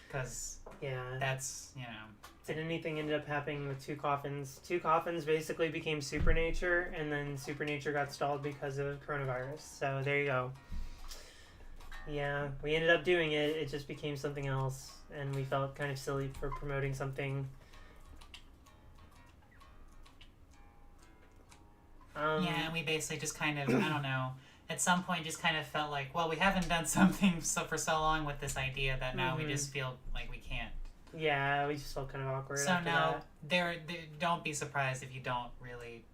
Because Yeah. that's, you know. Did anything end up happening with 2 coffins? 2 coffins basically became Supernature, and then Supernature got stalled because of coronavirus. So there you go. Yeah, we ended up doing it. It just became something else, and we felt kind of silly for promoting something. Yeah, and we basically just kind of, I don't know, at some point just kind of felt like, well, we haven't done something for so long with this idea that now we just feel like we can't. Yeah, we just felt kind of awkward. So after now, that. don't be surprised if you don't really.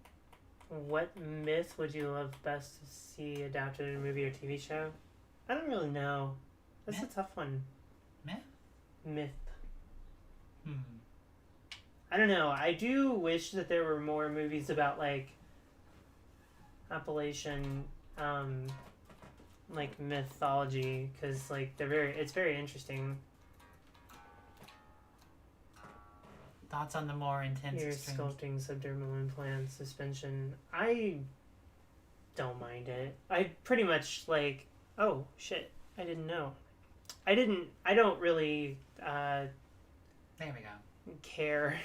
What myth would you love best to see adapted in a movie or TV show? I don't really know. That's Myth? a tough one. Myth. I don't know. I do wish that there were more movies about like Appalachian, like mythology, because like it's very interesting. Thoughts on the more intense Ear extremes? sculpting, subdermal implant, suspension. I don't mind it. I pretty much like. Oh shit! I didn't know. I don't really There we go. care.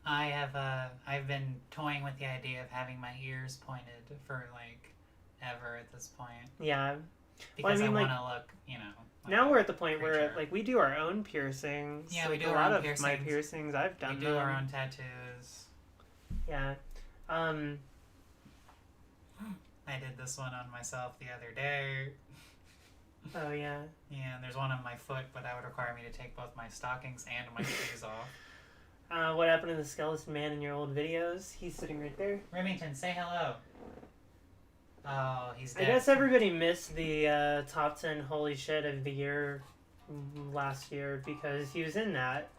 I've been toying with the idea of having my ears pointed for like ever at this point. Yeah. Because Well, I mean, I want to look, you know. Like now we're at the point where creature. like we do our own piercings. Yeah, we like, do a our lot own of my piercings. I've done We do them. our own tattoos. Yeah. I did this one on myself the other day. Oh yeah. Yeah, and there's one on my foot, but that would require me to take both my stockings and my shoes off. What happened to the skeleton man in your old videos? He's sitting right there. Remington, say hello. Oh, he's dead. I guess everybody missed the top 10 holy shit of the year last year because he was in that,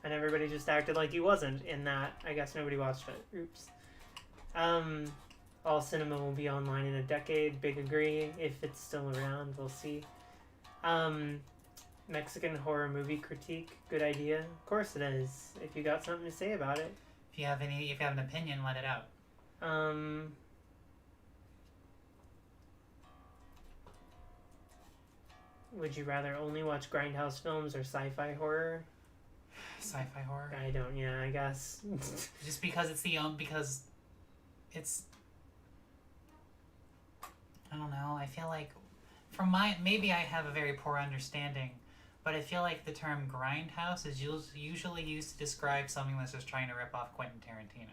and everybody just acted like he wasn't in that. I guess nobody watched it. Oops. All cinema will be online in a decade. Big agree. If it's still around, we'll see. Mexican horror movie critique. Good idea. Of course it is. If you got something to say about it. If If you have an opinion, let it out. Would you rather only watch grindhouse films or sci-fi horror? Sci-fi horror. I don't. Yeah, I guess. Just because because it's. I don't know. I feel like, maybe I have a very poor understanding, but I feel like the term grindhouse is usually used to describe something that's just trying to rip off Quentin Tarantino.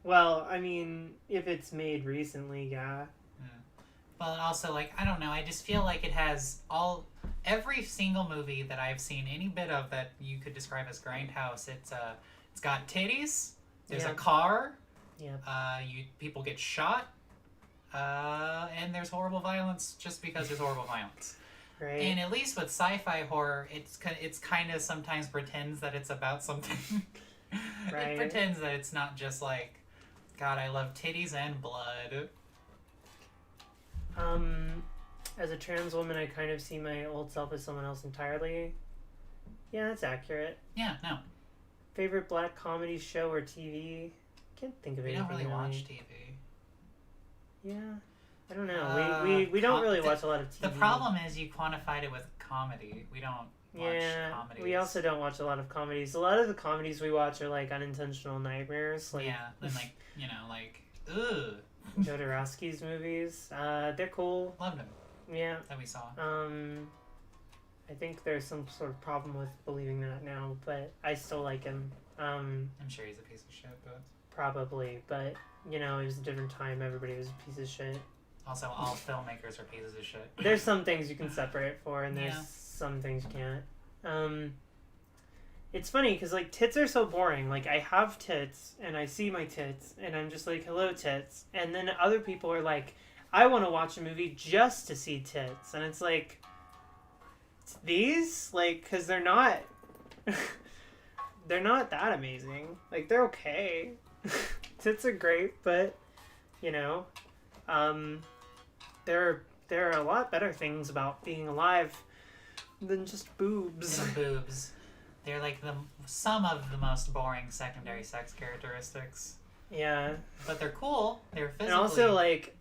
Well, I mean, if it's made recently, yeah. Well, also, like, I don't know, I just feel like it has every single movie that I've seen any bit of that you could describe as grindhouse, it's got titties, there's a car, people get shot, and there's horrible violence just because there's horrible violence. Right. And at least with sci-fi horror, it's kind of sometimes pretends that it's about something. Right. It pretends that it's not just like, God, I love titties and blood. As a trans woman, I kind of see my old self as someone else entirely. Yeah, that's accurate. Yeah, no. Favorite black comedy show or TV? Can't think of anything. We don't really watch TV. Yeah, I don't know. We don't really watch a lot of TV. The problem is you quantified it with comedy. We don't watch comedies. We also don't watch a lot of comedies. A lot of the comedies we watch are like unintentional nightmares. Like, yeah, and ugh. Jodorowsky's movies. They're cool. Loved them. Yeah. That we saw. I think there's some sort of problem with believing that now, but I still like him. I'm sure he's a piece of shit, but... Probably, but, it was a different time. Everybody was a piece of shit. Also, all filmmakers are pieces of shit. There's some things you can separate for, and there's some things you can't. It's funny, because, like, tits are so boring. Like, I have tits, and I see my tits, and I'm just like, hello, tits. And then other people are like, I want to watch a movie just to see tits. And it's like, these? Like, because they're not... they're not that amazing. Like, they're okay. Tits are great, but, there are a lot better things about being alive than just boobs. Boobs. They're like some of the most boring secondary sex characteristics. Yeah. But they're cool. They're physically... And also, like,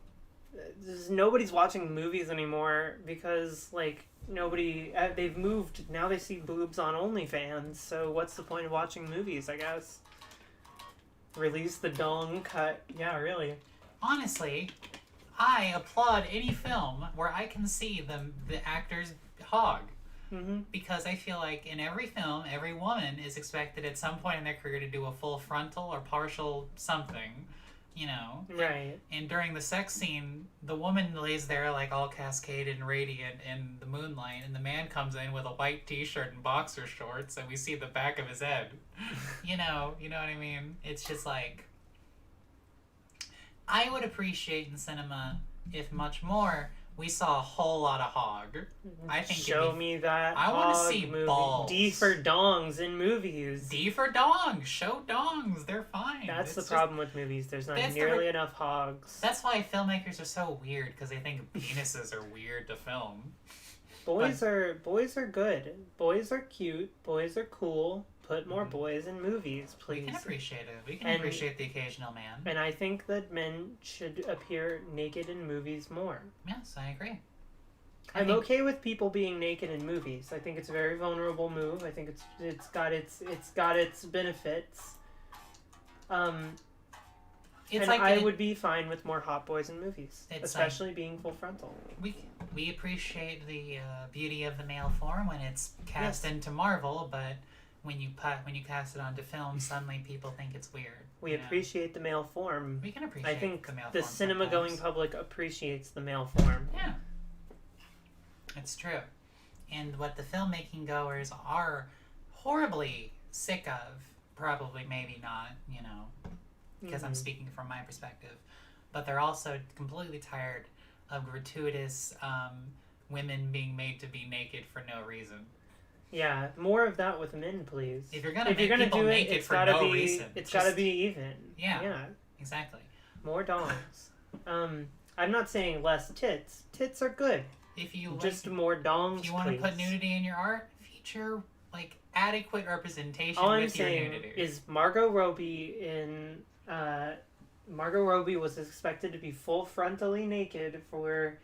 nobody's watching movies anymore because, like, they've moved, now they see boobs on OnlyFans, so what's the point of watching movies, I guess? Release the dong cut. Yeah, really. Honestly, I applaud any film where I can see the actor's hog. Mm-hmm. Because I feel like in every film, every woman is expected at some point in their career to do a full frontal or partial something, Right. And during the sex scene, the woman lays there like all cascaded and radiant in the moonlight, and the man comes in with a white t-shirt and boxer shorts, and we see the back of his head. You know what I mean? It's just like... I would appreciate in cinema, if much more, we saw a whole lot of hog. I think Show me that. I want to see movie. balls. D for dongs in movies. D for dongs. Show dongs. They're fine. That's the problem with movies. There's not nearly enough hogs. That's why filmmakers are so weird, because they think penises are weird to film. Boys are good. Boys are cute. Boys are cool. Put more boys in movies, please. We can appreciate it. We can appreciate the occasional man. And I think that men should appear naked in movies more. Yes, I agree. I'm okay with people being naked in movies. I think it's a very vulnerable move. I think it's got its benefits. I would be fine with more hot boys in movies, especially being full frontal. We appreciate the beauty of the male form when it's cast into Marvel, but when you cast it onto film, suddenly people think it's weird. We appreciate the male form. We can appreciate the male form. I think the cinema-going public appreciates the male form. Yeah. It's true. And what the filmmaking goers are horribly sick of, probably maybe not, because I'm speaking from my perspective, but they're also completely tired of gratuitous women being made to be naked for no reason. Yeah, more of that with men, please. If you're gonna do it, it's gotta be even. Yeah. Exactly. More dongs. I'm not saying less tits. Tits are good. If you just more dongs, if you want to put nudity in your art, feature like adequate representation All I'm with your saying nudity. is Margot Robbie Margot Robbie was expected to be full frontally naked for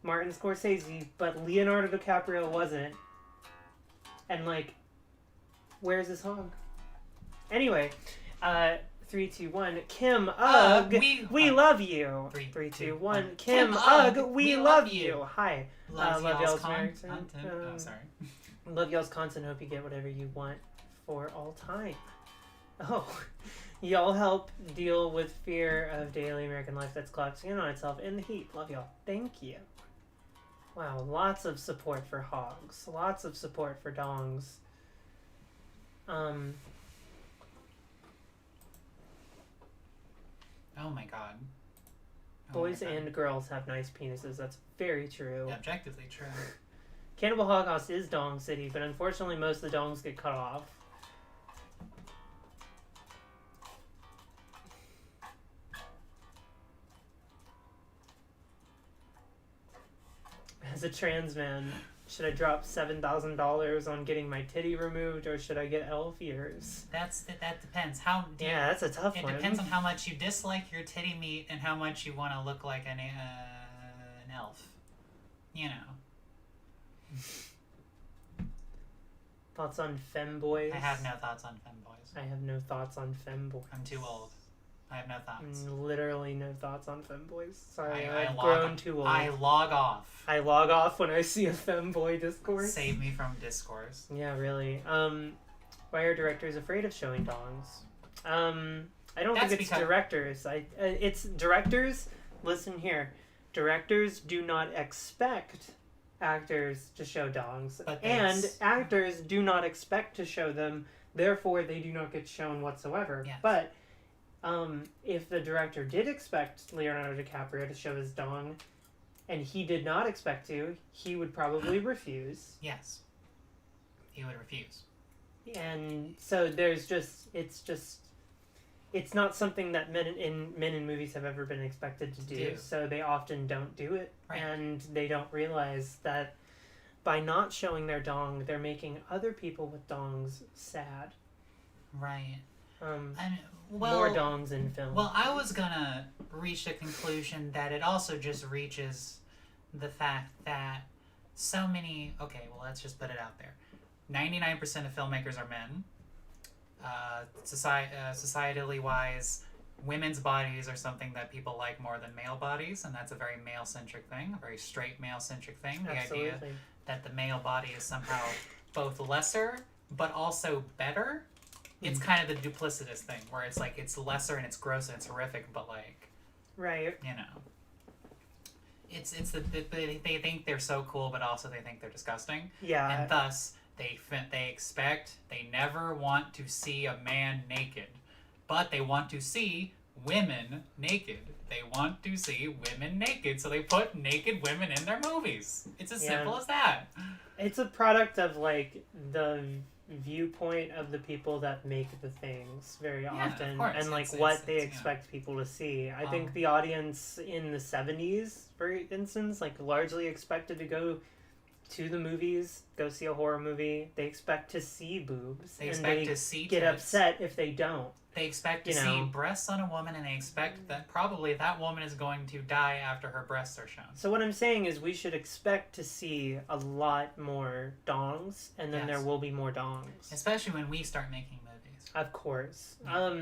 Martin Scorsese, but Leonardo DiCaprio wasn't. And like, where's his hog? Anyway, 3, 2, 1. Kim Ugg, we love you. 3, 2, 1. Kim Ugg, we love you. Hi. Love y'all's content. American. Sorry. Love y'all's content. Hope you get whatever you want for all time. Oh, y'all help deal with fear of daily American life that's collapsing in on itself in the heat. Love y'all. Thank you. Wow, lots of support for hogs. Lots of support for dongs. Oh my god. Boys and girls have nice penises. That's very true. Yeah, objectively true. Cannibal Holocaust is Dong City, but unfortunately most of the dongs get cut off. As a trans man, should I drop $7,000 on getting my titty removed, or should I get elf ears? That depends. That's a tough one. It depends on how much you dislike your titty meat and how much you want to look like an elf. You know. Thoughts on femboys? I have no thoughts on femboys. I have no thoughts on femboys. I'm too old. I have no thoughts. Literally no thoughts on femboys. Sorry, I've grown grown too old. I log off. I log off when I see a femboy discourse. Save me from discourse. Yeah, really. Why are directors afraid of showing dongs? I don't think it's directors. It's directors. Listen here, directors do not expect actors to show dongs, and actors do not expect to show them. Therefore, they do not get shown whatsoever. Yes. But if the director did expect Leonardo DiCaprio to show his dong, and he did not expect to, he would probably refuse. Yes. He would refuse. And so it's not something that men in movies have ever been expected to do. So they often don't do it. Right. And they don't realize that by not showing their dong, they're making other people with dongs sad. Right. More dongs in film. Well, I was gonna reach the conclusion that it also just reaches the fact that so many... Okay, well, let's just put it out there. 99% of filmmakers are men. Societally wise, women's bodies are something that people like more than male bodies, and that's a very male-centric thing, a very straight male-centric thing. Absolutely. The idea that the male body is somehow both lesser, but also better. It's kind of the duplicitous thing, where it's like, it's lesser and it's gross and it's horrific, but like... Right. You know. They think they're so cool, but also they think they're disgusting. Yeah. And thus, they never want to see a man naked, but they want to see women naked. They want to see women naked, so they put naked women in their movies. It's as simple as that. It's a product of, like, the viewpoint of the people that make the things very often, and like what they expect people to see. I think the audience in the 70s, for instance, like largely expected to go to the movies, go see a horror movie. They expect to see boobs. They expect to see get upset if they don't. They expect to see breasts on a woman, and they expect that probably that woman is going to die after her breasts are shown. So what I'm saying is we should expect to see a lot more dongs, and then there will be more dongs. Especially when we start making movies. Of course. Yeah.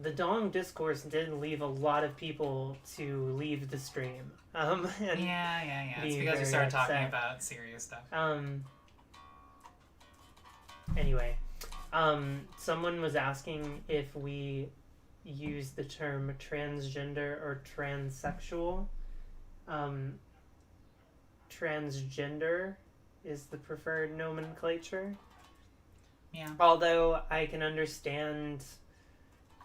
The dong discourse did leave a lot of people to leave the stream. And It's because we started talking about serious stuff. Anyway. Someone was asking if we use the term transgender or transsexual. Transgender is the preferred nomenclature. Yeah. Although I can understand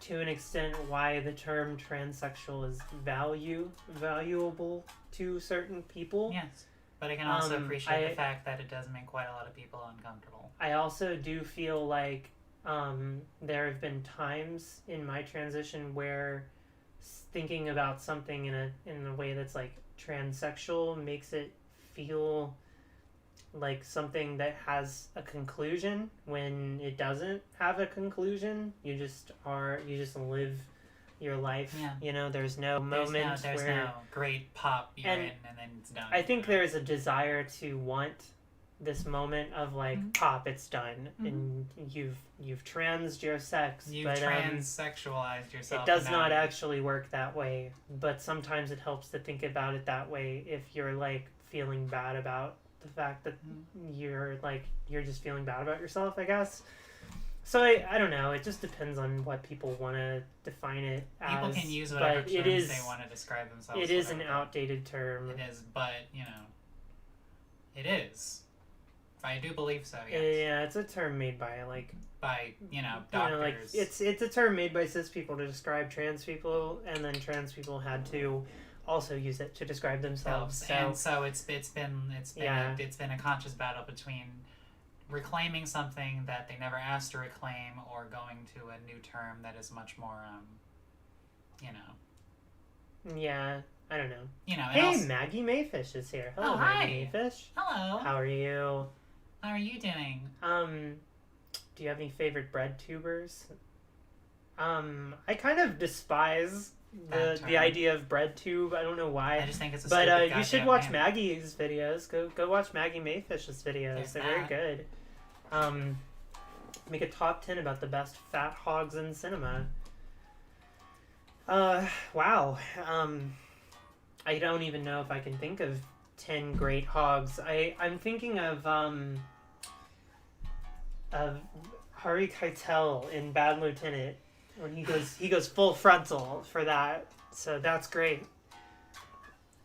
to an extent why the term transsexual is valuable to certain people. Yes. But I can also appreciate the fact that it does make quite a lot of people uncomfortable. I also do feel like there have been times in my transition where thinking about something in a way that's like transsexual makes it feel like something that has a conclusion when it doesn't have a conclusion. You just live your life. Yeah. You know, there's no moment There's where no great pop you're in and then it's done. I think there's a desire to want this moment of like pop, it's done, and you've transed your sex. You've but, transsexualized yourself. It does not actually work that way, but sometimes it helps to think about it that way if you're like feeling bad about the fact that you're just feeling bad about yourself, I guess. So I don't know. It just depends on what people want to define it as. People can use whatever terms they want to describe themselves. It is an outdated term. It is, but it is. I do believe so. Yes. Yeah, it's a term made by doctors. It's a term made by cis people to describe trans people, and then trans people had to also use it to describe themselves. And so it's been a conscious battle between reclaiming something that they never asked to reclaim, or going to a new term that is much more, Yeah, I don't know. Hey, Maggie Mayfish is here. Hello, hi. Maggie Mayfish. Hello. How are you? How are you doing? Do you have any favorite bread tubers? I kind of despise the idea of bread tube. I don't know why. I just think it's a but you should watch name. Maggie's videos. Go watch Maggie Mayfish's videos. They're very good. Make a top 10 about the best fat hogs in cinema. Wow. I don't even know if I can think of 10 great hogs. I'm thinking of Harvey Keitel in Bad Lieutenant when he goes full frontal for that. So that's great.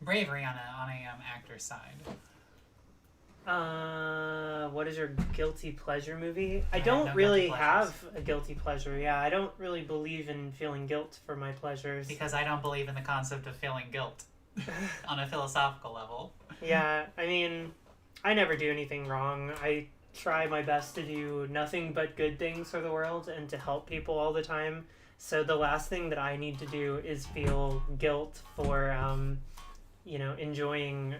Bravery on a actor's side. What is your guilty pleasure movie? I have don't no really guilty have a guilty pleasure. Yeah, I don't really believe in feeling guilt for my pleasures. Because I don't believe in the concept of feeling guilt on a philosophical level. Yeah, I mean, I never do anything wrong. I try my best to do nothing but good things for the world and to help people all the time. So the last thing that I need to do is feel guilt for, enjoying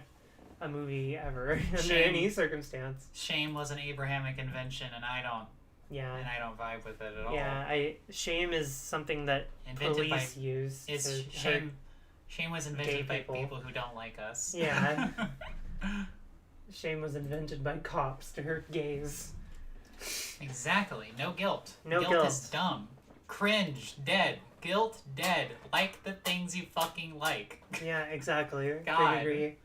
a movie ever under any circumstance. Shame was an Abrahamic invention, and I don't. Yeah. And I don't vibe with it at all. Yeah, shame is something that police use. Shame was invented by people who don't like us. Yeah. Shame was invented by cops to hurt gays. Exactly. No guilt. No guilt. Guilt is dumb. Cringe. Dead. Guilt. Dead. Like the things you fucking like. Yeah, exactly. God. I agree.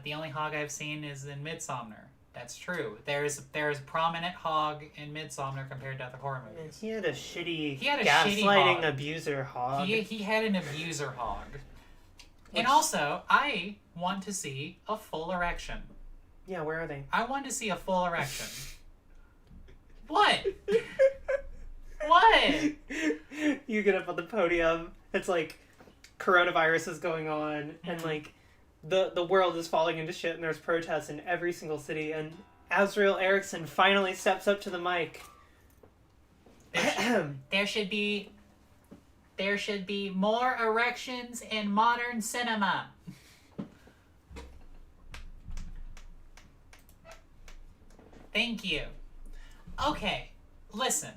The only hog I've seen is in Midsommar. That's true. There's a prominent hog in Midsommar compared to other horror movies. He had a shitty gaslighting hog. Abuser hog. He had an abuser hog. And also, I want to see a full erection. Yeah, where are they? I want to see a full erection. What? What? You get up on the podium. It's like coronavirus is going on, and like the world is falling into shit, and there's protests in every single city. And Azrael Erickson finally steps up to the mic. There should be more erections in modern cinema. Thank you. Okay, listen.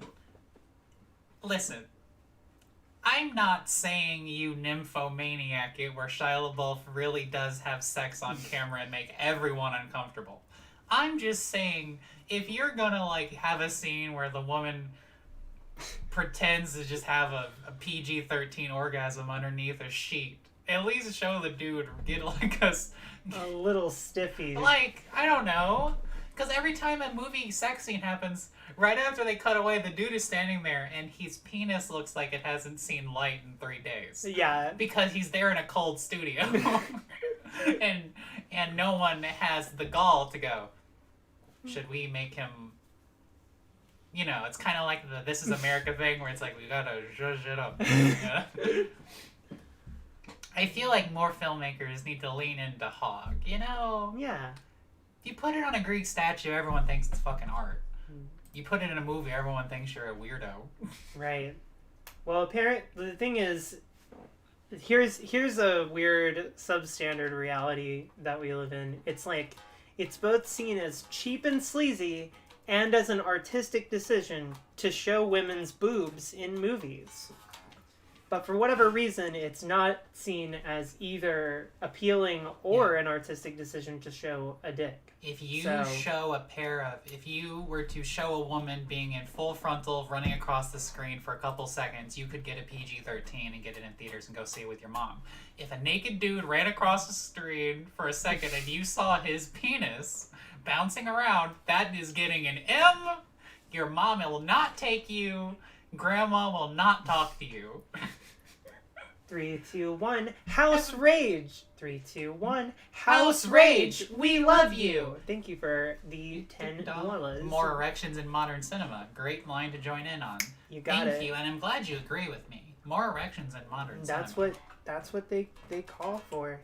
I'm not saying you nymphomaniac it where Shia LaBeouf really does have sex on camera and make everyone uncomfortable. I'm just saying, if you're gonna have a scene where the woman pretends to just have a PG-13 orgasm underneath a sheet, at least show the dude get a little stiffy. I don't know. Because every time a movie sex scene happens, right after they cut away, the dude is standing there and his penis looks like it hasn't seen light in 3 days. Yeah. Because he's there in a cold studio. and no one has the gall to go, should we make him... it's kind of like the This Is America thing where it's like, we gotta zhuzh it up. I feel like more filmmakers need to lean into hog, Yeah. If you put it on a Greek statue, everyone thinks it's fucking art. You put it in a movie, everyone thinks you're a weirdo. Right. Well, the thing is, here's a weird substandard reality that we live in. It's like, it's both seen as cheap and sleazy and as an artistic decision to show women's boobs in movies. But for whatever reason, it's not seen as either appealing or an artistic decision to show a dick. If you if you were to show a woman being in full frontal running across the screen for a couple seconds, you could get a PG-13 and get it in theaters and go see it with your mom. If a naked dude ran across the screen for a second and you saw his penis bouncing around, that is getting an M. Your mom will not take you. Grandma will not talk to you. 3, 2, 1, House Rage! 3, 2, 1, House Rage! We love you! Thank you for the $10. More erections in modern cinema. Great line to join in on. You got it. Thank you, and I'm glad you agree with me. More erections in modern cinema. That's what they call for.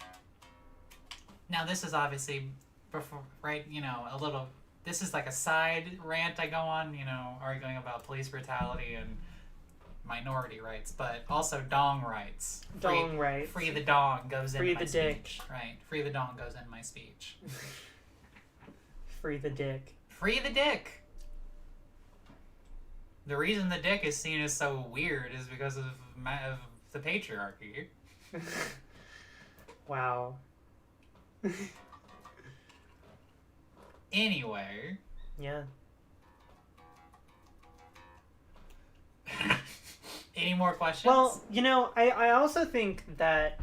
Now this is obviously before, right? You know, a little. This is like a side rant I go on. You know, arguing about police brutality and minority rights, but also dong rights. Free the dong goes in my speech. Free the dick. Right. Free the dong goes in my speech. Free the dick. Free the dick. The reason the dick is seen as so weird is because of the patriarchy. Wow. Anyway. Yeah. Any more questions? Well, you know, I also think that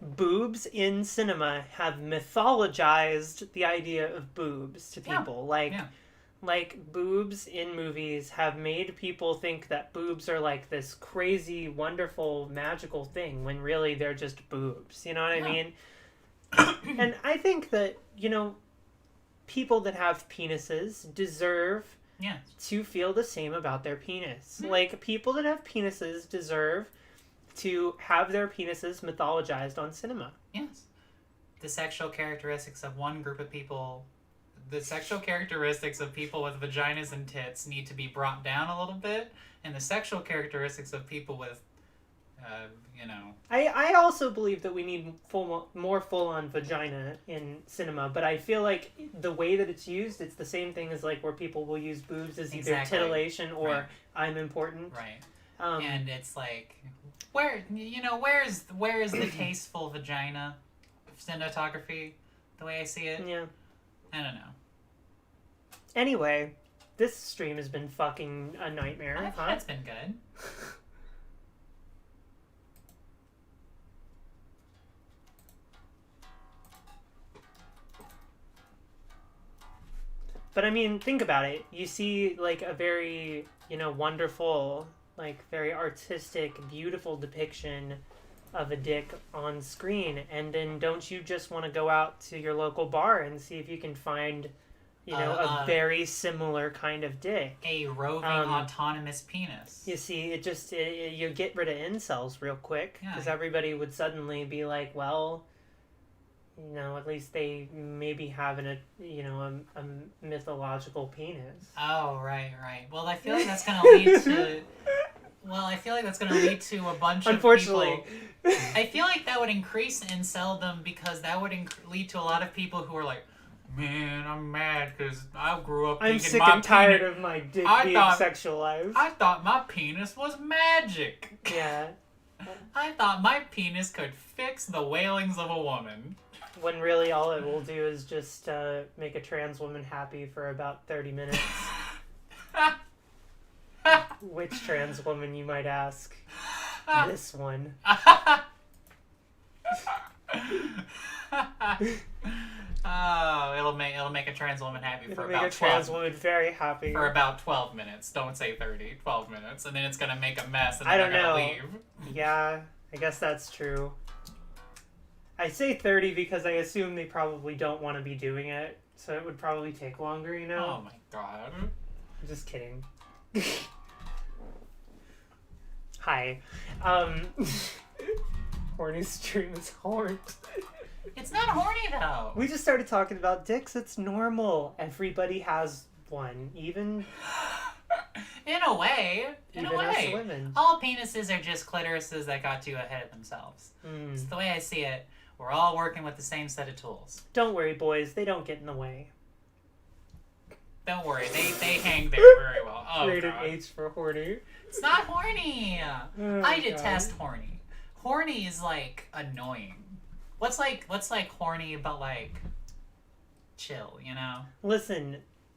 boobs in cinema have mythologized the idea of boobs to people. Like boobs in movies have made people think that boobs are like this crazy, wonderful, magical thing when really they're just boobs. You know what I mean? And I think that, you know, people that have penises deserve to feel the same about their penis. Mm-hmm. Like, people that have penises deserve to have their penises mythologized on cinema. Yes. The sexual characteristics of one group of people, the sexual characteristics of people with vaginas and tits need to be brought down a little bit, and the sexual characteristics of people with, you know... I also believe that we need more full-on vagina in cinema, but I feel like the way that it's used, it's the same thing as like where people will use boobs as either titillation or I'm important. Right. And it's like, where's the tasteful vagina cinematography, the way I see it? Yeah. I don't know. Anyway, this stream has been fucking a nightmare. I thought it's been good. But I mean, think about it. You see, like, a very, you know, wonderful, like, very artistic, beautiful depiction of a dick on screen, and then don't you just want to go out to your local bar and see if you can find, you know, a very similar kind of dick? A roving autonomous penis. You see, you get rid of incels real quick, because everybody would suddenly be like, well... You know, at least they maybe have a mythological penis. Oh, right. Well, I feel like that's going to lead to... a bunch of people... I feel like that would increase inceldom because that would lead to a lot of people who are like, man, I'm mad because I grew up thinking I'm sick and tired of my dick being sexualized. I thought my penis was magic. Yeah. I thought my penis could fix the wailings of a woman. When really all it will do is just make a trans woman happy for about 30 minutes. Which trans woman, you might ask? This one. Oh, it'll make a trans woman happy for about 12 minutes. Trans woman very happy. For about 12 minutes. Don't say 30. 12 minutes. And then it's going to make a mess and then they're going to leave. Yeah, I guess that's true. I say 30 because I assume they probably don't want to be doing it, so it would probably take longer, you know? Oh my god. I'm just kidding. Hi. Horny stream is horned. It's not horny, though. We just started talking about dicks. It's normal. Everybody has one. Even... In a way. In Even a us way. women. All penises are just clitorises that got too ahead of themselves. It's the way I see it. We're all working with the same set of tools. Don't worry, boys. They don't get in the way. Don't worry. They hang there very well. Oh, Rated God. H for horny. It's not horny. Oh, I detest horny. Horny is like annoying. What's like horny but like chill, you know? Listen,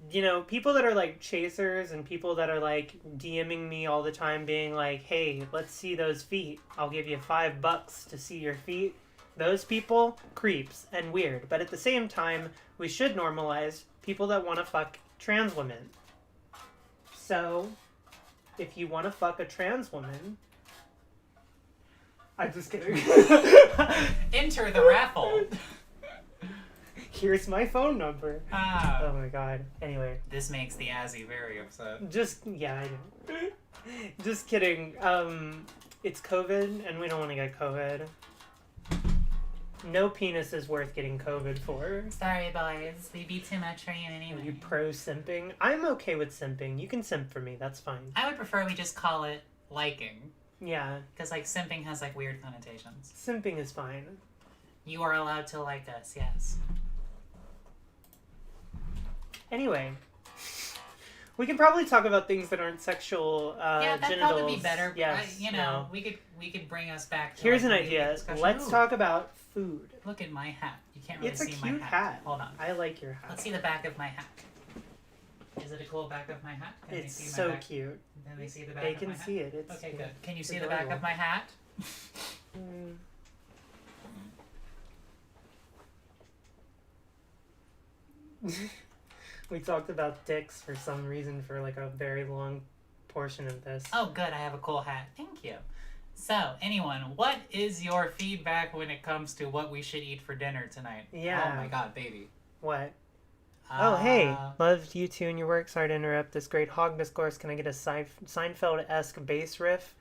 you know, people that are like chasers and people that are like DMing me all the time being like, hey, let's see those feet. I'll give you $5 to see your feet. Those people, creeps and weird. But at the same time, we should normalize people that want to fuck trans women. So, if you want to fuck a trans woman... I'm just kidding. Enter the raffle. Here's my phone number. Ah. Oh my god. Anyway. This makes the Azzy very upset. Yeah, I know. Just kidding. It's COVID, and we don't want to get COVID. No penis is worth getting COVID for. Sorry, boys. We be too much for you anyway. Are you pro simping? I'm okay with simping. You can simp for me. That's fine. I would prefer we just call it liking. Yeah. Because, like, simping has, like, weird connotations. Simping is fine. You are allowed to like us, yes. Anyway. We can probably talk about things that aren't sexual yeah, that'd genitals. probably be better. Yes, no. we could bring us back to Here's like, an the idea. discussion. Let's Ooh, talk about food. Look at my hat. You can't really It's a see cute my hat. Hold on. I like your hat. Let's see the back of my hat. Is it a cool back of my hat? Can It's they see so my back? cute. Can they see the back They of can my hat? see it. It's Okay, good. Can you it's see the back of adorable. my hat? We talked about dicks for some reason for like a very long portion of this. Oh, good. I have a cool hat. Thank you. So, anyone, what is your feedback when it comes to what we should eat for dinner tonight? Yeah. Oh my god, baby. What? Oh, hey. Uh, Loved you two and your work. Sorry to interrupt this great hog discourse. Can I get a Seinfeld-esque bass riff?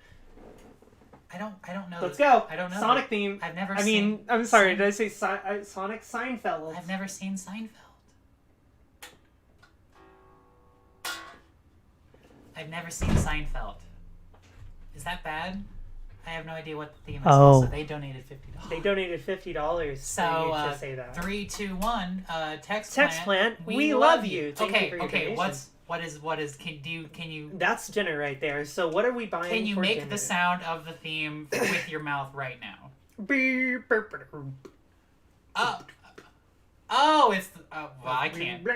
I don't know. Let's go. I don't know. Sonic theme. I've never I seen... mean, I'm sorry. Did I say Sonic Seinfeld? I've never seen Seinfeld. I've never seen Seinfeld. Is that bad? I have no idea what the theme is. Oh. Also, they donated $50. They donated $50 So, for you to say that. 3, 2, 1. Text Plant, we love you. Thank you for your okay. donation. What is? Can you? That's dinner right there. So what are we buying? Can you for make dinner? the sound of the theme with your mouth right now? Oh, it's. Well, I can't.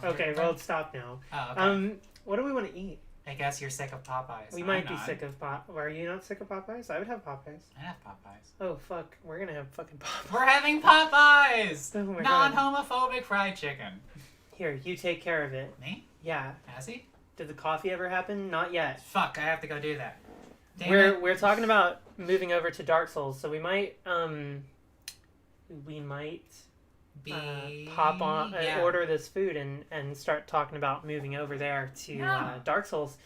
Okay, well, stop now. Oh, okay. What do we want to eat? I guess you're sick of Popeyes. We might be sick of Are you not sick of Popeyes? I would have Popeyes. I have Popeyes. Oh, fuck. We're gonna have fucking Popeyes. We're having Popeyes! Oh my God. Non-homophobic fried chicken. Here, you take care of it. Me? Yeah. Has he? Did the coffee ever happen? Not yet. Fuck, I have to go do that. Damn it. We're talking about moving over to Dark Souls, so we might pop on order this food and start talking about moving over there to Dark Souls.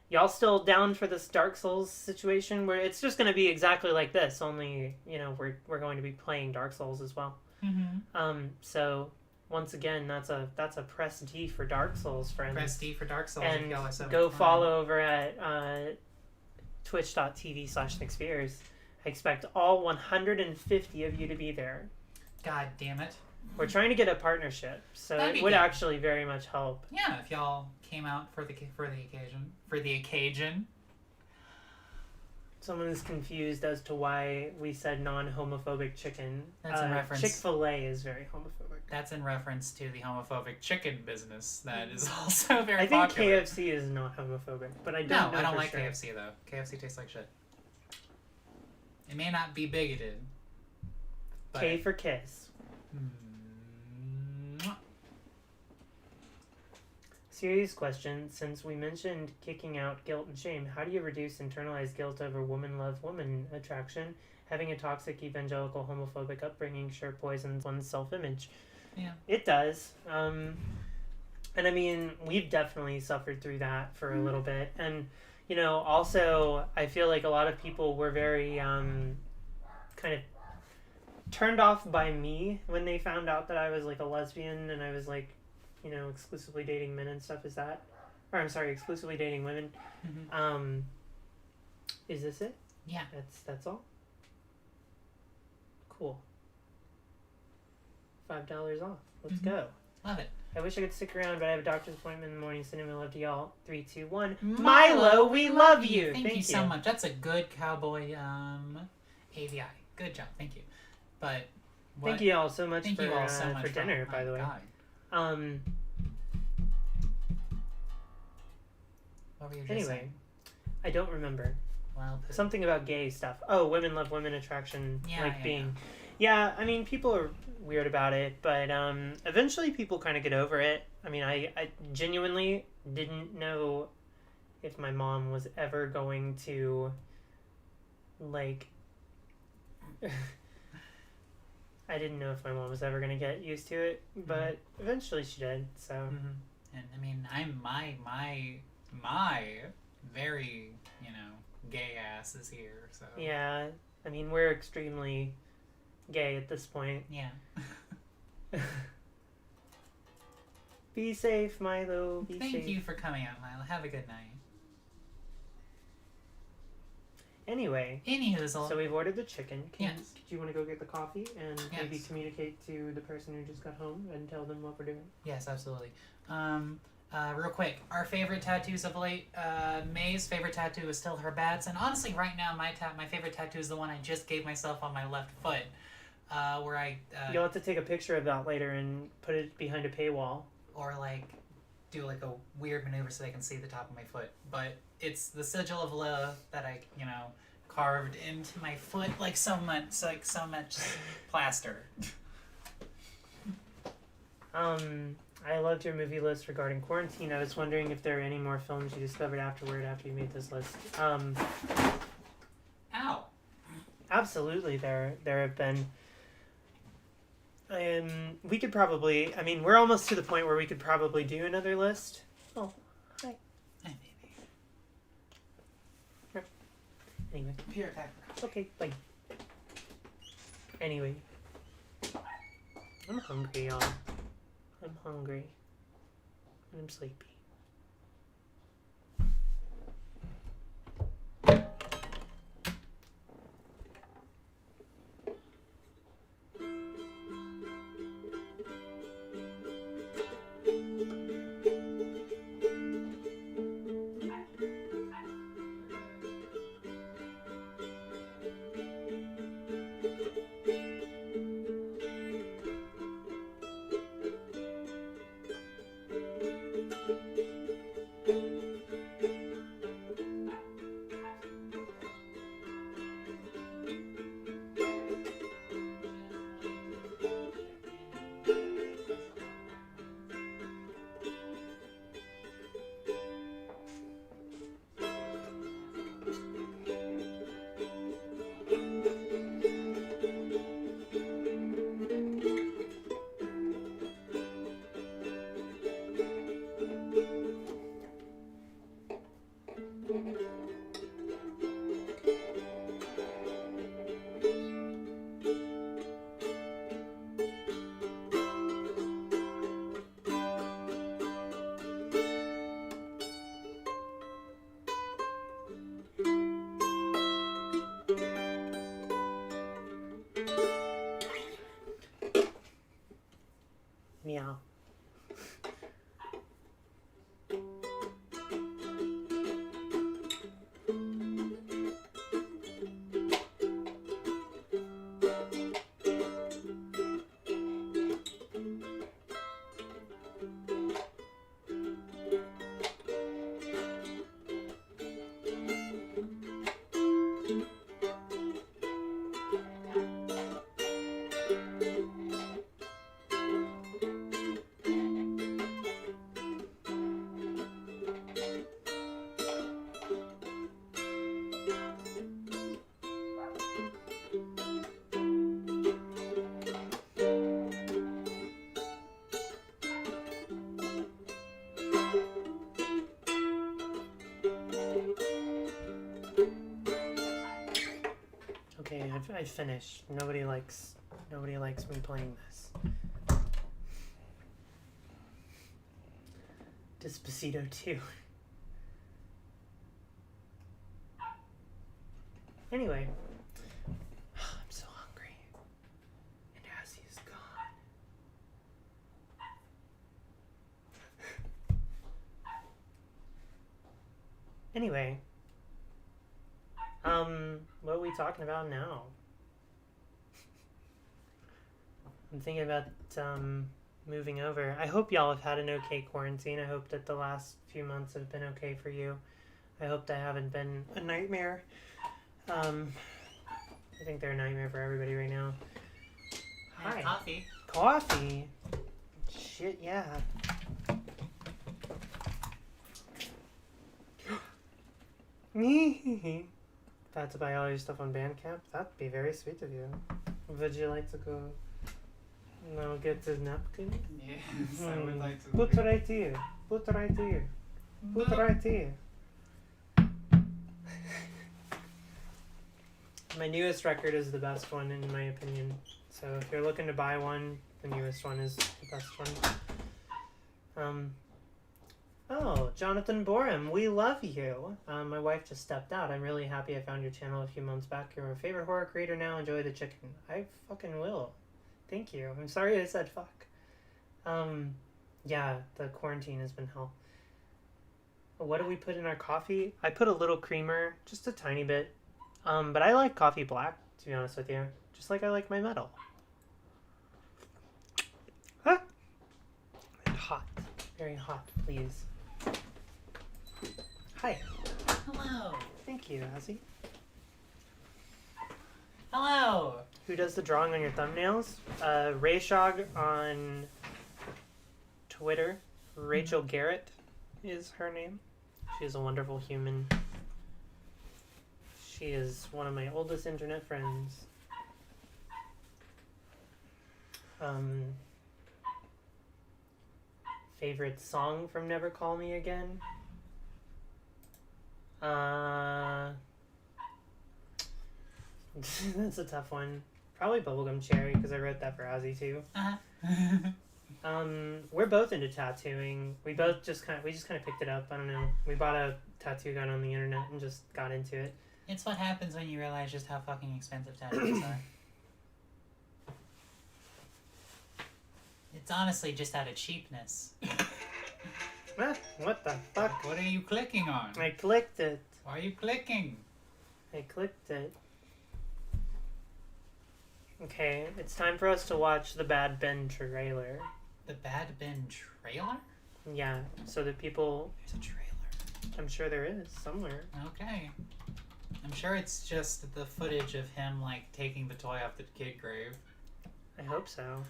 Y'all still down for this Dark Souls situation where it's just going to be exactly like this, only we're going to be playing Dark Souls as well. Mm-hmm. So once again, that's a press D for Dark Souls, friends. Press D for Dark Souls. And if y'all go follow over at twitch.tv/NickSpheres. I expect all 150 of you to be there. God damn it. We're trying to get a partnership, so That'd it be would good. actually very much help. Yeah, if y'all came out for the occasion. For the occasion. Someone is confused as to why we said non-homophobic chicken. That's in reference. Chick-fil-A is very homophobic. That's in reference to the homophobic chicken business that is also very I think popular. KFC is not homophobic, but I don't know No, I don't for like sure. KFC though. KFC tastes like shit. It may not be bigoted. But... K for kiss. Mwah. Serious question. Since we mentioned kicking out guilt and shame, how do you reduce internalized guilt over woman love woman attraction? Having a toxic evangelical homophobic upbringing sure poisons one's self-image. Yeah. It does. And I mean, we've definitely suffered through that for a little bit. And, also, I feel like a lot of people were very kind of turned off by me when they found out that I was like a lesbian and I was like, you know, exclusively dating men and stuff. Is that, or I'm sorry, exclusively dating women. Mm-hmm. Is this it? Yeah. That's all. Cool. $5 off. Let's go. Love it. I wish I could stick around, but I have a doctor's appointment in the morning. Sending my love to y'all. 3, 2, 1. Milo, we love you. Thank you so much. That's a good cowboy AVI. Good job. Thank you. But thank you all so much thank for you all so much for dinner, by the way. God. What were you just Anyway, saying? I don't remember. Well, Something about gay stuff. Oh, women love women attraction. Yeah. Yeah, I mean, people are weird about it, but eventually people kind of get over it. I mean, I genuinely didn't know if my mom was ever going to, like... I didn't know if my mom was ever going to get used to it, but eventually she did, so... And I mean, I'm my very, gay ass is here, so... Yeah, I mean, we're extremely gay at this point. Yeah. Be safe, Milo. Be safe. Thank you for coming out, Milo. Have a good night. Anyway, Anyhoozle. so we've ordered the chicken. Yes. Do you want to go get the coffee and maybe Yes. communicate to the person who just got home and tell them what we're doing? Yes, absolutely. Real quick, our favorite tattoos of late. May's favorite tattoo is still her bats, and honestly, right now, my favorite tattoo is the one I just gave myself on my left foot, where I You'll have to take a picture of that later and put it behind a paywall. or like do like a weird maneuver so they can see the top of my foot. But it's the sigil of love that I carved into my foot like so much plaster. I loved your movie list regarding quarantine. I was wondering if there are any more films you discovered after you made this list. Ow. Absolutely, there have been. We could probably. I mean, we're almost to the point where we could probably do another list. Oh, hi. Hey, baby. Anyway. Here, attack. Okay, bye. Anyway. I'm hungry, y'all. I'm hungry. And I'm sleepy. Meow. Okay, I finished. Nobody likes Nobody likes me playing this. Despacito 2. Anyway. I'm so hungry. And Azzy is gone. Anyway. What are we talking about now? I'm thinking about, moving over. I hope y'all have had an okay quarantine. I hope that the last few months have been okay for you. I hope they haven't been a nightmare. I think they're a nightmare for everybody right now. Hi. Coffee. Coffee? Shit, yeah. About to buy all your stuff on Bandcamp? That'd be very sweet of you. Would you like to go now get the napkin? Yes, I would like to. Put right here. Put right here. Put right here. My newest record is the best one in my opinion. So if you're looking to buy one, the newest one is the best one. Oh, Jonathan Borum, we love you. My wife just stepped out. I'm really happy I found your channel a few months back. You're my favorite horror creator now. Enjoy the chicken. I fucking will. Thank you. I'm sorry I said fuck. Yeah, the quarantine has been hell. What do we put in our coffee? I put a little creamer, just a tiny bit. But I like coffee black, to be honest with you. Just like I like my metal. Ah! And hot. Very hot, please. Hi. Hello. Thank you, Azzy. Hello. Who does the drawing on your thumbnails? Rayshog on Twitter. Rachel Garrett is her name. She's a wonderful human. She is one of my oldest internet friends. Favorite song from Never Call Me Again? That's a tough one. Probably Bubblegum Cherry, because I wrote that for Ozzy too. We're both into tattooing. We just kind of picked it up. I don't know. We bought a tattoo gun on the internet and just got into it. It's what happens when you realize just how fucking expensive tattoos are. It's honestly just out of cheapness. Ah, what the fuck? What are you clicking on? I clicked it. Why are you clicking? I clicked it. Okay, it's time for us to watch the Bad Ben trailer. The Bad Ben trailer? Yeah, so that people... There's a trailer. I'm sure there is, somewhere. Okay. I'm sure it's just the footage of him, like, taking the toy off the kid grave. I hope so.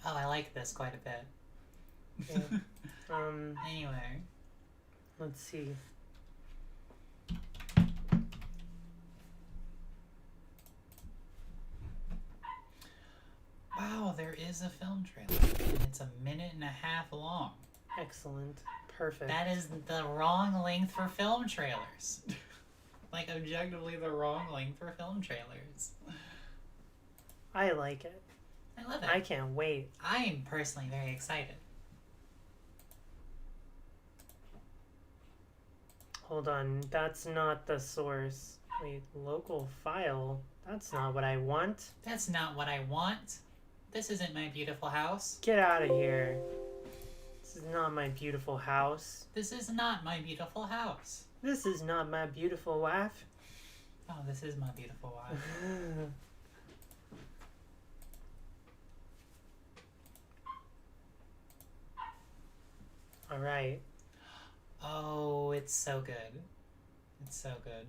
Oh, I like this quite a bit. Yeah. Anyway. Let's see. Wow, there is a film trailer. And it's 1.5 minutes long. Excellent. Perfect. That is the wrong length for film trailers. Like, objectively the wrong length for film trailers. I like it. I love it. I can't wait. I am personally very excited. Hold on, that's not the source. Wait, local file? That's not what I want. That's not what I want. This isn't my beautiful house. Get out of here. This is not my beautiful house. This is not my beautiful house. This is not my beautiful wife. Oh, this is my beautiful wife. All right. Oh, it's so good. It's so good.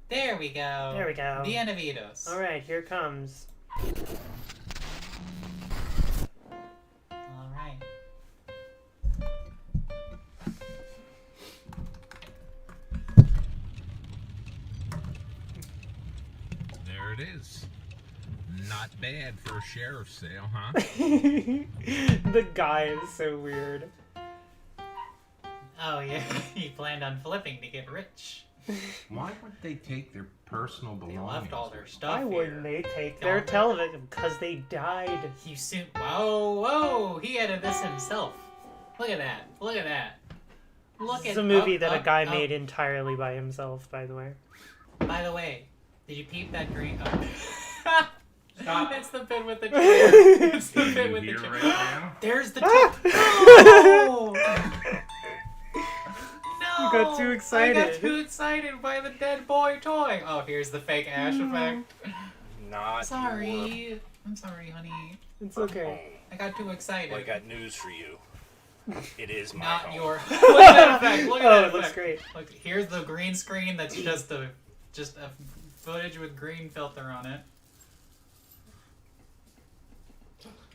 There we go. There we go. Bienvenidos. All right, here it comes. All right. There it is. Not bad for a sheriff's sale, huh? The guy is so weird. Oh, yeah. He planned on flipping to get rich. Why would they take their personal They belongings? left all their stuff Why here. wouldn't they take their television? Because they died. You soon. Whoa! He edited this himself. Look at that! Look at that! Look It's at a movie that a guy up. made entirely by himself, by the way. By the way, did you peep that green? Stop. It's the bit with the chair. It's the Can bit you with the hear chair. right now? There's the. Ah! No! No! You got too excited. I got too excited by the dead boy toy. Oh, here's the fake Ash effect. Not Sorry. I'm sorry, honey. It's okay. I got too excited. Well, I got news for you. It is my Not home. your. Look at that effect. Look at Oh, that it looks effect. great. Look, here's the green screen. That's just a footage with green filter on it.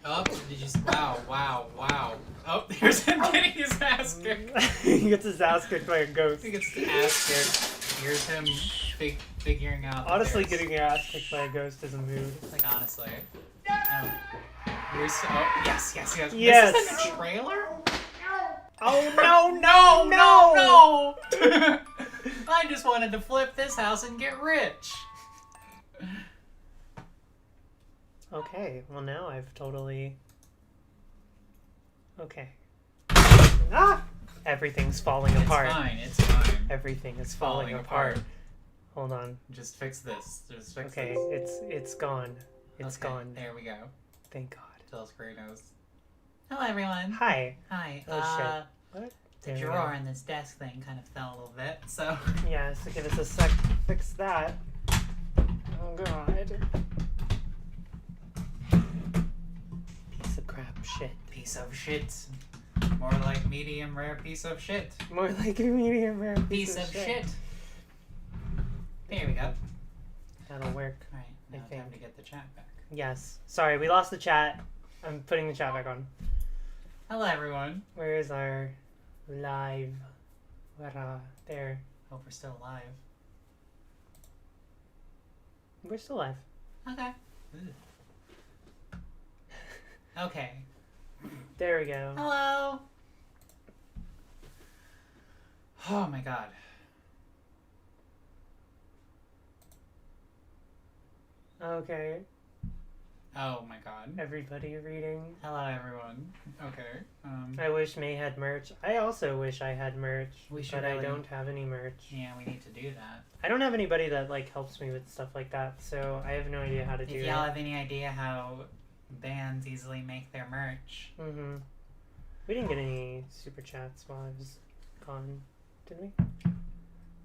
Oh, did you? Wow. Oh, here's him getting his ass kicked. He gets his ass kicked by a ghost. He gets his ass kicked. Here's him figuring out. that Honestly, there's- getting your ass kicked by a ghost is a mood. Like honestly. Here's yes. Yes. This is in the trailer. Oh No! I just wanted to flip this house and get rich. Okay, well now I've totally... Okay. Ah! Everything's falling apart. It's fine. Everything is falling apart. Hold on. Just fix this. Just fix Okay, this. it's gone. It's Okay, gone. There we go. Thank God. Tells Kratos. Hello, everyone. Hi. Hi. Oh, shit. What? The There we drawer go. in this desk thing kind of fell a little bit, so. Yeah, so give us a sec to fix that. Oh God. Piece of crap shit. Piece of shit. More like medium rare piece of shit. More like a medium rare Piece of shit. There we go. That'll work. Alright, now I it's time think. to get the chat back. Yes. Sorry, we lost the chat. I'm putting the chat back on. Hello, everyone. Where is our live? There. Hope we're still alive. We're still live. Okay. Okay. There we go. Hello. Oh my god. Okay. Oh my god. Everybody reading. Hello, everyone. Okay. I wish May had merch. I also wish I had merch, We should but I really- don't have any merch. Yeah, we need to do that. I don't have anybody that like helps me with stuff like that, so I have no idea how to do If it. y'all have any idea how bands easily make their merch, Mm-hmm. We didn't get any super chats while I was gone, did we?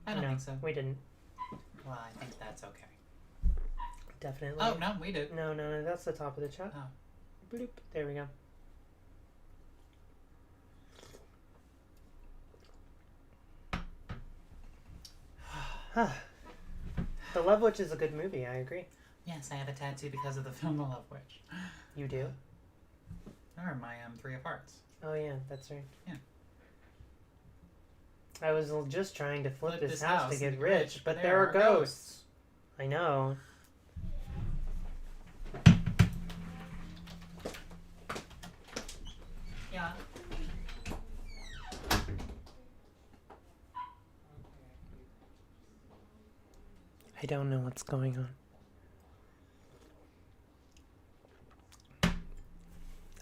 I don't no, think so. we didn't. Well, I think that's okay. Definitely. Oh, no, we did. No, that's the top of the chat. Oh. Bloop. There we go. The Love Witch is a good movie, I agree. Yes, I have a tattoo because of the film The Love Witch. You do? Or my 3 of Hearts. Oh yeah, that's right. Yeah. I was just trying to flip this house to and get rich, but there are ghosts. I know. Yeah. I don't know what's going on.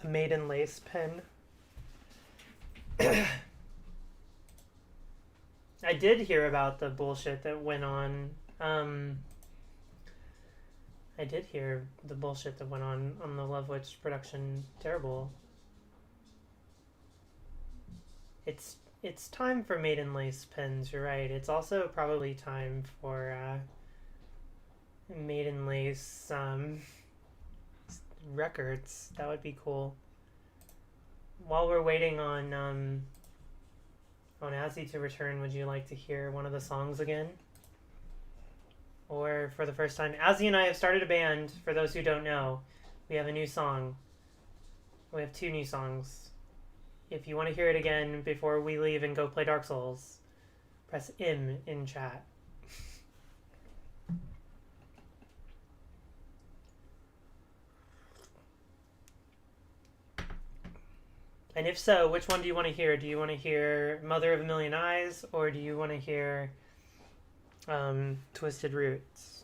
A maiden lace pen. I did hear about the bullshit that went on. I did hear the bullshit that went on the Love Witch production. Terrible. It's time for maiden lace pens. You're right. It's also probably time for maiden lace records. That would be cool. While we're waiting on Azzy to return, would you like to hear one of the songs again? Or for the first time, Azzy and I have started a band. For those who don't know, we have a new song. We have 2 new songs. If you want to hear it again before we leave and go play Dark Souls, press M in chat. And if so, which one do you want to hear? Do you want to hear Mother of a Million Eyes, or do you want to hear Twisted Roots.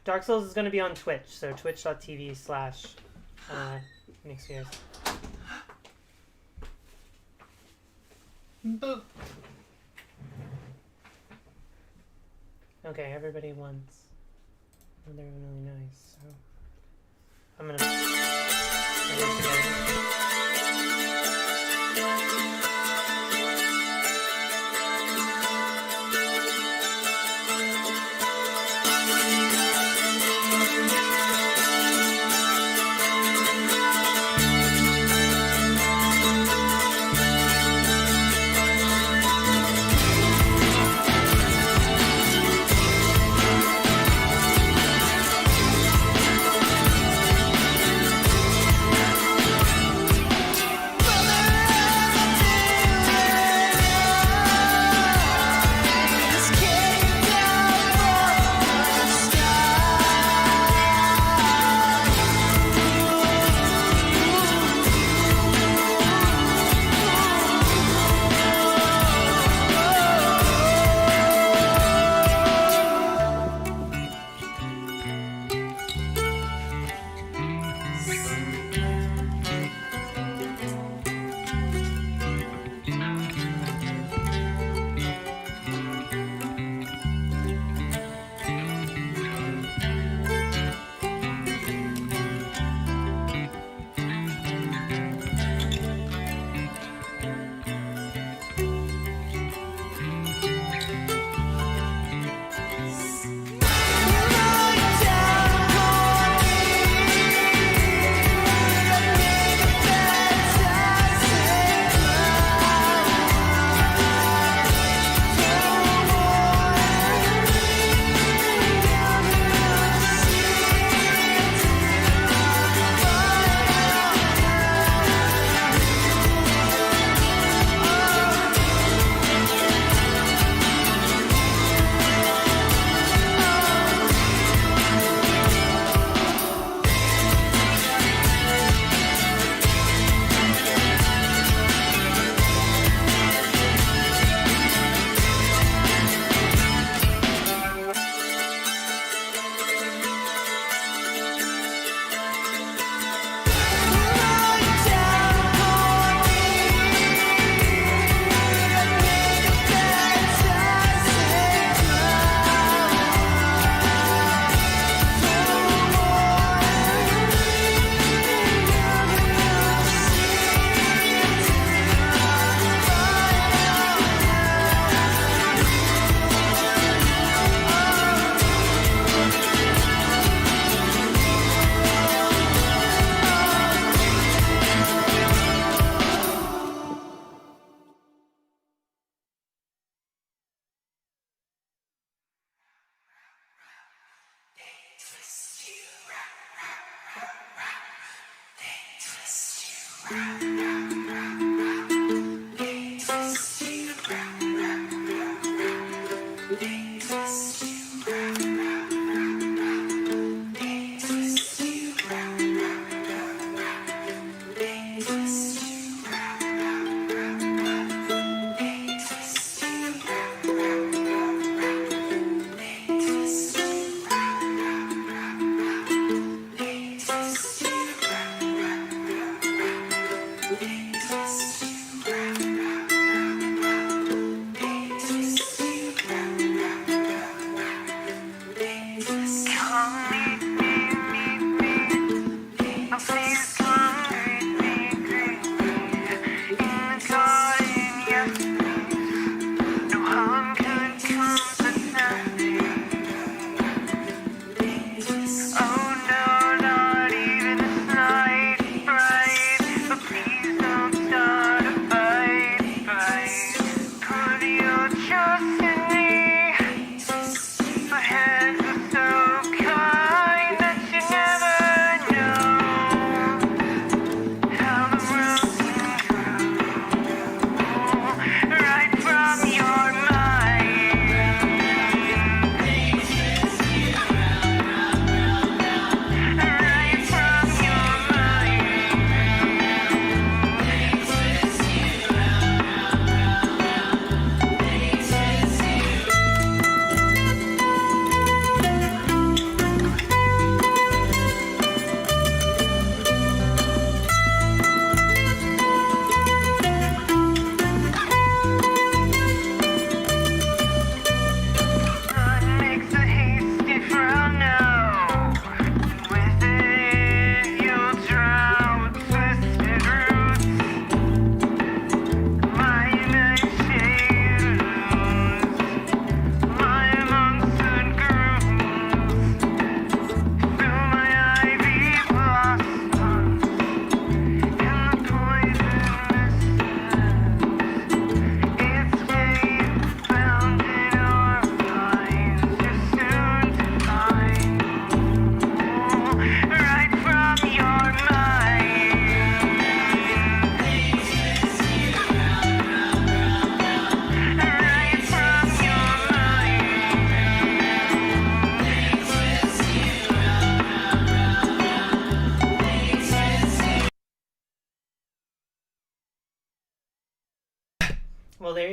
Dark Souls is going to be on Twitch, so twitch.tv/Nixios. Boo. Okay, everybody wants. Oh, they're really nice, so I'm gonna.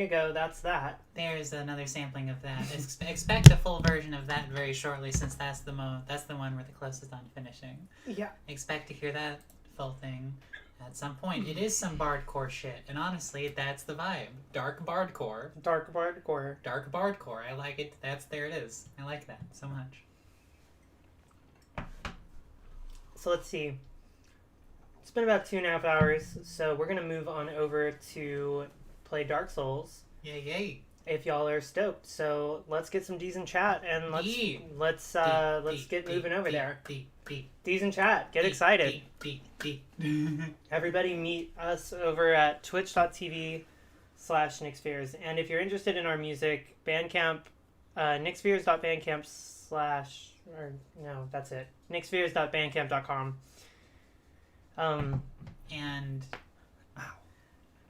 you go. That's that. There's another sampling of that. Expect a full version of that very shortly, since that's the one we're the closest on finishing. Yeah. Expect to hear that full thing at some point. It is some bardcore shit, and honestly, that's the vibe. Dark bardcore. Dark bardcore. Dark bardcore. I like it. There it is. I like that so much. So let's see. It's been about 2.5 hours, so we're gonna move on over to play Dark Souls. Yay, yay. If y'all are stoked, so let's get some decent chat and let's get moving over there. Decent chat, get excited. Everybody meet us over at twitch.tv/NickSpheres, and if you're interested in our music, Bandcamp, nickspheres.bandcamp/ or no, that's it. nickspheres.bandcamp.com. And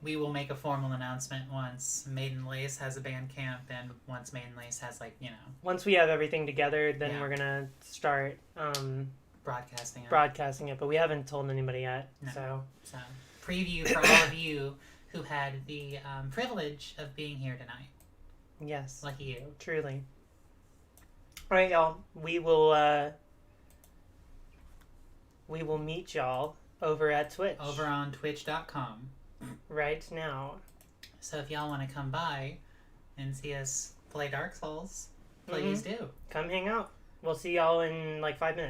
we will make a formal announcement once Maiden Lace has a Bandcamp, and once Maiden Lace has, like, you know... Once we have everything together, then we're gonna start broadcasting it, but we haven't told anybody yet. No. So preview for all of you who had the privilege of being here tonight. Yes. Lucky you. Truly. Alright, y'all. We will meet y'all over at Twitch. Over on twitch.com. Right now. So if y'all want to come by and see us play Dark Souls, please do. Come hang out. We'll see y'all in like 5 minutes.